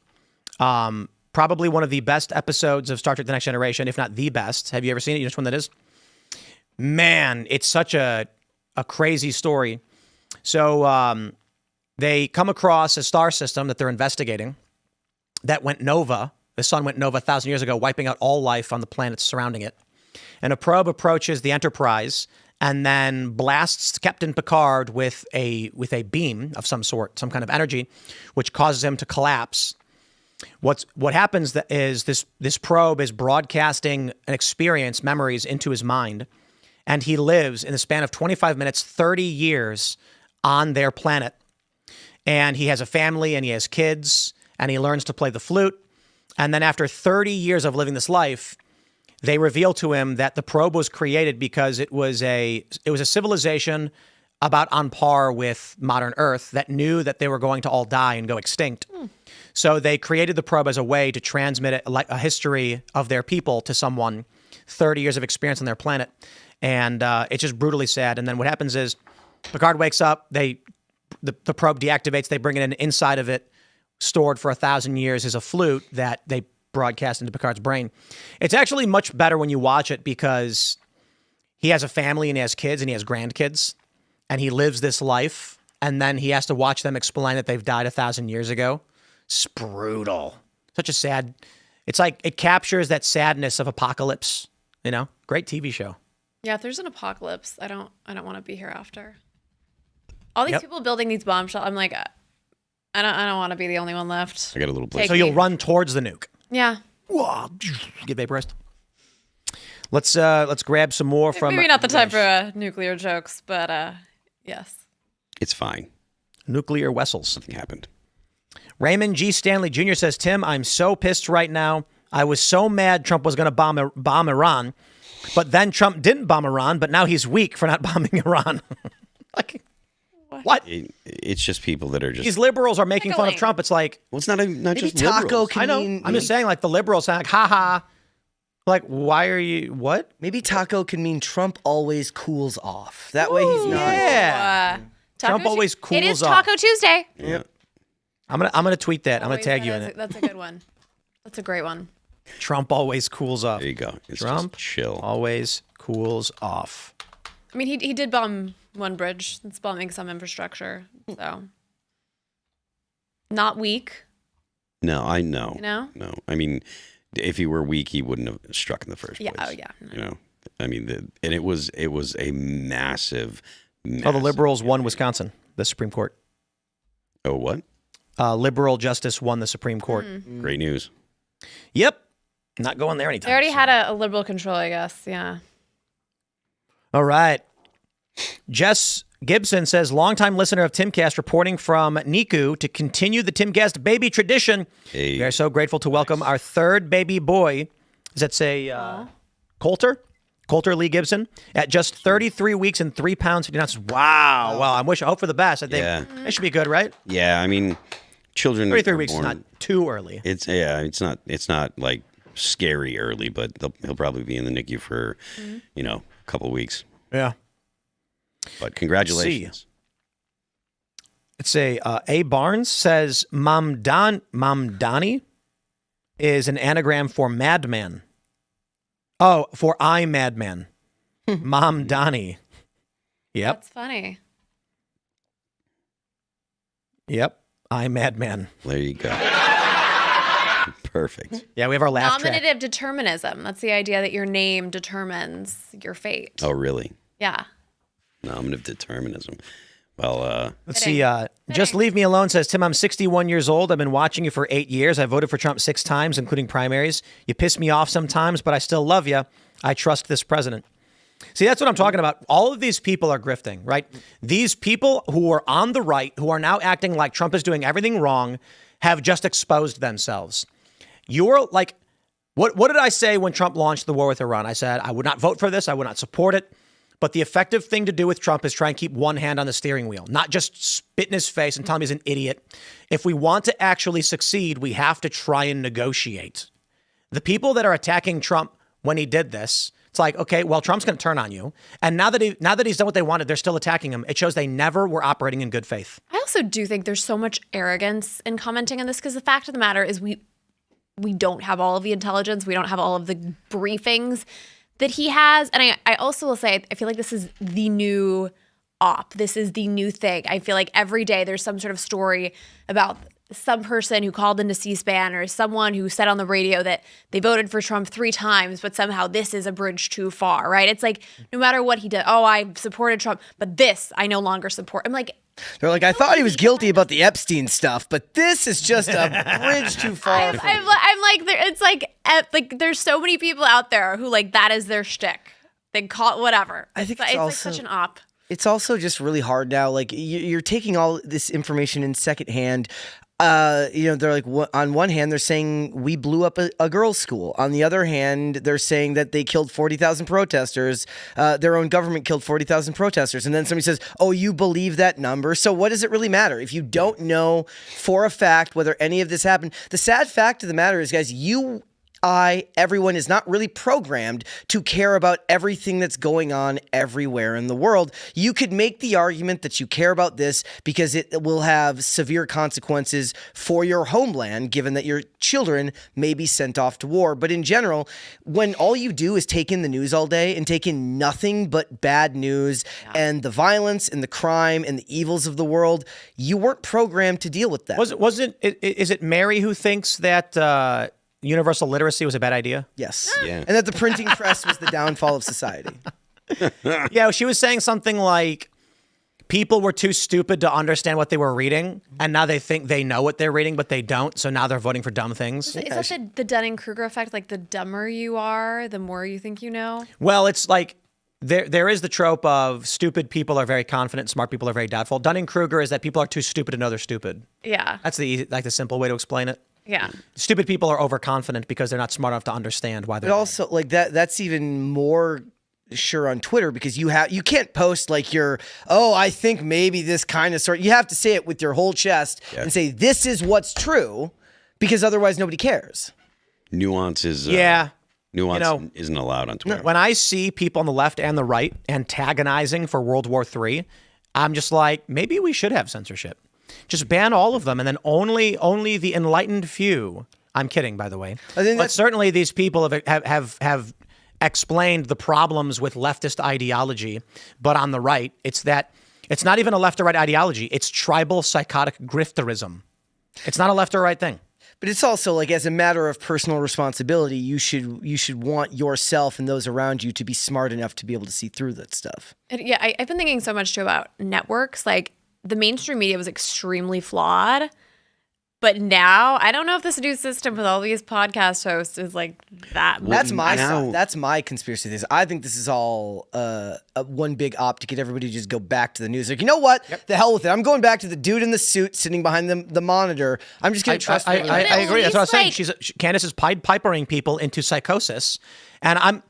probably one of the best episodes of Star Trek The Next Generation, if not the best. Have you ever seen it? You know which one that is? Man, it's such a crazy story. So they come across a star system that they're investigating that went nova. The sun went nova 1,000 years ago, wiping out all life on the planets surrounding it. And a probe approaches the Enterprise and then blasts Captain Picard with a beam of some sort, some kind of energy, which causes him to collapse. What happens is this probe is broadcasting an experience, memories into his mind, and he lives in the span of 25 minutes, 30 years on their planet. And he has a family and he has kids and he learns to play the flute. And then after 30 years of living this life, they reveal to him that the probe was created because it was a civilization about on par with modern Earth that knew that they were going to all die and go extinct. So they created the probe as a way to transmit it, like a history of their people to someone, 30 years of experience on their planet. And it's just brutally sad. And then what happens is Picard wakes up, the probe deactivates, they bring it in. Inside of it, stored for 1,000 years, is a flute that they broadcast into Picard's brain. It's actually much better when you watch it because he has a family and he has kids and he has grandkids and he lives this life and then he has to watch them explain that they've died 1,000 years ago. It's brutal. Such a sad, it's like it captures that sadness of apocalypse, you know? Great TV show. Yeah, if there's an apocalypse, I don't want to be here after. All these people building these bomb shells, I'm like, I don't want to be the only one left. I got a little place. So you'll run towards the nuke. Yeah. Whoa, get vaporized. Let's grab some more from. Maybe not the time for nuclear jokes, but yes. It's fine. Nuclear vessels. Nothing happened. Raymond G. Stanley Jr. says, Tim, I'm so pissed right now. I was so mad Trump was going to bomb Iran, but then Trump didn't bomb Iran, but now he's weak for not bombing Iran. Like, what? It's just people that are just. These liberals are making fun of Trump. It's like, well, it's not just taco liberals. can I know. mean. I'm just saying, like, the liberals sound like, haha. Like, why are you, what? Maybe taco can mean Trump always cools off. That way he's not. Yeah. Trump always cools off. It is Taco Tuesday. Yeah. I'm gonna tweet that. I'm gonna tag you in it. That's a good one. That's a great one. Trump always cools off. There you go. It's Trump just chill. always cools off. I mean, he did bomb one bridge. It's bombing some infrastructure. So not weak. No, I know. You know? No, I mean, if he were weak, he wouldn't have struck in the first place. Oh yeah. You know, I mean, and it was a massive. Oh, the liberals won Wisconsin, the Supreme Court. Oh, what? Liberal justice won the Supreme Court. Great news. Yep. Not going there anytime. They already had a liberal control, I guess. Yeah. All right. Jess Gibson says, longtime listener of Timcast reporting from Niku to continue the Timcast baby tradition. Hey. We are so grateful to welcome our third baby boy. Does that say Coulter? Coulter Lee Gibson at just 33 weeks and 3 pounds 50 ounces. Wow. Well, I hope for the best. I think that should be good, right? Yeah, I mean, children. 33 weeks is not too early. It's not like scary early, but he'll probably be in the NICU for a couple of weeks. Yeah. But congratulations. Let's say A. Barnes says Mamdani is an anagram for madman. Oh, for I madman. Mamdani. Yep. That's funny. Yep. I madman. There you go. Perfect. Yeah, we have our laugh track. Nominative determinism. That's the idea that your name determines your fate. Oh, really? Yeah. Nominative determinism. Well, let's see. Just Leave Me Alone says, Tim, I'm 61 years old. I've been watching you for 8 years. I voted for Trump 6 times, including primaries. You piss me off sometimes, but I still love you. I trust this president. See, that's what I'm talking about. All of these people are grifting, right? These people who are on the right, who are now acting like Trump is doing everything wrong, have just exposed themselves. You're like, what did I say when Trump launched the war with Iran? I said, I would not vote for this. I would not support it. But the effective thing to do with Trump is try and keep one hand on the steering wheel, not just spit in his face and tell him he's an idiot. If we want to actually succeed, we have to try and negotiate. The people that are attacking Trump when he did this, it's like, okay, well, Trump's going to turn on you. And now that he's done what they wanted, they're still attacking him. It shows they never were operating in good faith. I also do think there's so much arrogance in commenting on this because the fact of the matter is we don't have all of the intelligence. We don't have all of the briefings that he has. And I also will say, I feel like this is the new op. This is the new thing. I feel like every day there's some sort of story about some person who called into C-SPAN or someone who said on the radio that they voted for Trump 3 times, but somehow this is a bridge too far, right? It's like, no matter what he did, oh, I supported Trump, but this I no longer support. I'm like, they're like, I thought he was guilty about the Epstein stuff, but this is just a bridge too far. I'm like, it's like there's so many people out there who like that is their shtick. They call it whatever. I think it's also, like such an op. It's also just really hard now. Like you're taking all this information in secondhand. They're like, on one hand, they're saying we blew up a girls' school. On the other hand, they're saying that they killed 40,000 protesters. Their own government killed 40,000 protesters. And then somebody says, oh, you believe that number? So what does it really matter? If you don't know for a fact whether any of this happened, the sad fact of the matter is, guys, everyone is not really programmed to care about everything that's going on everywhere in the world. You could make the argument that you care about this because it will have severe consequences for your homeland, given that your children may be sent off to war. But in general, when all you do is take in the news all day and take in nothing but bad news and the violence and the crime and the evils of the world, you weren't programmed to deal with that. Is it Mary who thinks that universal literacy was a bad idea? Yes. Yeah. And that the printing press was the downfall of society. Yeah, she was saying something like people were too stupid to understand what they were reading, and now they think they know what they're reading, but they don't, so now they're voting for dumb things. Is that the Dunning-Kruger effect? Like the dumber you are, the more you think you know? Well, it's like there is the trope of stupid people are very confident, smart people are very doubtful. Dunning-Kruger is that people are too stupid to know they're stupid. Yeah. That's the simple way to explain it. Yeah. Stupid people are overconfident because they're not smart enough to understand why they're. But also, like that's even more sure on Twitter because you can't post like I think maybe this kind of sort. You have to say it with your whole chest and say this is what's true, because otherwise nobody cares. Nuance is Nuance isn't allowed on Twitter. When I see people on the left and the right antagonizing for World War III, I'm just like, maybe we should have censorship. Just ban all of them, and then only the enlightened few. I'm kidding, by the way. But certainly these people have explained the problems with leftist ideology. But on the right, it's not even a left or right ideology. It's tribal psychotic grifterism. It's not a left or right thing. But it's also like, as a matter of personal responsibility, you should want yourself and those around you to be smart enough to be able to see through that stuff. Yeah, I've been thinking so much too about networks. Like, the mainstream media was extremely flawed, but now I don't know if this new system with all these podcast hosts is like that. That's my conspiracy theory. I think this is all one big op to get everybody to just go back to the news. Like, you know what? Yep. The hell with it. I'm going back to the dude in the suit sitting behind the monitor. I'm just going to trust. I agree. That's what I was saying. Candace is Pied Pipering people into psychosis, and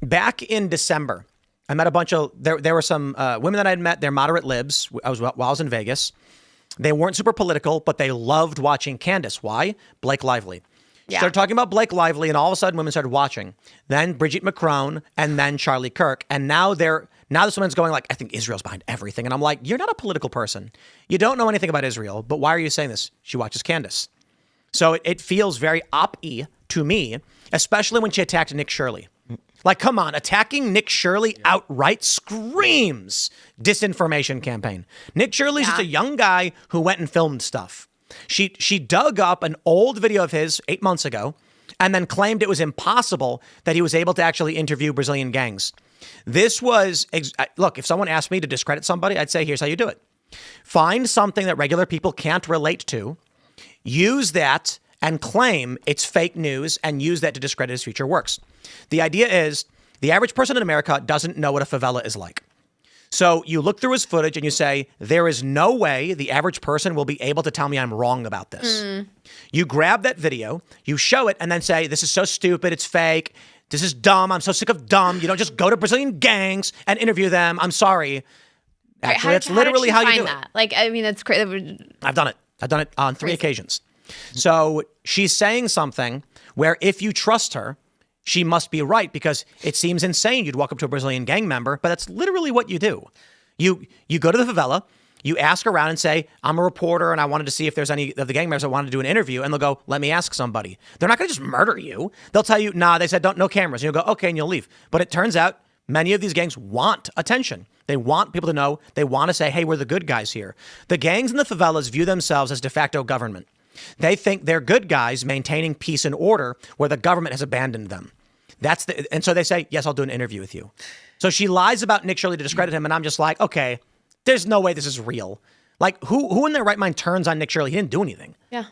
back in December. I met a bunch of, there were some women that I had met, they're moderate libs while I was in Vegas. They weren't super political, but they loved watching Candace. Why? Blake Lively. She started talking about Blake Lively, and all of a sudden women started watching. Then Brigitte Macron, and then Charlie Kirk. And now this woman's going like, I think Israel's behind everything. And I'm like, you're not a political person. You don't know anything about Israel, but why are you saying this? She watches Candace. So it feels very op-y to me, especially when she attacked Nick Shirley. Like, come on, attacking Nick Shirley outright screams disinformation campaign. Nick Shirley's just a young guy who went and filmed stuff. She dug up an old video of his 8 months ago and then claimed it was impossible that he was able to actually interview Brazilian gangs. This was, look, if someone asked me to discredit somebody, I'd say, here's how you do it. Find something that regular people can't relate to, use that and claim it's fake news and use that to discredit his future works. The idea is the average person in America doesn't know what a favela is like. So you look through his footage and you say, there is no way the average person will be able to tell me I'm wrong about this. You grab that video, you show it, and then say, this is so stupid, it's fake, this is dumb, I'm so sick of dumb. You don't just go to Brazilian gangs and interview them. I'm sorry. Actually, that's literally how you do it. Like, I mean, that's crazy. I've done it on 3 occasions. So she's saying something where if you trust her, she must be right, because it seems insane you'd walk up to a Brazilian gang member, but that's literally what you do. You go to the favela, You ask around and say, I'm a reporter and I wanted to see if there's any of the gang members that wanted to do an interview. And they'll go, let me ask somebody. They're not going to just murder you. They'll tell you, nah, they said no cameras. And you'll go, okay, and you'll leave. But it turns out many of these gangs want attention. They want people to know. They want to say, hey, we're the good guys here. The gangs in the favelas view themselves as de facto government. They think they're good guys maintaining peace and order where the government has abandoned them. And so they say, yes, I'll do an interview with you. So she lies about Nick Shirley to discredit him. And I'm just like, okay, there's no way this is real. Like, who in their right mind turns on Nick Shirley? He didn't do anything. Yeah.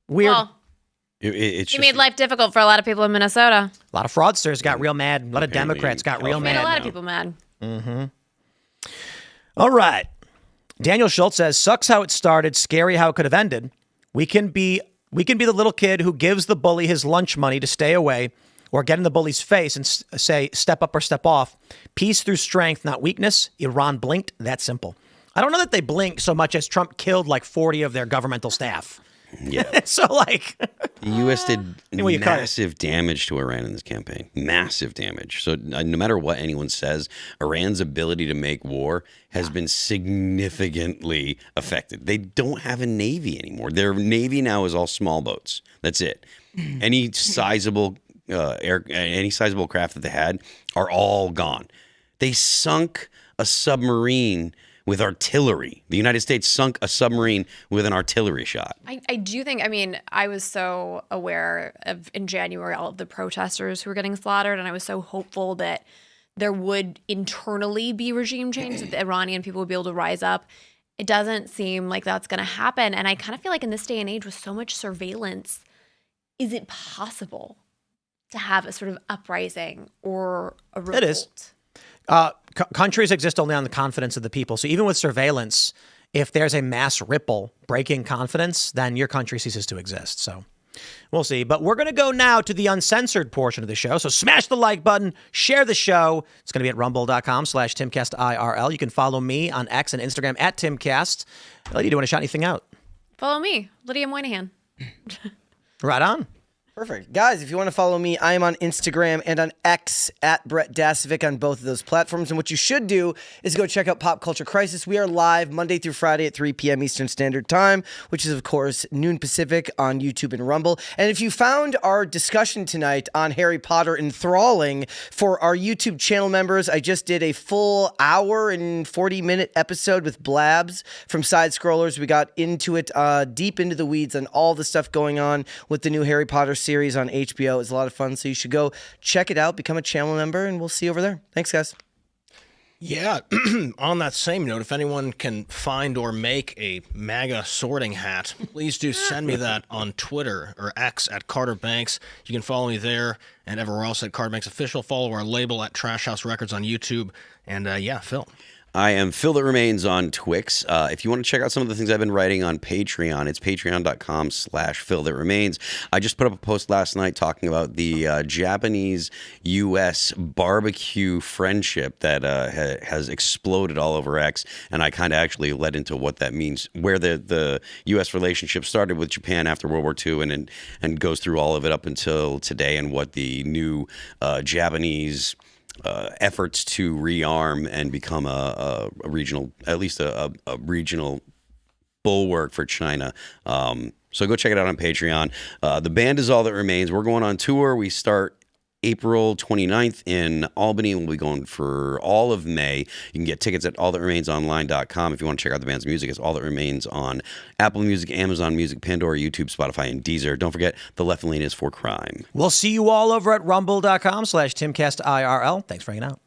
Weird. Well, he made life difficult for a lot of people in Minnesota. A lot of fraudsters got real mad. A lot of Democrats got real mad. Made a lot of people mad. Mm-hmm. All right. Daniel Schultz says, sucks how it started, scary how it could have ended. We can be the little kid who gives the bully his lunch money to stay away, or get in the bully's face and say, step up or step off. Peace through strength, not weakness. Iran blinked. That simple. I don't know that they blinked so much as Trump killed like 40 of their governmental staff. Yeah. So like the U.S. did massive damage to Iran in this campaign. Massive damage. So no matter what anyone says, Iran's ability to make war has been significantly affected. They don't have a navy anymore. Their navy now is all small boats. That's it. Any sizable craft that they had are all gone. They sunk a submarine with artillery. The United States sunk a submarine with an artillery shot. I do think, I was so aware of, in January, all of the protesters who were getting slaughtered, and I was so hopeful that there would internally be regime change, that the Iranian people would be able to rise up. It doesn't seem like that's going to happen, and I kind of feel like in this day and age with so much surveillance, is it possible to have a sort of uprising or a revolt? It is. Countries exist only on the confidence of the people. So even with surveillance, if there's a mass ripple breaking confidence, then your country ceases to exist. So we'll see. But we're going to go now to the uncensored portion of the show. So smash the like button, share the show. It's going to be at rumble.com/Timcast IRL. You can follow me on X and Instagram at Timcast. Lydia, do you want to shout anything out? Follow me, Lydia Moynihan. Right on. Perfect. Guys, if you want to follow me, I am on Instagram and on X at Brett Dasovic on both of those platforms. And what you should do is go check out Pop Culture Crisis. We are live Monday through Friday at 3 p.m. Eastern Standard Time, which is, of course, noon Pacific on YouTube and Rumble. And if you found our discussion tonight on Harry Potter enthralling for our YouTube channel members, I just did a full hour and 40-minute episode with Blabs from Side Scrollers. We got into it deep into the weeds on all the stuff going on with the new Harry Potter series on HBO. It's a lot of fun, so you should go check it out, become a channel member, and we'll see you over there. Thanks, guys. Yeah, on that same note, if anyone can find or make a MAGA sorting hat, please do send me that on Twitter or X at Carter Banks. You can follow me there and everywhere else at Carter Banks Official. Follow our label at Trash House Records on YouTube. And Phil. I am Phil That Remains on Twix. If you want to check out some of the things I've been writing on Patreon, it's patreon.com/Phil That Remains. I just put up a post last night talking about the Japanese-U.S. barbecue friendship that has exploded all over X, and I kind of actually led into what that means, where the U.S. relationship started with Japan after World War II and goes through all of it up until today, and what the new Japanese efforts to rearm and become a regional, at least a regional bulwark for China. So go check it out on Patreon. The band is All That Remains. We're going on tour. We start April 29th in Albany. We'll be going for all of May. You can get tickets at allthatremainsonline.com. If you want to check out the band's music, it's All That Remains on Apple Music, Amazon Music, Pandora, YouTube, Spotify, and Deezer. Don't forget, the left lane is for crime. We'll see you all over at rumble.com/Timcast IRL. Thanks for hanging out.